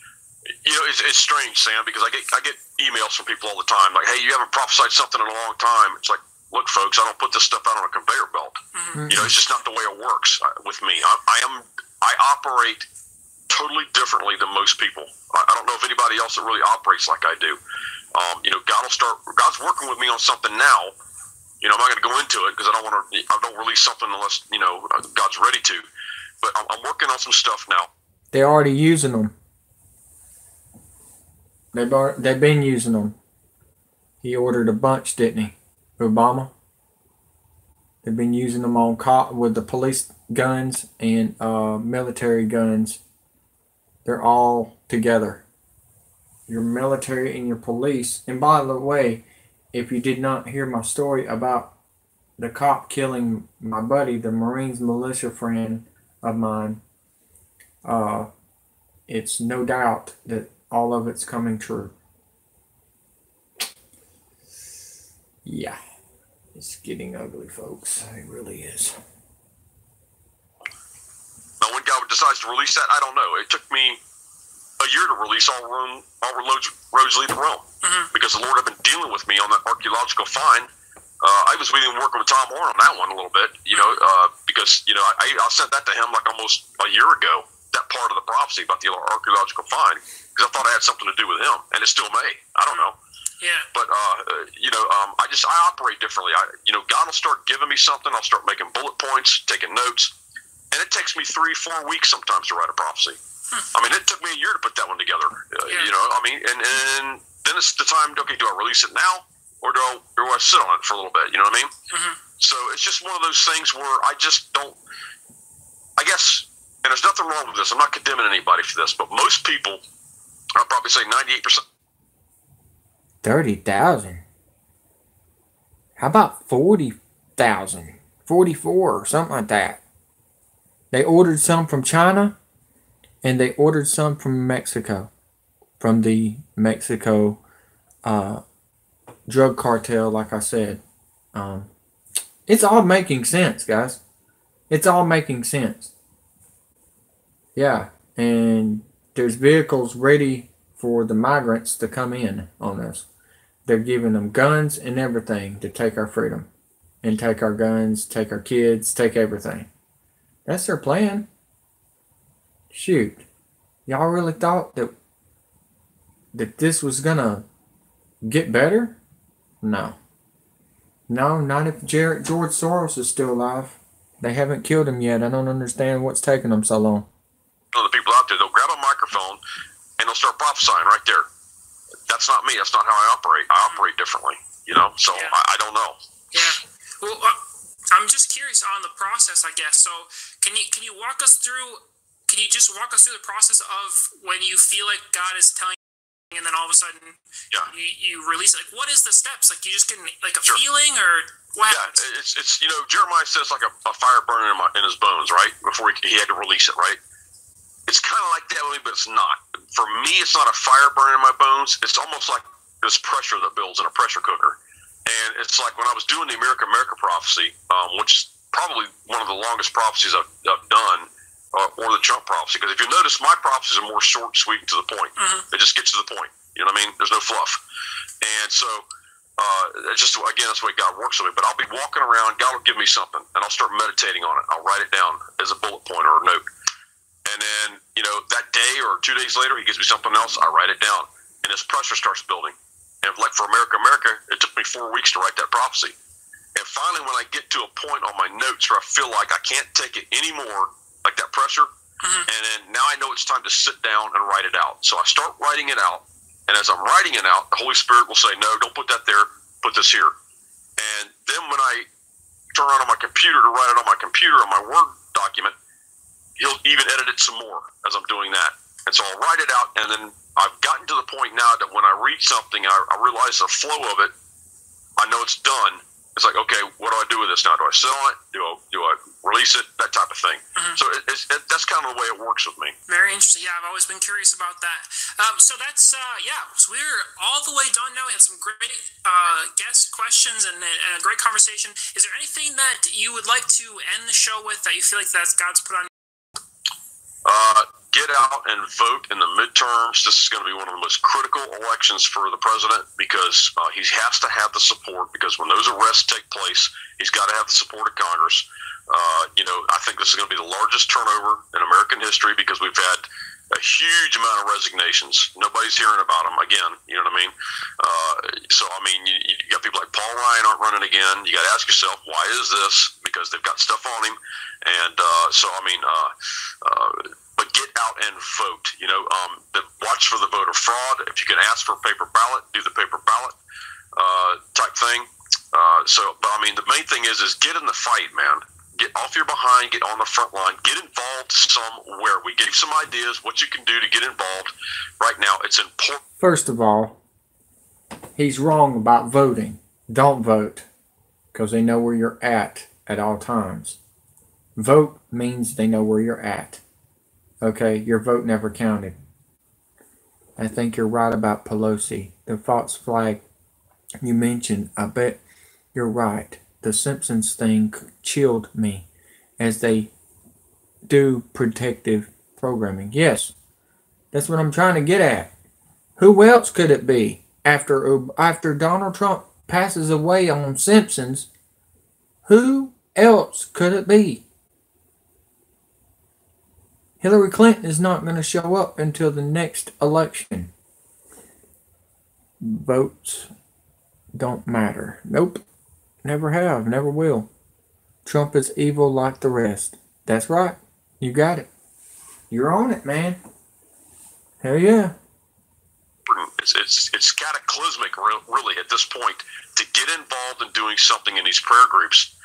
It's strange, Sam, because I get emails from people all the time like, hey, you haven't prophesied something in a long time. It's like, look, folks, I don't put this stuff out on a conveyor belt. Mm-hmm. It's just not the way it works with me. I operate totally differently than most people. I don't know if anybody else that really operates like I do. God's working with me on something now. I'm not going to go into it because I don't release something unless, God's ready to. But I'm working on some stuff now. They're already using them. They've been using them. He ordered a bunch, didn't he? Obama. They've been using them on with the police guns and military guns. They're all together. Your military and your police. And by the way, if you did not hear my story about the cop killing my buddy, the Marines militia friend of mine, it's no doubt that all of it's coming true. Yeah. It's getting ugly, folks. It really is. Now, when God decides to release that, I don't know. It took me a year to release All Roads Lead to Rome, because the Lord had been dealing with me on that archaeological find. I was even working with Tom Horn on that one a little bit, because I sent that to him like almost a year ago. That part of the prophecy about the archaeological find, because I thought it had something to do with him, and it still may. I don't know. Yeah. But I operate differently. God will start giving me something. I'll start making bullet points, taking notes, and it takes me 3-4 weeks sometimes to write a prophecy. I mean, it took me a year to put that one together. And then it's the time. Okay, do I release it now, or do I sit on it for a little bit? You know what I mean? Mm-hmm. So it's just one of those things where I just don't. I guess, and there's nothing wrong with this. I'm not condemning anybody for this, but most people, I'll probably say 98%. 30,000. How about 40,000? 44 or something like that. They ordered some from China, and they ordered some from Mexico, from the Mexico drug cartel. Like I said, it's all making sense, guys. It's all making sense. Yeah, and there's vehicles ready for the migrants to come in on us. They're giving them guns and everything to take our freedom, and take our guns, take our kids, take everything. That's their plan. Shoot. Y'all really thought that this was gonna get better? No. No, not if George Soros is still alive. They haven't killed him yet. I don't understand what's taking them so long. The people out there, they'll grab a microphone and they'll start prophesying right there. That's not me. That's not how I operate. I operate differently, so I don't know. Yeah. Well, I'm just curious on the process, I guess. So can you walk us through? Can you just walk us through the process of when you feel like God is telling you, and then all of a sudden, you release it? Like, what is the steps? Like, you just get like a feeling, or what? Yeah, it's Jeremiah says like a fire burning in his bones, right? Before he had to release it, right? It's kind of like that with me, but it's not. For me, it's not a fire burning in my bones. It's almost like this pressure that builds in a pressure cooker. And it's like when I was doing the America prophecy, which is probably one of the longest prophecies I've done, or the Trump prophecy. Because if you notice, my prophecies are more short, sweet, and to the point. Mm-hmm. It just gets to the point. You know what I mean? There's no fluff. And so, it's just, again, that's the way God works with me. But I'll be walking around, God will give me something, and I'll start meditating on it. I'll write it down as a bullet point or a note. And then, that day or 2 days later, he gives me something else. I write it down. And this pressure starts building. And like for America, it took me 4 weeks to write that prophecy. And finally, when I get to a point on my notes where I feel like I can't take it anymore, like that pressure, and then now I know it's time to sit down and write it out. So I start writing it out. And as I'm writing it out, the Holy Spirit will say, no, don't put that there. Put this here. And then when I turn around on my computer to write it on my computer, on my Word document, he'll even edit it some more as I'm doing that. And so I'll write it out, and then I've gotten to the point now that when I read something, I realize the flow of it. I know it's done. It's like, okay, what do I do with this now? Do I sit on it? Do I release it? That type of thing. Mm-hmm. So that's kind of the way it works with me. Very interesting. Yeah, I've always been curious about that. So that's, so we're all the way done now. We had some great guest questions and a great conversation. Is there anything that you would like to end the show with that you feel like that's God's put on? Get out and vote in the midterms. This is going to be one of the most critical elections for the president because he has to have the support, because when those arrests take place, he's got to have the support of Congress. I think this is going to be the largest turnover in American history because we've had a huge amount of resignations. Nobody's hearing about them again. You know what I mean? You got people like Paul Ryan aren't running again. You got to ask yourself, why is this? Because they've got stuff on him. And but get out and vote. Watch for the voter fraud. If you can ask for a paper ballot, do the paper ballot type thing. The main thing is get in the fight, man. Get off your behind, get on the front line, get involved somewhere. We gave some ideas what you can do to get involved. Right now, it's important. First of all, he's wrong about voting. Don't vote, because they know where you're at all times. Vote means they know where you're at. Okay, your vote never counted. I think you're right about Pelosi. The false flag you mentioned, I bet you're right. The Simpsons thing chilled me as they do protective programming. Yes, that's what I'm trying to get at. Who else could it be? After Donald Trump passes away on Simpsons, who else could it be? Hillary Clinton is not going to show up until the next election. votes don't matter. Nope. Never have. Never will. Trump is evil like the rest. That's right. You got it. You're on it, man. Hell yeah. It's cataclysmic, really, at this point, to get involved in doing something in these prayer groups.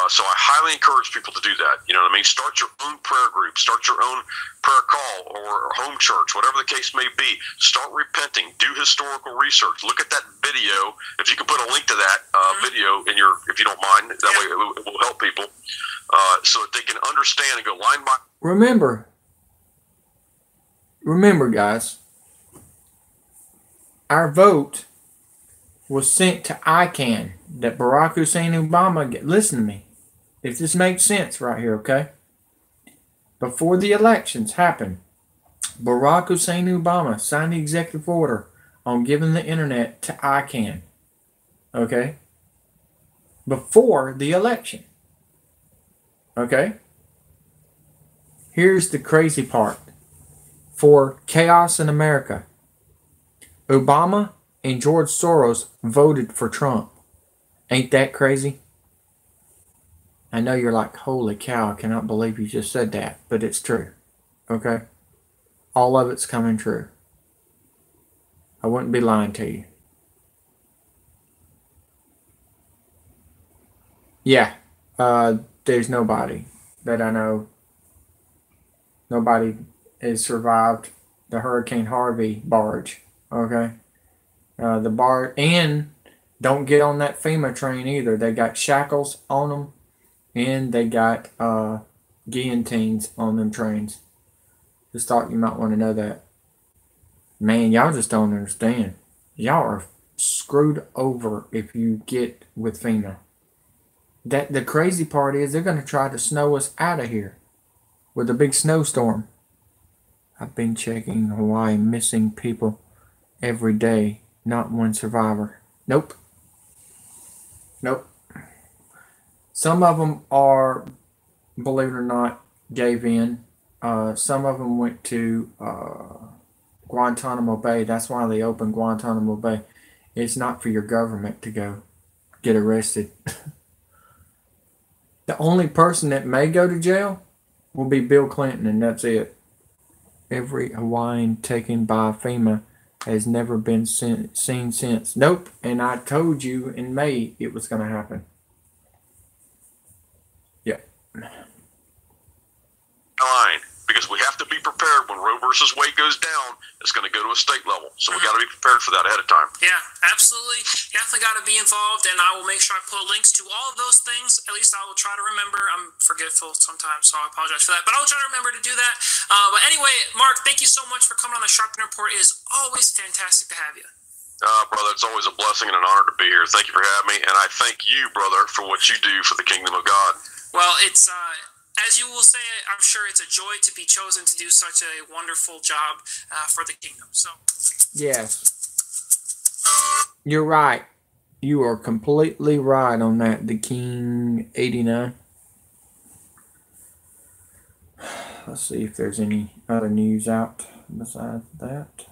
So I highly encourage people to do that. You know what I mean? Start your own prayer group. Start your own prayer call or home church, whatever the case may be. Start repenting. Do historical research. Look at that video. If you can put a link to that video in your, if you don't mind, that way it will help people so that they can understand and go line by. Remember, guys, our vote was sent to ICANN that Barack Hussein Obama listen to me. If this makes sense right here, okay? Before the elections happened, Barack Hussein Obama signed the executive order on giving the internet to ICANN. Okay? Before the election. Okay? Here's the crazy part. For chaos in America, Obama and George Soros voted for Trump. Ain't that crazy? I know you're like, holy cow, I cannot believe you just said that. But it's true. Okay? All of it's coming true. I wouldn't be lying to you. Yeah. There's nobody that I know. Nobody has survived the Hurricane Harvey barge. Okay? The bar, and don't get on that FEMA train either. They got shackles on them, and they got guillotines on them trains. Just thought you might want to know that. Man, y'all just don't understand. Y'all are screwed over if you get with FEMA. The crazy part is they're going to try to snow us out of here with a big snowstorm. I've been checking Hawaii missing people every day. Not one survivor. Nope. Nope. Some of them are, believe it or not, gave in. Some of them went to Guantanamo Bay. That's why they opened Guantanamo Bay. It's not for your government to go get arrested. The only person that may go to jail will be Bill Clinton, and that's it. Every Hawaiian taken by FEMA has never been seen since. Nope. And I told you in May it was going to happen. Yeah. Line, because we have to be prepared when Roe versus Wade goes down. It's going to go to a state level, so we got to be prepared for that ahead of time. Yeah, absolutely. Definitely got to be involved, and I will make sure I put links to all of those things. At least I will try to remember. I'm forgetful sometimes, so I apologize for that. But I will try to remember to do that. But anyway, Mark, thank you so much for coming on the Sharpton Report. It is always fantastic to have you. Brother, it's always a blessing and an honor to be here. Thank you for having me, and I thank you, brother, for what you do for the kingdom of God. Well, it's as you will say, I'm sure it's a joy to be chosen to do such a wonderful job for the kingdom. So, yes, you're right. You are completely right on that. The King 89. Let's see if there's any other news out besides that.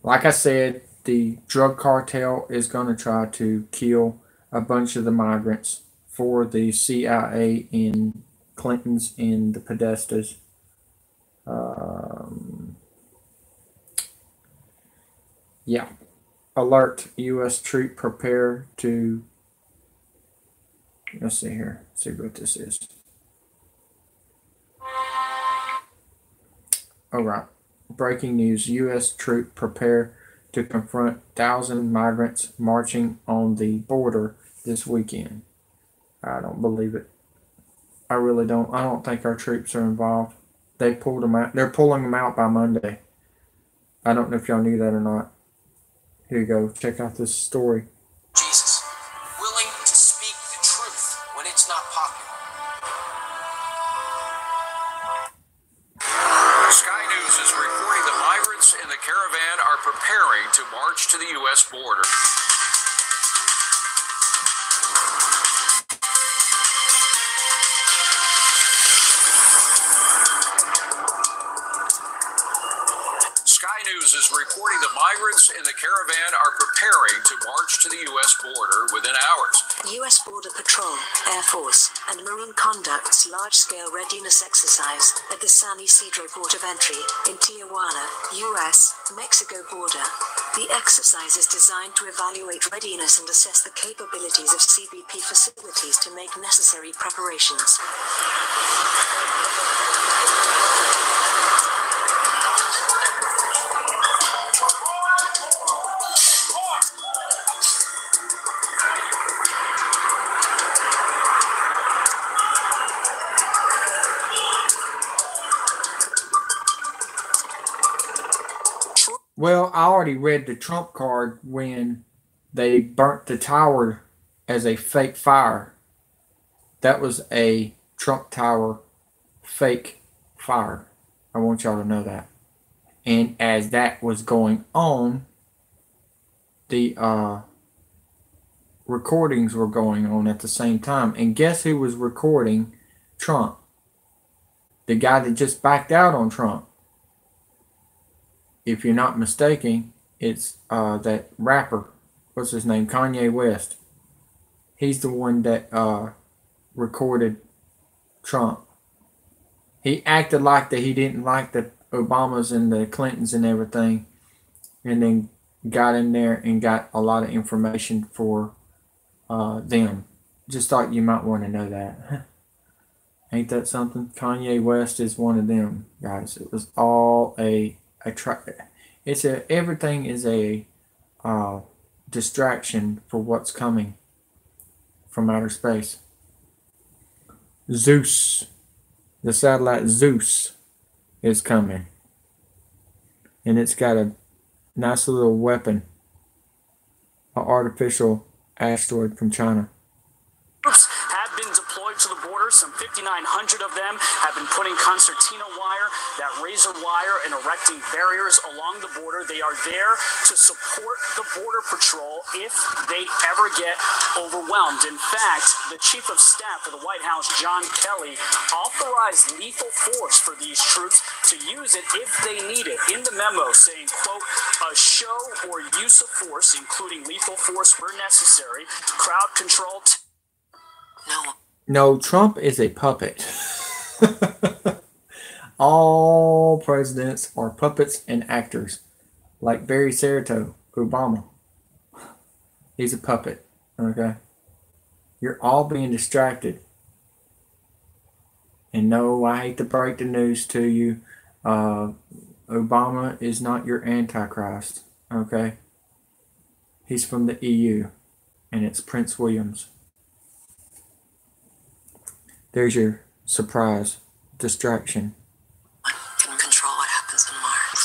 Like I said, the drug cartel is going to try to kill a bunch of the migrants for the CIA and Clintons and the Podestas. Yeah. Alert, U.S. troop prepare to... Let's see here. Let's see what this is. All right. Breaking news. U.S. troop prepare to confront 1,000 migrants marching on the border this weekend. I don't believe it. I really don't. I don't think our troops are involved. They pulled them out. They're pulling them out by Monday. I don't know if y'all knew that or not. Here you go. Check out this story. Jesus, willing to speak the truth when it's not popular. Sky News is reporting the migrants in the caravan are preparing to march to the U.S. border. is reporting that migrants in the caravan are preparing to march to the U.S. border within hours. U.S. Border Patrol, Air Force, and Marine conducts large-scale readiness exercise at the San Ysidro port of entry in Tijuana, U.S. Mexico border. The exercise is designed to evaluate readiness and assess the capabilities of CBP facilities to make necessary preparations. Well, I already read the Trump card when they burnt the tower as a fake fire. That was a Trump Tower fake fire. I want y'all to know that. And as that was going on, the recordings were going on at the same time. And guess who was recording Trump? The guy that just backed out on Trump. If you're not mistaken, it's that rapper. What's his name? Kanye West. He's the one that recorded Trump. He acted like that he didn't like the Obamas and the Clintons and everything, and then got in there and got a lot of information for them. Just thought you might want to know that. Ain't that something? Kanye West is one of them guys. It was all everything is a distraction for what's coming from outer space. Zeus, the satellite Zeus, is coming, and it's got a nice little weapon, an artificial asteroid from China. Troops have been deployed to the border. Some 5,900 of them have been putting concertina wire, that razor wire, and erecting barriers along the border. They are there to support the Border Patrol if they ever get overwhelmed. In fact, the Chief of Staff for the White House, John Kelly, authorized lethal force for these troops to use it if they need it. In the memo saying, quote, a show or use of force, including lethal force where necessary, crowd control. No, Trump is a puppet. All presidents are puppets and actors. Like Barry Saratow, Obama. He's a puppet. Okay? You're all being distracted. And no, I hate to break the news to you. Obama is not your Antichrist. Okay? He's from the EU. And it's Prince Williams. There's your surprise distraction. Can control what happens on Mars.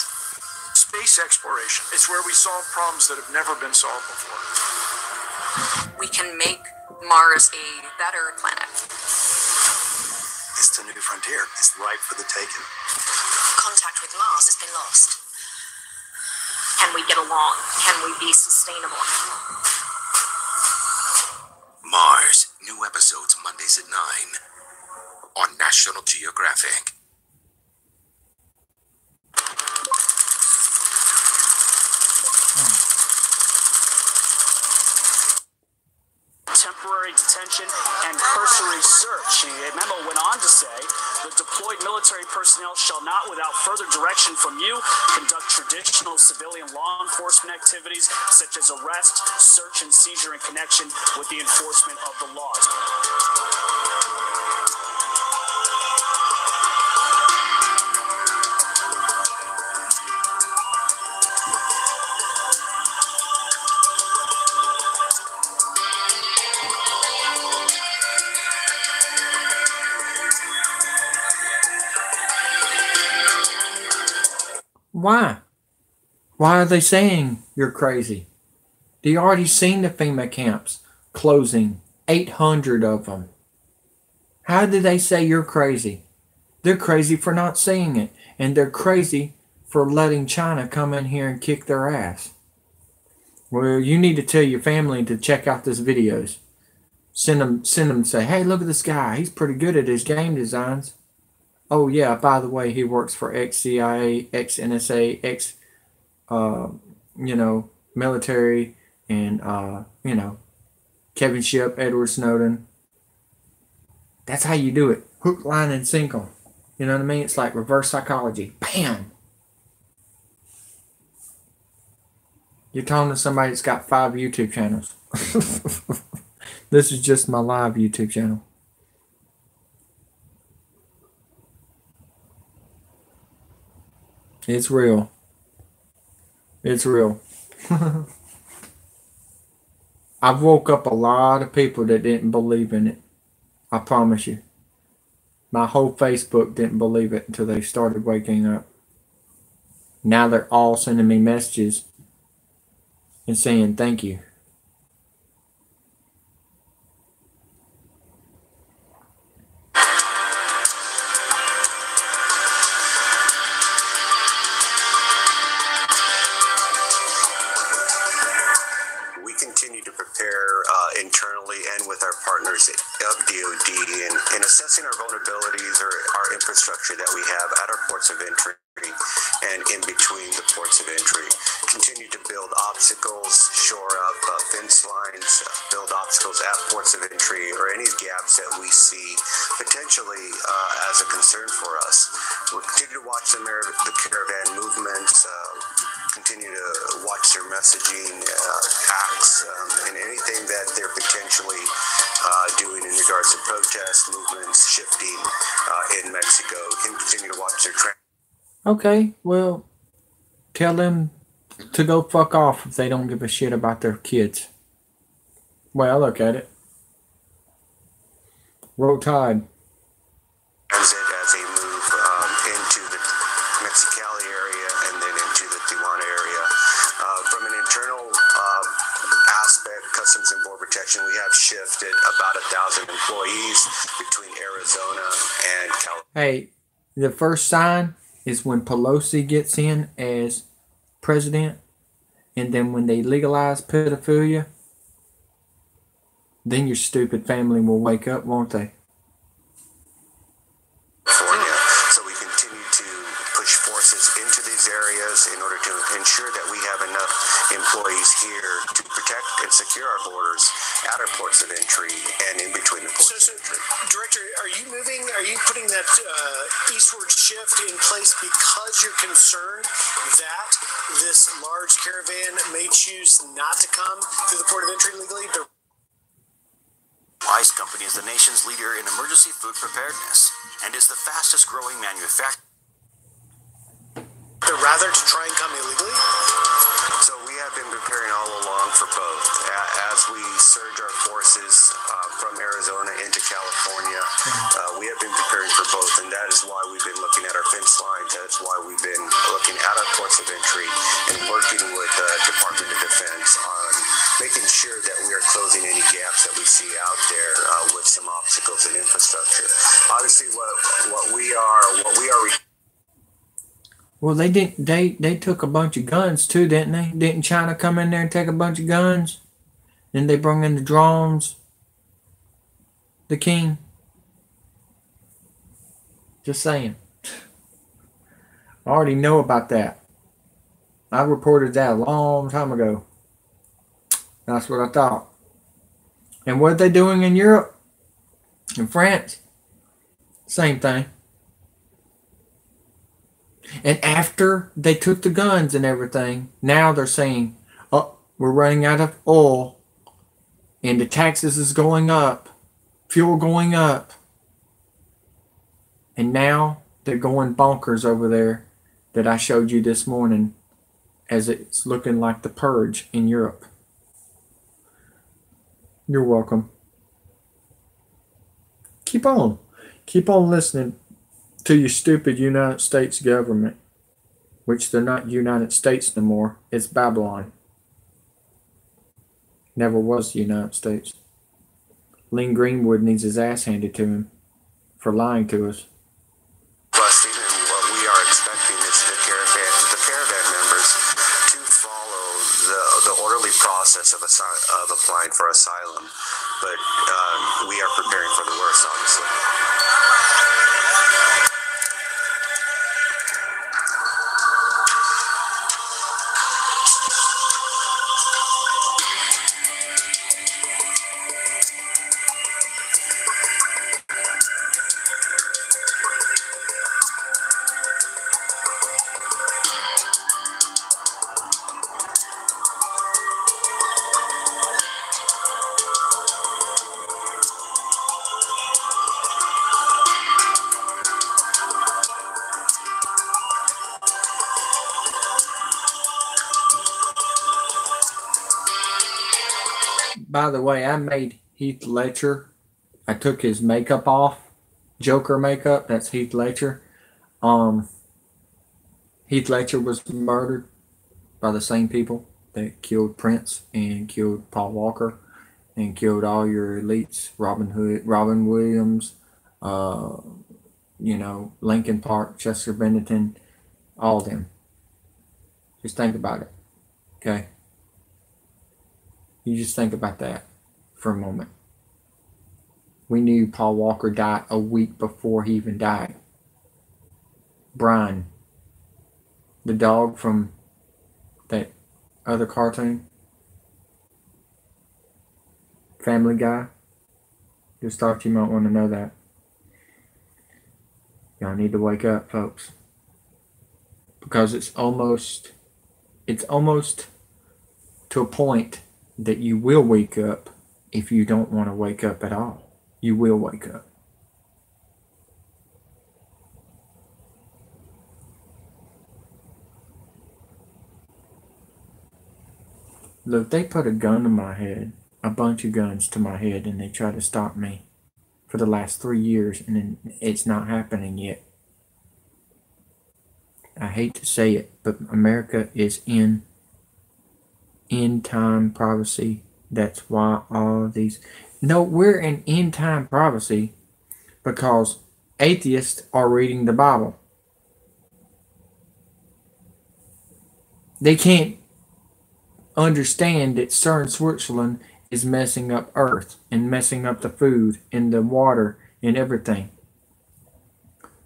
Space exploration. It's where we solve problems that have never been solved before. We can make Mars a better planet. It's the new frontier. It's ripe for the taking. Contact with Mars has been lost. Can we get along? Can we be sustainable? Mars. New episodes Mondays at 9 on National Geographic. Temporary detention and cursory search. A memo went on to say the deployed military personnel shall not, without further direction from you, conduct traditional civilian law enforcement activities such as arrest, search, and seizure in connection with the enforcement of the laws. Why? Why are they saying you're crazy? Do you already seen the FEMA camps closing? 800 of them. How did they say you're crazy? They're crazy for not seeing it. And they're crazy for letting China come in here and kick their ass. Well, you need to tell your family to check out these videos. Send them and say, hey, look at this guy. He's pretty good at his game designs. Oh, yeah, by the way, he works for ex-CIA, ex-NSA, you know, military and, you know, Kevin Shipp, Edward Snowden. That's how you do it. Hook, line, and sinker. You know what I mean? It's like reverse psychology. Bam! You're talking to somebody that's got 5 YouTube channels. This is just my live YouTube channel. It's real. It's real. I've woke up a lot of people that didn't believe in it. I promise you. My whole Facebook didn't believe it until they started waking up. Now they're all sending me messages and saying thank you. We continue to prepare internally and with our partners of DoD in assessing our vulnerabilities or our infrastructure that we have at our ports of entry and in between the ports of entry. Continue to build obstacles, shore up fence lines, build obstacles at ports of entry or any gaps that we see potentially as a concern for us. We'll continue to watch the caravan movements, continue to watch their messaging, acts, and anything that they're potentially doing in regards to protests, movements, shifting in Mexico. We can continue to watch their Okay, well, tell them to go fuck off if they don't give a shit about their kids. Well, look at it. Roll Tide. As a move into the Mexicali area and then into the Tijuana area. From an internal aspect, Customs and Border Protection, we have shifted about 1,000 employees between Arizona and California. Hey, the first sign is when Pelosi gets in as president, and then when they legalize pedophilia, then your stupid family will wake up, won't they? California. So we continue to push forces into these areas in order to ensure that we have enough employees here to protect and secure our borders at our ports of entry and in between the ports of entry. Director, are you putting that eastward shift in place because you're concerned that this large caravan may choose not to come through the port of entry legally? Ice Company is the nation's leader in emergency food preparedness and is the fastest growing manufacturer. Rather to try and come illegally? So we have been preparing all along for both. As we surge our forces from Arizona into California, we have been preparing for both, and that is why we've been looking at our fence lines. That is why we've been looking at our ports of entry and working with the Department of Defense on making sure that we are closing any gaps that we see out there with some obstacles in infrastructure. Obviously, what we are. Well, they didn't. They took a bunch of guns too, didn't they? Didn't China come in there and take a bunch of guns? Then they brought in the drones. The king. Just saying. I already know about that. I reported that a long time ago. That's what I thought. And what are they doing in Europe? In France? Same thing. And after they took the guns and everything, now they're saying, oh, we're running out of oil and the taxes is going up, fuel going up. And now they're going bonkers over there that I showed you this morning as it's looking like the purge in Europe. You're welcome. Keep on listening to your stupid United States government, which they're not United States no more. It's Babylon. Never was the United States. Lee Greenwood needs his ass handed to him for lying to us. Busting, and what we are expecting is the caravan members to follow the orderly process of applying for asylum, but we are preparing for the worst, obviously. by the way, I made Heath Ledger. I took his makeup off. Joker makeup. That's Heath Ledger. Heath Ledger was murdered by the same people that killed Prince and killed Paul Walker and killed all your elites. Robin Hood, Robin Williams, Lincoln Park, Chester Bennington, all of them. Just think about it. Okay? You just think about that for a moment. We knew Paul Walker died a week before he even died. Brian, the dog from that other cartoon, Family Guy, just thought you might want to know that. Y'all need to wake up, folks, because it's almost to a point that you will wake up if you don't want to wake up at all. You will wake up. Look, they put a gun to my head, a bunch of guns to my head, and they try to stop me for the last 3 years, and it's not happening yet. I hate to say it, but America is in end time prophecy. That's why all of these... No, we're in end time prophecy because atheists are reading the Bible. They can't understand that CERN Switzerland is messing up Earth and messing up the food and the water and everything.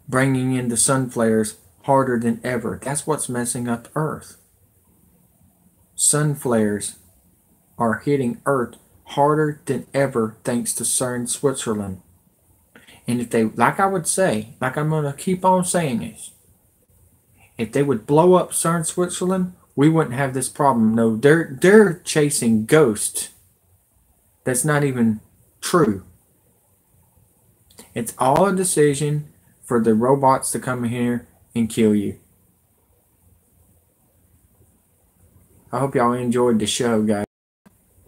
Bringing in the sun flares harder than ever. That's what's messing up Earth. Sun flares are hitting Earth harder than ever thanks to CERN Switzerland. And if they, like I would say, like I'm going to keep on saying this, if they would blow up CERN Switzerland, we wouldn't have this problem. No, they're chasing ghosts. That's not even true. It's all a decision for the robots to come in here and kill you. I hope y'all enjoyed the show, guys.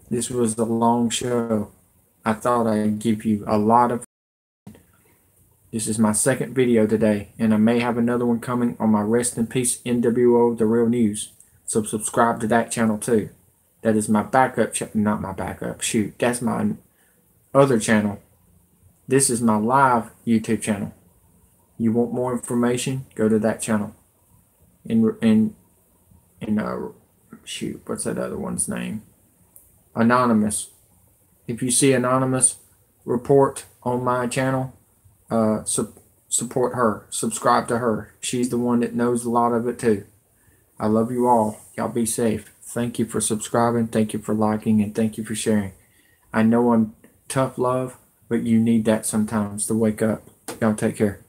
This was a long show. I thought I'd give you a lot of... This is my second video today, and I may have another one coming on my Rest in Peace NWO The Real News. So subscribe to that channel too. That is my backup channel. Not my backup. Shoot, that's my other channel. This is my live YouTube channel. You want more information? Go to that channel. Shoot, what's that other one's name? Anonymous. If you see Anonymous report on my channel, support her. Subscribe to her. She's the one that knows a lot of it too. I love you all. Y'all be safe. Thank you for subscribing. Thank you for liking. And thank you for sharing. I know I'm tough love, but you need that sometimes to wake up. Y'all take care.